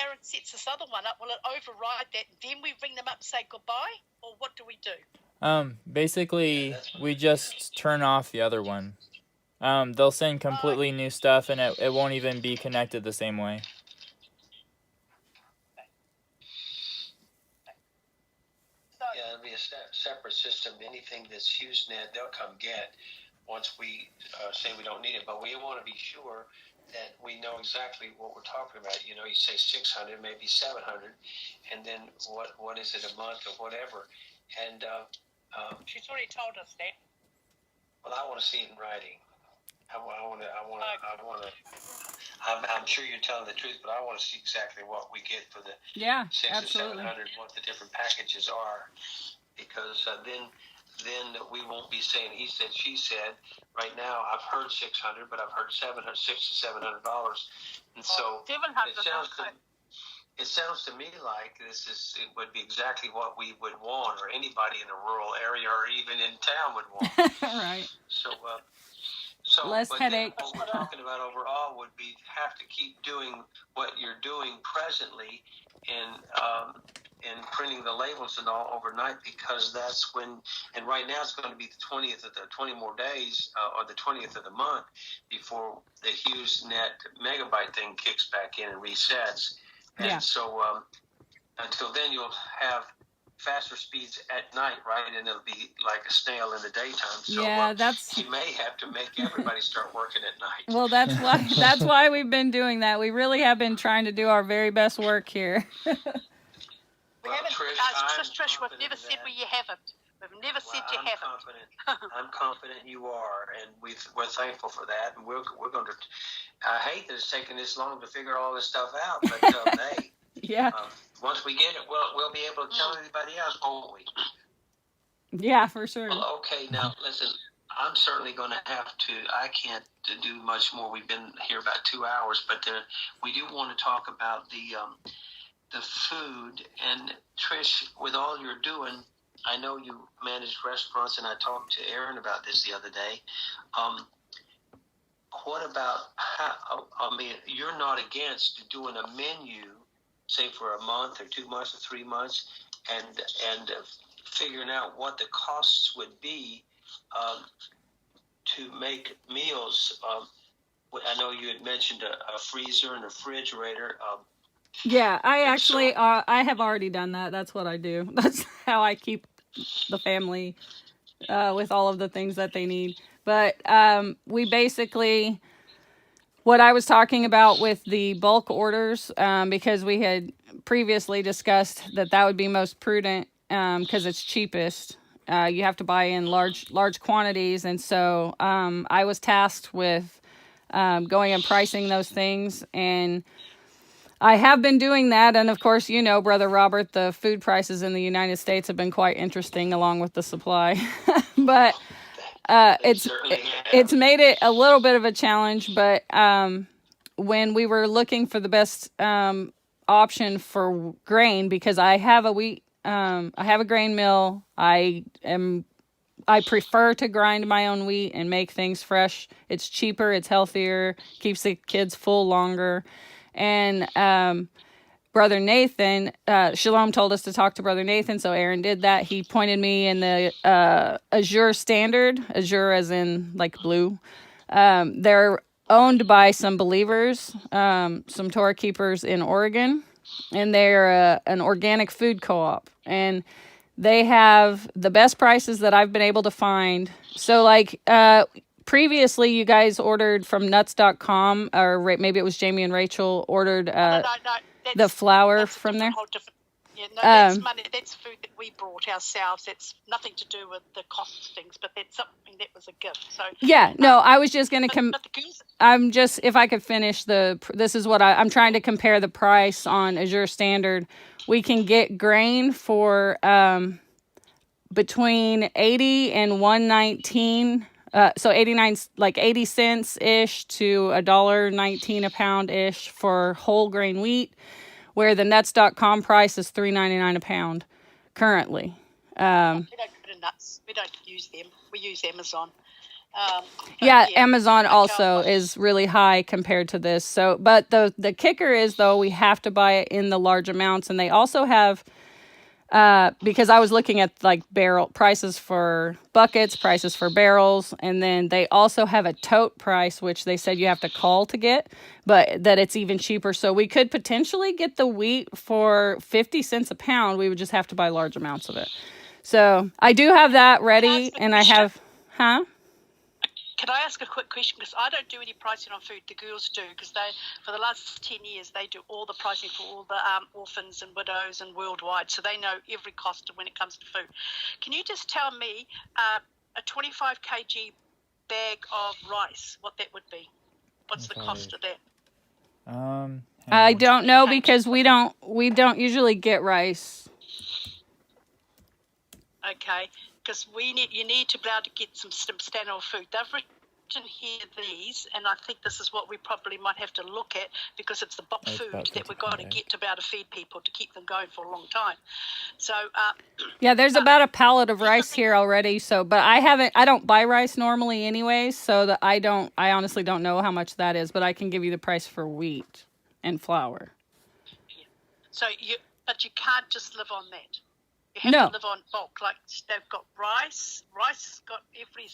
Aaron sets this other one up, will it override that? And then we ring them up and say goodbye, or what do we do? Basically, we just turn off the other one. They'll send completely new stuff, and it won't even be connected the same way. Yeah, it'll be a separate system. Anything that's HughesNet, they'll come get once we say we don't need it. But we want to be sure that we know exactly what we're talking about. You say 600, maybe 700, and then what is it, a month or whatever. And she's already told us that. Well, I want to see it in writing. I'm sure you're telling the truth, but I want to see exactly what we get for the 600 absolutely. or 700, what the different packages are, because then we won't be saying he said, she said. Right now, I've heard 600, but I've heard $600 to $700, and so it sounds to me like it would be exactly what we would want, or anybody in a rural area, or even in town would want. Right. So less headache. What we're talking about overall would be have to keep doing what you're doing presently in printing the labels and all overnight, because that's when, and right now it's going to be the 20th of the 20 more days or the 20th of the month before the HughesNet megabyte thing kicks back in and resets. And so until then you'll have faster speeds at night, right? And it'll be like a snail in the daytime. So you may have to make everybody start working at night. Well, that's why we've been doing that. We really have been trying to do our very best work here. We haven't, Trish, we've never said you haven't. We've never said you haven't. I'm confident you are, and we're thankful for that. And we're going to. I hate that it's taken this long to figure all this stuff out, but hey. Yeah. Once we get it, we'll be able to tell everybody else, won't we? Yeah, for sure. Well, okay, now listen. I'm certainly going to have to. I can't do much more. We've been here about 2 hours, but we do want to talk about the food. And Trish, with all you're doing, I know you manage restaurants, and I talked to Aaron about this the other day. What about how? I mean, you're not against doing a menu, say for a month or 2 months or 3 months, and figuring out what the costs would be to make meals. I know you had mentioned a freezer and a refrigerator. Yeah, I actually I have already done that. That's what I do. That's how I keep the family with all of the things that they need. But we basically, what I was talking about with the bulk orders, because we had previously discussed that would be most prudent because it's cheapest. You have to buy in large quantities. And so I was tasked with going and pricing those things. And I have been doing that. And of course, Brother Robert, the food prices in the United States have been quite interesting along with the supply. But it's made it a little bit of a challenge. But when we were looking for the best option for grain, because I have a grain mill. I prefer to grind my own wheat and make things fresh. It's cheaper, it's healthier, keeps the kids full longer. And Brother Nathan, Shalom told us to talk to Brother Nathan, so Aaron did that. He pointed me in the Azure Standard, Azure as in like blue. They're owned by some believers, some Torah keepers in Oregon, and they're an organic food co-op. And they have the best prices that I've been able to find. So like previously you guys ordered from nuts.com, or maybe it was Jamie and Rachel ordered the flour from there. Yeah, no, that's money. That's food that we brought ourselves. It's nothing to do with the cost things, but that's something that was a gift. So yeah, no, I was just going to I'm just, if I could finish this is what I'm trying to compare the price on Azure Standard. We can get grain for between $80 and $119 So 89, like 80 cents ish to $1.19 a pound ish for whole grain wheat, where the nuts.com price is $3.99 a pound currently. We don't go to nuts. We don't use them. We use Amazon. Yeah, Amazon also is really high compared to this. So, but the kicker is, though, we have to buy it in the large amounts, and they also have, because I was looking at like barrel prices for buckets, prices for barrels, and then they also have a tote price, which they said you have to call to get, but that it's even cheaper. So we could potentially get the wheat for 50 cents a pound. We would just have to buy large amounts of it. So I do have that ready, and I have, Can I ask a quick question? Because I don't do any pricing on food. The girls do, because they, for the last 10 years, they do all the pricing for all the orphans and widows and worldwide. So they know every cost when it comes to food. Can you just tell me a 25 kg bag of rice, what that would be? What's the cost of that? I don't know, because we don't usually get rice. Okay, because you need to be able to get some substantial food. They've written here these, and I think this is what we probably might have to look at, because it's the bulk food that we've got to get to be able to feed people to keep them going for a long time. So yeah, there's about a pallet of rice here already. So, but I don't buy rice normally anyways, so that I honestly don't know how much that is, but I can give you the price for wheat and flour. Yeah. So but you can't just live on that. You have to live on bulk. Like they've got rice. Rice has got every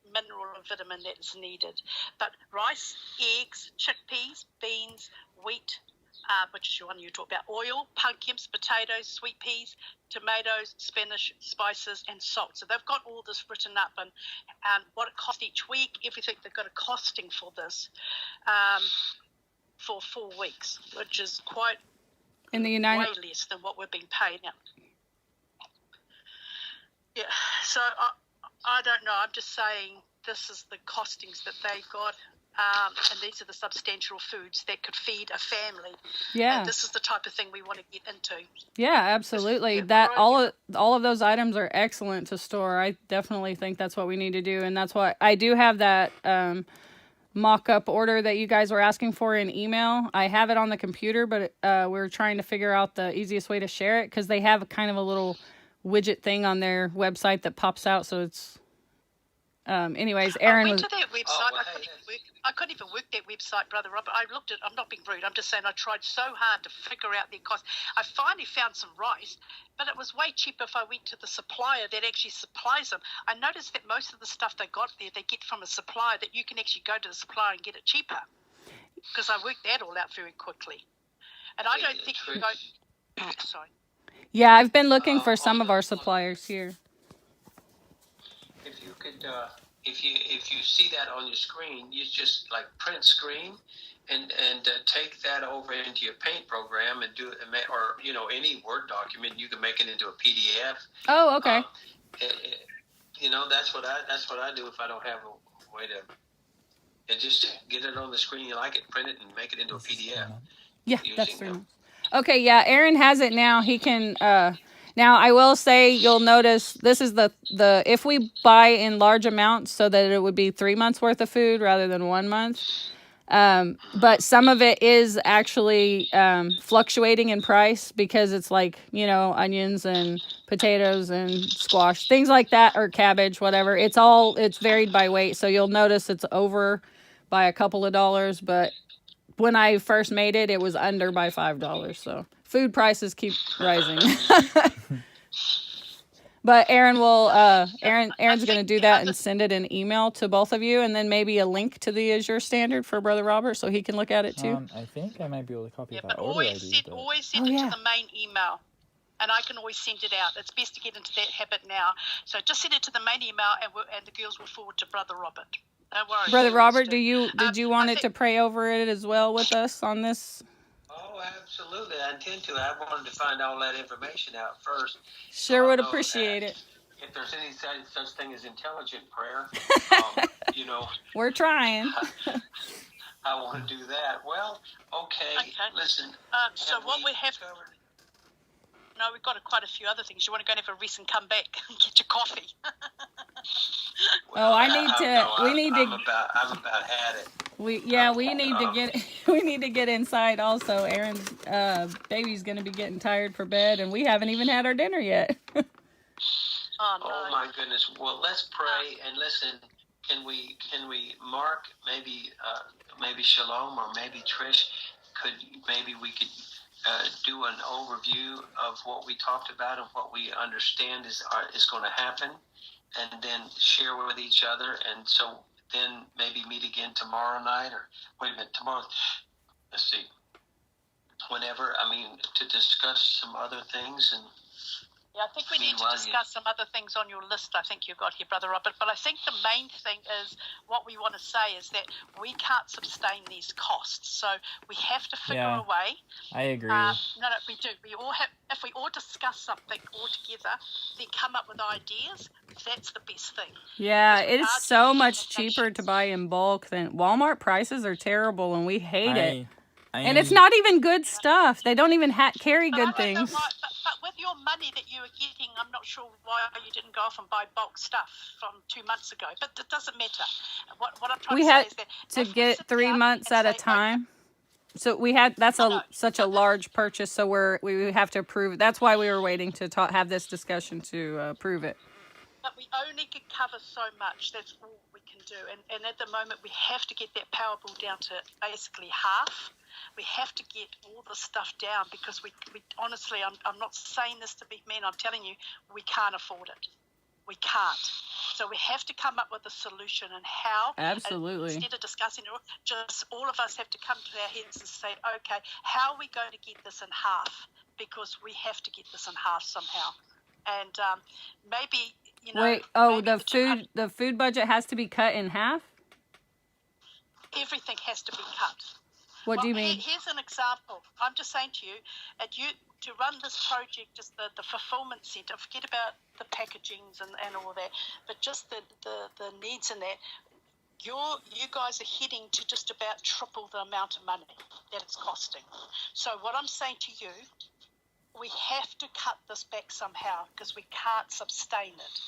mineral and vitamin that is needed. But rice, eggs, chickpeas, beans, wheat, which is the one you talk about, oil, pumpkins, potatoes, sweet peas, tomatoes, spinach, spices, and salt. So they've got all this written up, and what it costs each week, everything. They've got a costing for this for 4 weeks, which is quite way less than what we're being paid now. Yeah, so I don't know. I'm just saying this is the costings that they got, and these are the substantial foods that could feed a family. Yeah, and this is the type of thing we want to get into. Yeah, absolutely. All of those items are excellent to store. I definitely think that's what we need to do, and that's why I do have that mock-up order that you guys were asking for in email. I have it on the computer, but we're trying to figure out the easiest way to share it, because they have kind of a little widget thing on their website that pops out. So it's anyways, Aaron I went to that website. I couldn't even work that website, Brother Robert. I looked at. I'm not being rude. I'm just saying I tried so hard to figure out their cost. I finally found some rice, but it was way cheaper if I went to the supplier that actually supplies them. I noticed that most of the stuff they got there, they get from a supplier, that you can actually go to the supplier and get it cheaper, because I worked that all out very quickly. And I don't think you go. Sorry. Yeah, I've been looking for some of our suppliers here. If you could, if you see that on your screen, you just like print screen, and take that over into your Paint program and do it, or any Word document, you can make it into a PDF. Oh, okay. That's what I do if I don't have a way to. And just get it on the screen you like it, print it, and make it into a PDF. Yeah, that's 3 months. Okay, yeah, Aaron has it now. He can, now I will say, you'll notice this is the if we buy in large amounts, so that it would be 3 months worth of food rather than 1 month. But some of it is actually fluctuating in price, because it's like, onions and potatoes and squash, things like that, or cabbage, whatever. It's varied by weight. So you'll notice it's over by a couple of dollars, but when I first made it, it was under by $5. So food prices keep rising. But Aaron will, Aaron's going to do that and send it an email to both of you, and then maybe a link to the Azure standard for Brother Robert, so he can look at it too. I think I might be able to copy that but order always ID. send it to the main email, and I can always send it out. It's best to get into that habit now. So just send it to the main email, and the girls will forward to Brother Robert. Don't worry. Brother Robert, did you want it to pray over it as well with us on this? Oh, absolutely. I intend to. I wanted to find all that information out first. Sure would appreciate it. If there's any such thing as intelligent prayer, We're trying. I want to do that. Well, okay. Listen. So what we have... No, we've got quite a few other things. You want to go and have a rest and come back and get your coffee. Well, I need to. no, We need to. I'm about had it. We need to get we need to get inside also. Aaron's baby's gonna be getting tired for bed, and we haven't even had our dinner yet. Oh, no. Oh my goodness. Well, let's pray and listen. Can we mark maybe Shalom or maybe Trish maybe we could do an overview of what we talked about and what we understand is going to happen, and then share with each other, and so then maybe meet again tomorrow night, or wait a minute, tomorrow. Let's see. Whenever, to discuss some other things. And yeah, I think we need to discuss some other things on your list I think you've got here, Brother Robert. But I think the main thing is what we want to say is that we can't sustain these costs. So we have to figure a way. I agree. No, we do. We all have. If we all discuss something all together, then come up with ideas, that's the best thing. Yeah, it is so much cheaper to buy in bulk than Walmart. Prices are terrible, and we hate it. And it's not even good stuff. They don't even carry good things. But with your money that you were getting, I'm not sure why you didn't go off and buy bulk stuff from 2 months ago. But it doesn't matter. What I'm trying to say is that to get 3 months at a time. So we had such a large purchase, so we have to approve it. That's why we were waiting to have this discussion to approve it. But we only can cover so much. That's all we can do. And at the moment, we have to get that power bill down to basically half. We have to get all the stuff down because we honestly, I'm not saying this to be mean. I'm telling you, we can't afford it. We can't. So we have to come up with a solution and how. Absolutely. And instead of discussing it, just all of us have to come to our heads and say, okay, how are we going to get this in half? Because we have to get this in half somehow. And maybe, Wait, the food budget has to be cut in half? Everything has to be cut. What do you mean? Here's an example. I'm just saying to you, to run this project, just the fulfillment center, forget about the packagings and all that, but just the needs in that, you guys are heading to just about triple the amount of money that it's costing. So what I'm saying to you, we have to cut this back somehow because we can't sustain it.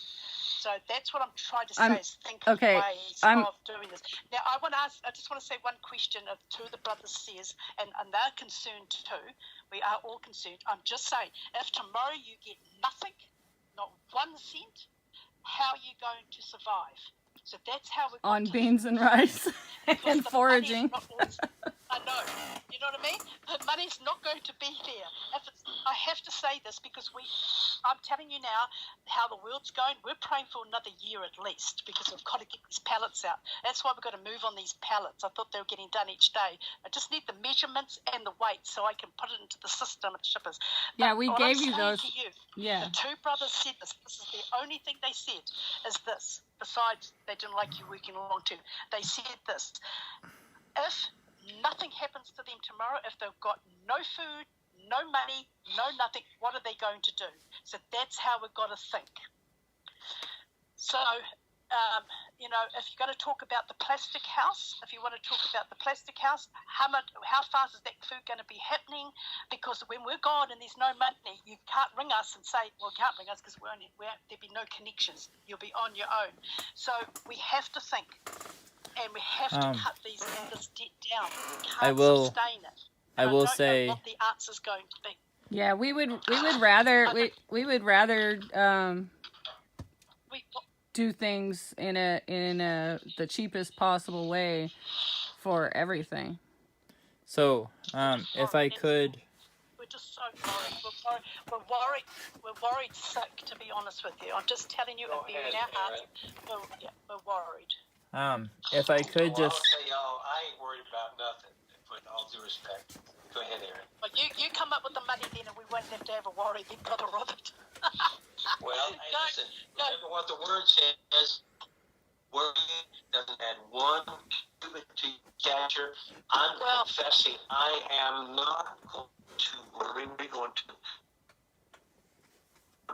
So that's what I'm trying to say is think of ways of doing this. Now, I just want to say one question of two of the brothers says, and they're concerned too. We are all concerned. I'm just saying, if tomorrow you get nothing, not 1 cent, how are you going to survive? So that's how we're on beans and rice and foraging. I know. You know what I mean? The money's not going to be there. I have to say this because I'm telling you now how the world's going. We're praying for another year at least because we've got to get these pallets out. That's why we've got to move on these pallets. I thought they were getting done each day. I just need the measurements and the weight so I can put it into the system at shippers. Yeah, we gave you those. The two brothers said this. This is the only thing they said is this. Besides, they didn't like you working long term. They said this. If nothing happens to them tomorrow, if they've got no food, no money, no nothing, what are they going to do? So that's how we've got to think. So, if you're going to talk about the plastic house, if you want to talk about the plastic house, how fast is that food going to be happening? Because when we're gone and there's no money, you can't ring us and say, well, you can't ring us because there'll be no connections. You'll be on your own. So we have to think. And we have to cut this debt down. We can't sustain it. I will say what the answer is going to be. Yeah, we would rather do things in the cheapest possible way for everything. So, if I could. We're just so worried. We're worried sick, to be honest with you. I'm just telling you, it'll be in our hearts. We're worried. If I could just. I'll tell y'all, I ain't worried about nothing. With all due respect. Go ahead, Aaron. Well, you come up with the money then, and we won't have to have a worry then, Brother Robert. Well, hey, listen. Remember what the word says. Worry doesn't add one cubit to your stature. I'm confessing I am not going to worry. We're going to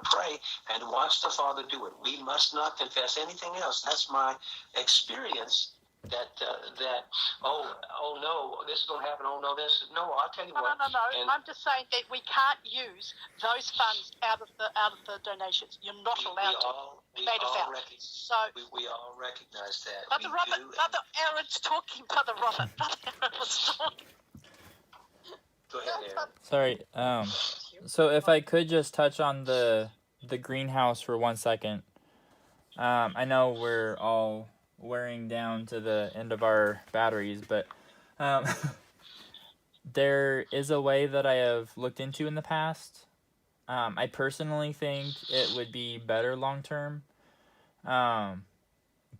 pray and watch the Father do it. We must not confess anything else. That's my experience. That oh no, this is going to happen. Oh no, I'll tell you what. No. I'm just saying that we can't use those funds out of the donations. You're not allowed to. beta valve. So we all recognize that. Brother Aaron's talking. Brother Aaron was talking. Go ahead, Aaron. Sorry. So if I could just touch on the greenhouse for 1 second. I know we're all wearing down to the end of our batteries, but there is a way that I have looked into in the past. I personally think it would be better long term.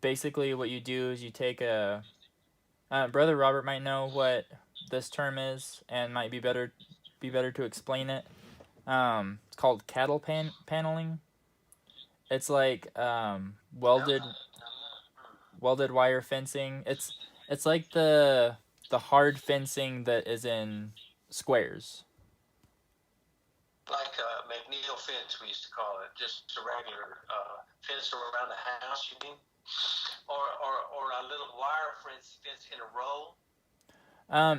Basically, what you do is you take a... Brother Robert might know what this term is and might be better to explain it. It's called cattle paneling. It's like welded wire fencing. It's like the hard fencing that is in squares. Like McNeil fence, we used to call it, just a regular fence around the house, you mean? Or a little wire fence in a row?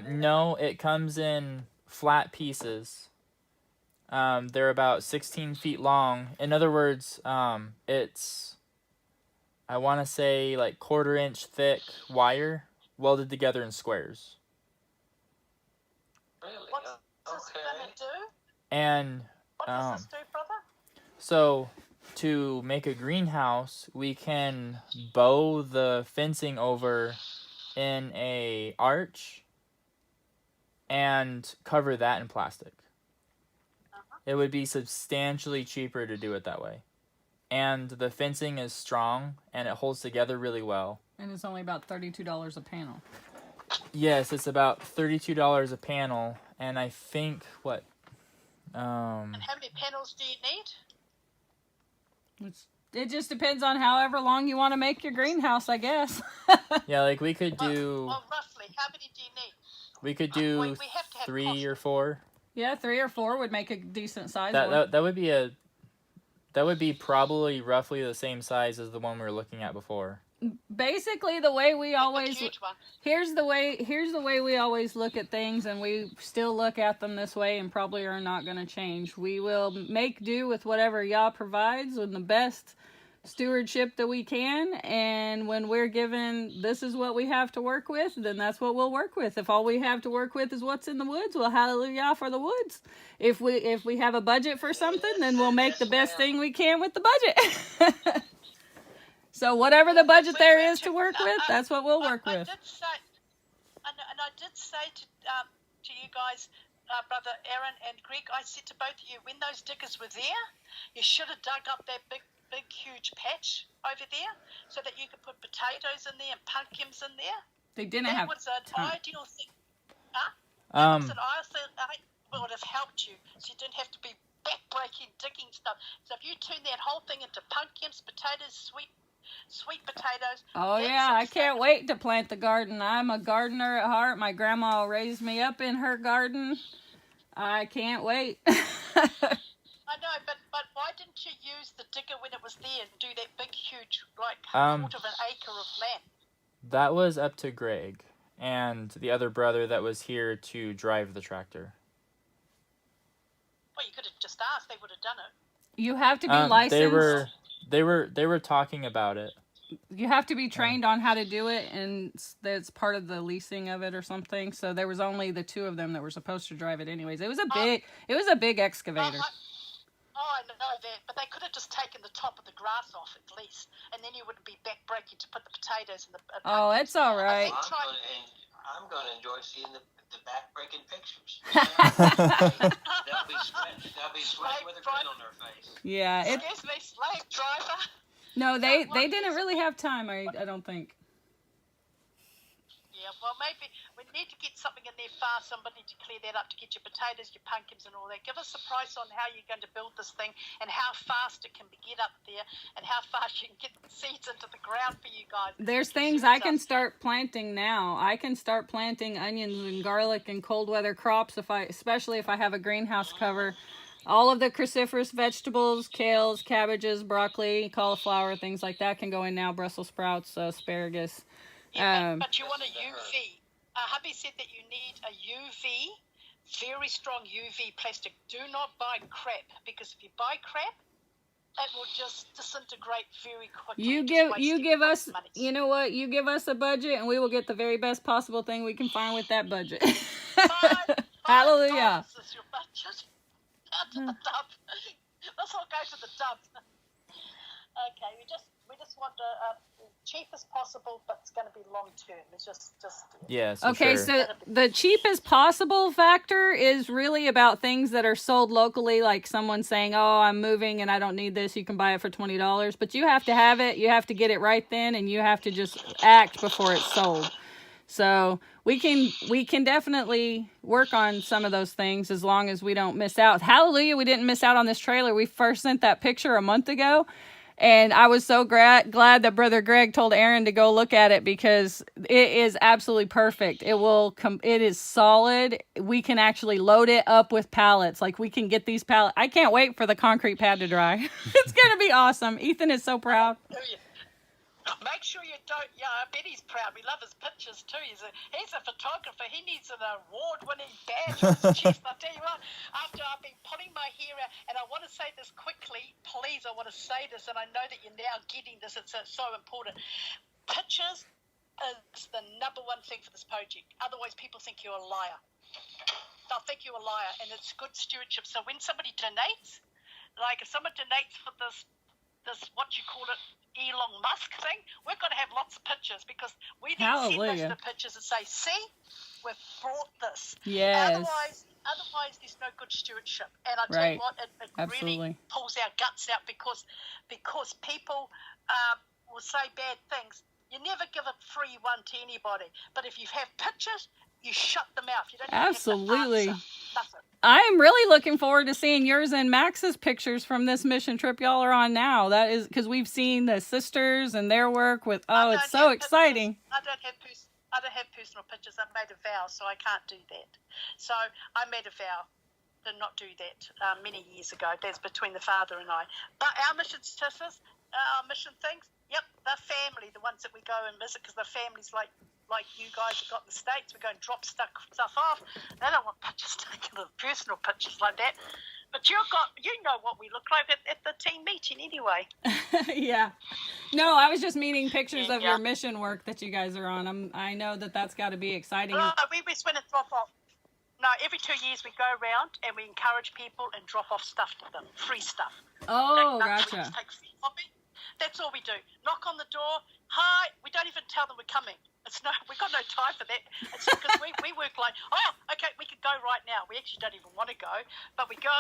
No, it comes in flat pieces. They're about 16 feet long. In other words, it's, I want to say, like 1/4 inch thick wire welded together in squares. Really? What's this going to do? And What does this do, brother? so to make a greenhouse, we can bow the fencing over in a arch and cover that in plastic. It would be substantially cheaper to do it that way. And the fencing is strong and it holds together really well. And it's only about $32 a panel. Yes, it's about $32 a panel, and I think what And how many panels do you need? It just depends on however long you want to make your greenhouse, I guess. yeah, like we could do Well, roughly, how many do you need? we could do We have to have 3 cost. or 4. Yeah, 3 or 4 would make a decent size one. That would be probably roughly the same size as the one we were looking at before. Basically, the way we always Huge one. here's the way we always look at things, and we still look at them this way, and probably are not going to change. We will make do with whatever Yah provides with the best stewardship that we can, and when we're given this is what we have to work with, then that's what we'll work with. If all we have to work with is what's in the woods, well, hallelujah for the woods. If we have a budget for something, then we'll make the best thing we can with the budget. So whatever the budget there is to work with, that's what we'll work with. I did say to you guys, Brother Aaron and Greg, I said to both of you, when those diggers were there, you should have dug up that big, huge patch over there so that you could put potatoes in there and pumpkins in there. They didn't That have was an time. ideal thing. That was an ideal thing that would have helped you, so you didn't have to be back-breaking, digging stuff. So if you turn that whole thing into pumpkins, potatoes, sweet potatoes. Oh yeah, I can't wait to plant the garden. I'm a gardener at heart. My grandma raised me up in her garden. I can't wait. I know, but why didn't you use the digger when it was there and do that big, huge, like 1/4 of an acre of land? That was up to Greg and the other brother that was here to drive the tractor. Well, you could have just asked; they would have done it. You have to be licensed. They were talking about it. You have to be trained on how to do it, and that's part of the leasing of it or something. So there was only the 2 of them that were supposed to drive it anyways. It was a big excavator. I know that, but they could have just taken the top of the grass off at least, and then you wouldn't be back-breaking to put the potatoes in the... Oh, it's all right. I'm going to enjoy seeing the back-breaking pictures. They'll be sweating with a grin on their face. Yeah. Excuse me, slave driver. No, they didn't really have time, I don't think. Yeah, well, maybe we need to get something in there fast. Somebody to clear that up to get your potatoes, your pumpkins, and all that. Give us a price on how you're going to build this thing and how fast it can get up there and how fast you can get the seeds into the ground for you guys. There's things I can start planting now. I can start planting onions and garlic and cold weather crops especially if I have a greenhouse cover. All of the cruciferous vegetables, kales, cabbages, broccoli, cauliflower, things like that can go in now. Brussels sprouts, asparagus. Yeah, but you want a UV. Hubby said that you need a UV, very strong UV plastic. Do not buy crap, because if you buy crap, it will just disintegrate very quickly. You give us, money. you know what? You give us a budget, and we will get the very best possible thing we can find with that budget. Hallelujah. This is your budget. To the dump. Let's all go to the dump. Okay, we just want the cheapest possible, but it's going to be long term. It's just Yes. Okay, sure. so the cheapest possible factor is really about things that are sold locally, like someone saying, "Oh, I'm moving and I don't need this. You can buy it for $20." But you have to have it. You have to get it right then, and you have to just act before it's sold. So we can definitely work on some of those things as long as we don't miss out. Hallelujah, we didn't miss out on this trailer. We first sent that picture a month ago. And I was so glad that Brother Greg told Aaron to go look at it because it is absolutely perfect. It is solid. We can actually load it up with pallets. Like we can get these pallets. I can't wait for the concrete pad to dry. It's going to be awesome. Ethan is so proud. Make sure you don't. Yeah, I bet he's proud. We love his pictures too. He's a photographer. He needs an award-winning badge on his chest. I tell you what, after I've been pulling my hair out, and I want to say this quickly, please. I want to say this, and I know that you're now getting this. It's so important. Pictures is the number one thing for this project. Otherwise, people think you're a liar. They'll think you're a liar, and it's good stewardship. So when somebody donates, like if someone donates for this what you call it, Elon Musk thing, we're going to have lots of pictures because we need to send those the pictures and say, see, we've brought this. Yes. Otherwise there's no good stewardship. And I tell you what, it really pulls our guts out because people will say bad things. You never give a free one to anybody. But if you have pictures, you shut them out. You don't Absolutely. Have to answer. I'm really looking forward to seeing yours and Max's pictures from this mission trip y'all are on now. That is because we've seen the sisters and their work with. Oh, it's so exciting. I don't have personal pictures. I made a vow, so I can't do that. So I made a vow to not do that many years ago. That's between the Father and I. But our mission sisters, our mission things, yep, they're family, the ones that we go and visit, because they're families like you guys have got in the States. We go and drop stuff off. They don't want pictures taken, personal pictures like that. But you know what we look like at the team meeting anyway. Yeah. No, I was just meaning pictures of your mission work that you guys are on. I know that's got to be exciting. No, we went and drop off. No, every 2 years we go around and we encourage people and drop off stuff to them, free stuff. Oh, gotcha. Take free coffee. That's all we do. Knock on the door. Hi. We don't even tell them we're coming. We've got no time for that. It's because we work like, oh, okay, we could go right now. We actually don't even want to go, but we go,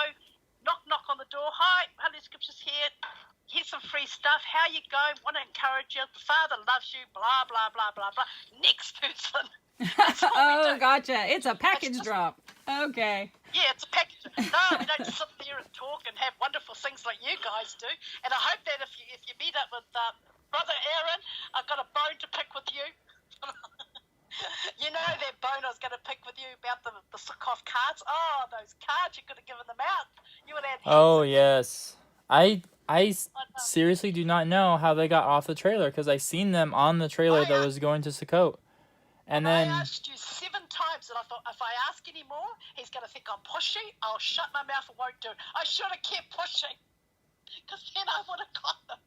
knock on the door. Hi, Yah Scriptures here. Here's some free stuff. How you going? Want to encourage you. The Father loves you. Blah blah blah blah blah. Next person. Oh, gotcha. It's a package drop. Okay. Yeah, it's a package. No, we don't sit there and talk and have wonderful things like you guys do. And I hope that if you meet up with Brother Aaron, I've got a bone to pick with you. You know that bone I was going to pick with you about the Sukkot cards? Oh, those cards, you could have given them out. You would have. Oh, yes. I seriously do not know how they got off the trailer because I seen them on the trailer that was going to Sukkot. And then I asked you 7 times, and I thought if I ask any more, he's going to think I'm pushy. I'll shut my mouth and won't do it. I should have kept pushing, because then I would have got them.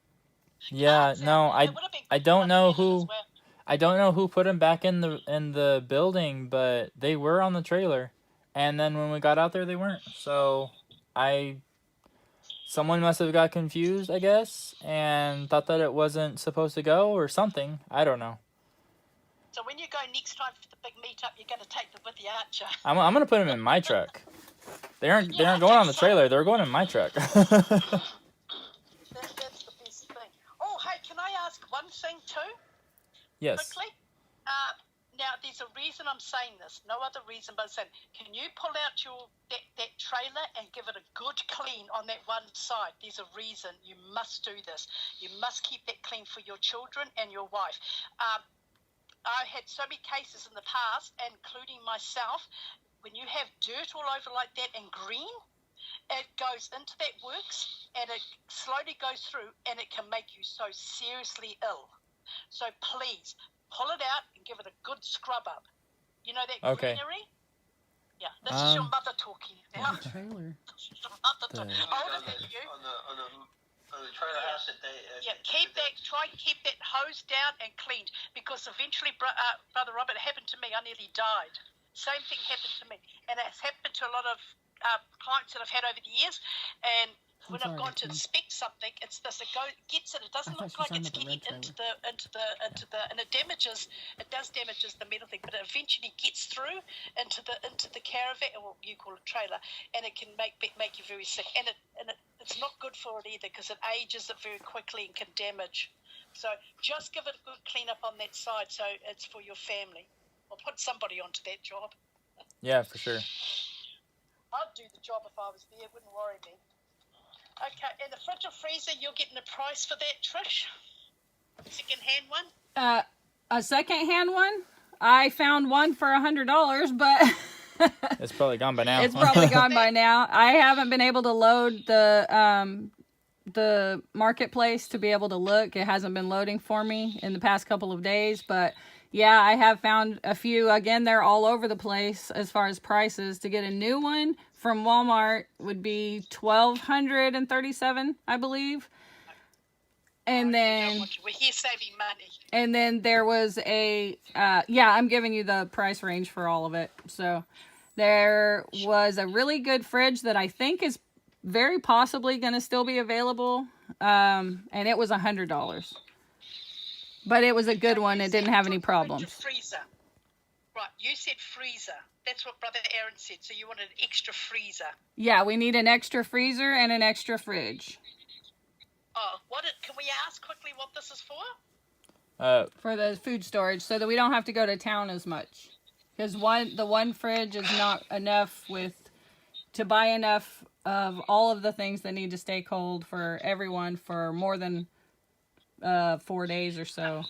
Yeah, no, I don't know who. I don't know who put them back in the building, but they were on the trailer, and then when we got out there, they weren't. So someone must have got confused, I guess, and thought that it wasn't supposed to go or something. I don't know. So when you go next time for the big meetup, you're going to take them with you, aren't you? I'm gonna put them in my truck. They aren't going on the trailer. They're going in my truck. That's the best thing. Oh, hey, can I ask one thing too? Yes. Quickly. Now, there's a reason I'm saying this. No other reason but I'm saying, can you pull out that trailer and give it a good clean on that one side? There's a reason. You must do this. You must keep that clean for your children and your wife. I had so many cases in the past, including myself, when you have dirt all over like that and green, it goes into that works and it slowly goes through and it can make you so seriously ill. So please, pull it out and give it a good scrub up. You know that greenery? Yeah, this is your mother talking now. Trailer. Older than you. the trailer house that they. Try and keep that hosed down and cleaned, because eventually, Brother Robert, it happened to me. I nearly died. Same thing happened to me, and it's happened to a lot of clients that I've had over the years. And when I've gone to inspect something, it's this. It gets it. It doesn't look like it's getting into the, and it damages. It does damages the metal thing, but it eventually gets through into the caravan, or you call it trailer, and it can make you very sick. And it's not good for it either, because it ages it very quickly and can damage. So just give it a good clean up on that side, so it's for your family. I'll put somebody onto that job. Yeah, for sure. I'd do the job if I was there. It wouldn't worry me. Okay, and the fridge or freezer, you're getting a price for that, Trish? Second-hand one? A second-hand one? I found one for $100, but it's probably gone by now. It's probably gone by now. I haven't been able to load the marketplace to be able to look. It hasn't been loading for me in the past couple of days, but yeah, I have found a few. Again, they're all over the place as far as prices. To get a new one from Walmart would be $1,237, I believe. And then we're here saving money. And then there was a I'm giving you the price range for all of it. So there was a really good fridge that I think is very possibly going to still be available, and it was $100. But it was a good one. It didn't have any problems. Freezer. Right, you said freezer. That's what Brother Aaron said. So you wanted an extra freezer. Yeah, we need an extra freezer and an extra fridge. Oh, can we ask quickly what this is for? For the food storage, so that we don't have to go to town as much. Because the one fridge is not enough to buy enough of all of the things that need to stay cold for everyone for more than 4 days or so.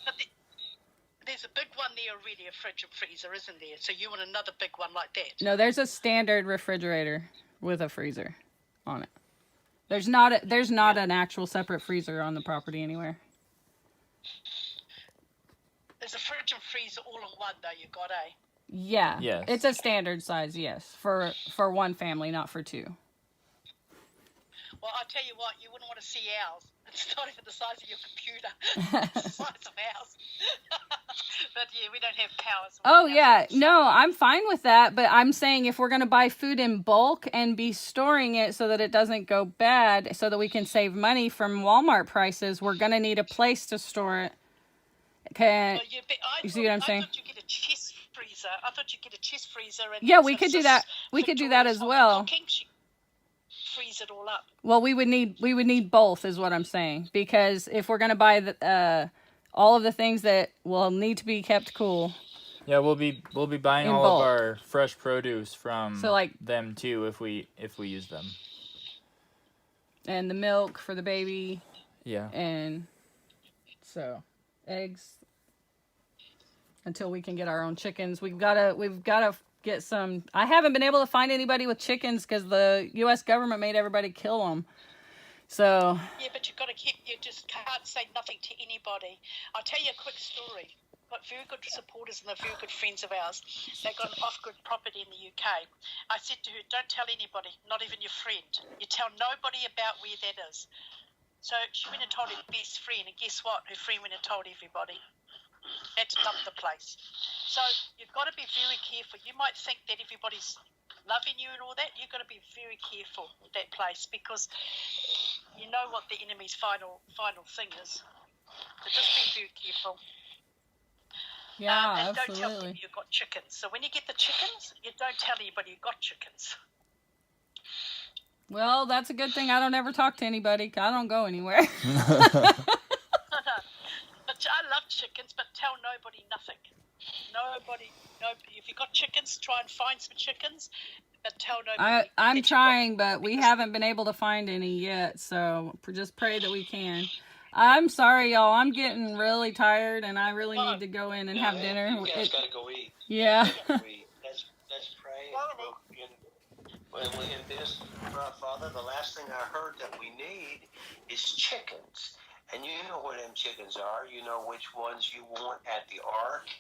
There's a big one there already, a fridge and freezer, isn't there? So you want another big one like that? No, there's a standard refrigerator with a freezer on it. There's not an actual separate freezer on the property anywhere. There's a fridge and freezer all in one, though. You got a. Yeah. Yes. It's a standard size, yes, for one family, not for two. Well, I'll tell you what, you wouldn't want to see ours. It's not even the size of your computer. It's the size of ours. But yeah, we don't have power. So oh, yeah. No, I'm fine with that. But I'm saying if we're going to buy food in bulk and be storing it so that it doesn't go bad, so that we can save money from Walmart prices, we're going to need a place to store it. You see what I'm saying? I thought you'd get a chest freezer. I thought you'd get a chest freezer. And yeah, we could do that. We could do that as well. Freeze it all up. Well, we would need both, is what I'm saying, because if we're gonna buy all of the things that will need to be kept cool. Yeah, we'll be buying all bulk. of our fresh produce from So, like, them too if we use them. And the milk for the baby. Yeah. And so eggs until we can get our own chickens. We've gotta get some. I haven't been able to find anybody with chickens because the U.S. government made everybody kill them. So. Yeah, but you just can't say nothing to anybody. I'll tell you a quick story. Got very good supporters and they're very good friends of ours. They got an off-grid property in the UK. I said to her, don't tell anybody, not even your friend. You tell nobody about where that is. So she went and told her best friend, and guess what? Her friend went and told everybody. Had to dump the place. So you've got to be very careful. You might think that everybody's loving you and all that. You've got to be very careful with that place, because you know what the enemy's final thing is. So just be very careful. Yeah, and absolutely. don't tell them you've got chickens. So when you get the chickens, you don't tell anybody you've got chickens. Well, that's a good thing. I don't ever talk to anybody. I don't go anywhere. But I love chickens, but tell nobody nothing. Nobody. If you got chickens, try and find some chickens, but tell nobody. I'm trying, but we haven't been able to find any yet. So just pray that we can. I'm sorry, y'all. I'm getting really tired, and I really need to go in and have dinner. You guys got to go eat. Yeah. Let's pray. When we in this, Father, the last thing I heard that we need is chickens. And you know where them chickens are. You know which ones you want at the ark.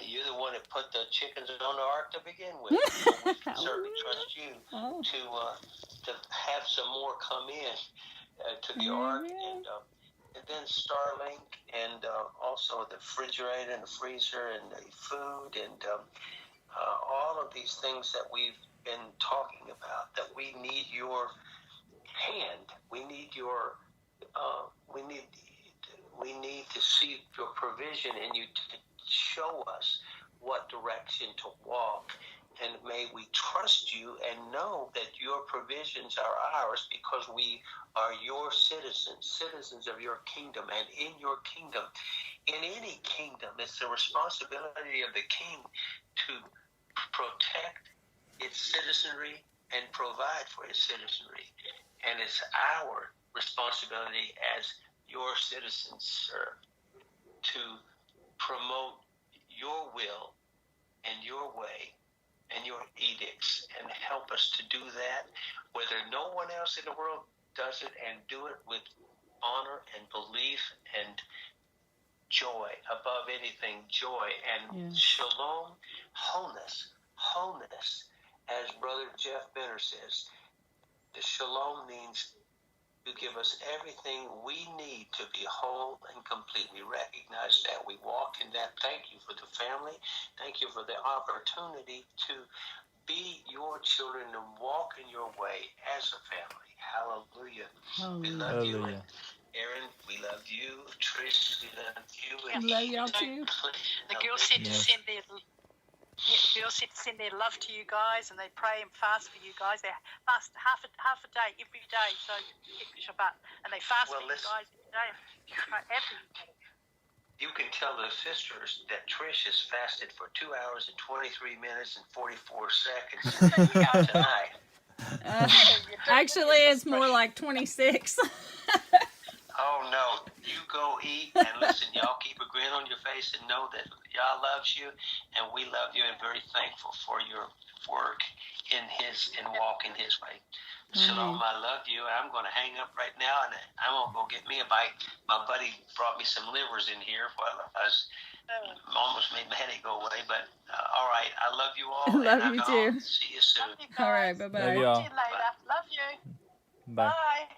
You're the one that put the chickens on the ark to begin with. So we can certainly trust you to have some more come in. to the ark, and then Starlink, and also the refrigerator and the freezer and the food, and all of these things that we've been talking about, that we need your hand. We need your we need to see your provision in you to show us what direction to walk. And may we trust you and know that your provisions are ours, because we are your citizens of your kingdom. And in your kingdom, in any kingdom, it's the responsibility of the king to protect its citizenry and provide for its citizenry. And it's our responsibility as your citizens, sir, to promote your will and your way and your edicts, and help us to do that, whether no one else in the world does it, and do it with honor and belief and joy, above anything, joy and shalom, wholeness, as Brother Jeff Benner says. The shalom means you give us everything we need to be whole and complete. We recognize that. We walk in that. Thank you for the family. Thank you for the opportunity to be your children and walk in your way as a family. Hallelujah. We love you. And Aaron, we love you. Trish, we love you. I love y'all too. The girls said to send their love to you guys, and they pray and fast for you guys. They fast half a day every day, so you get Shabbat, and they fast for you guys every day. Every day. You can tell the sisters that Trish has fasted for 2 hours and 23 minutes and 44 seconds tonight. Actually, it's more like 26. Oh, no. You go eat, and listen, y'all keep a grin on your face and know that Yah loves you, and we love you, and very thankful for your work in walk in his way. Shalom, I love you. I'm going to hang up right now, and I'm going to go get me a bite. My buddy brought me some livers in here while I was almost made my headache go away, but all right. I love you all. Love you too. See you soon. All right, bye-bye. Love y'all. See you later. Love you. Bye. Bye.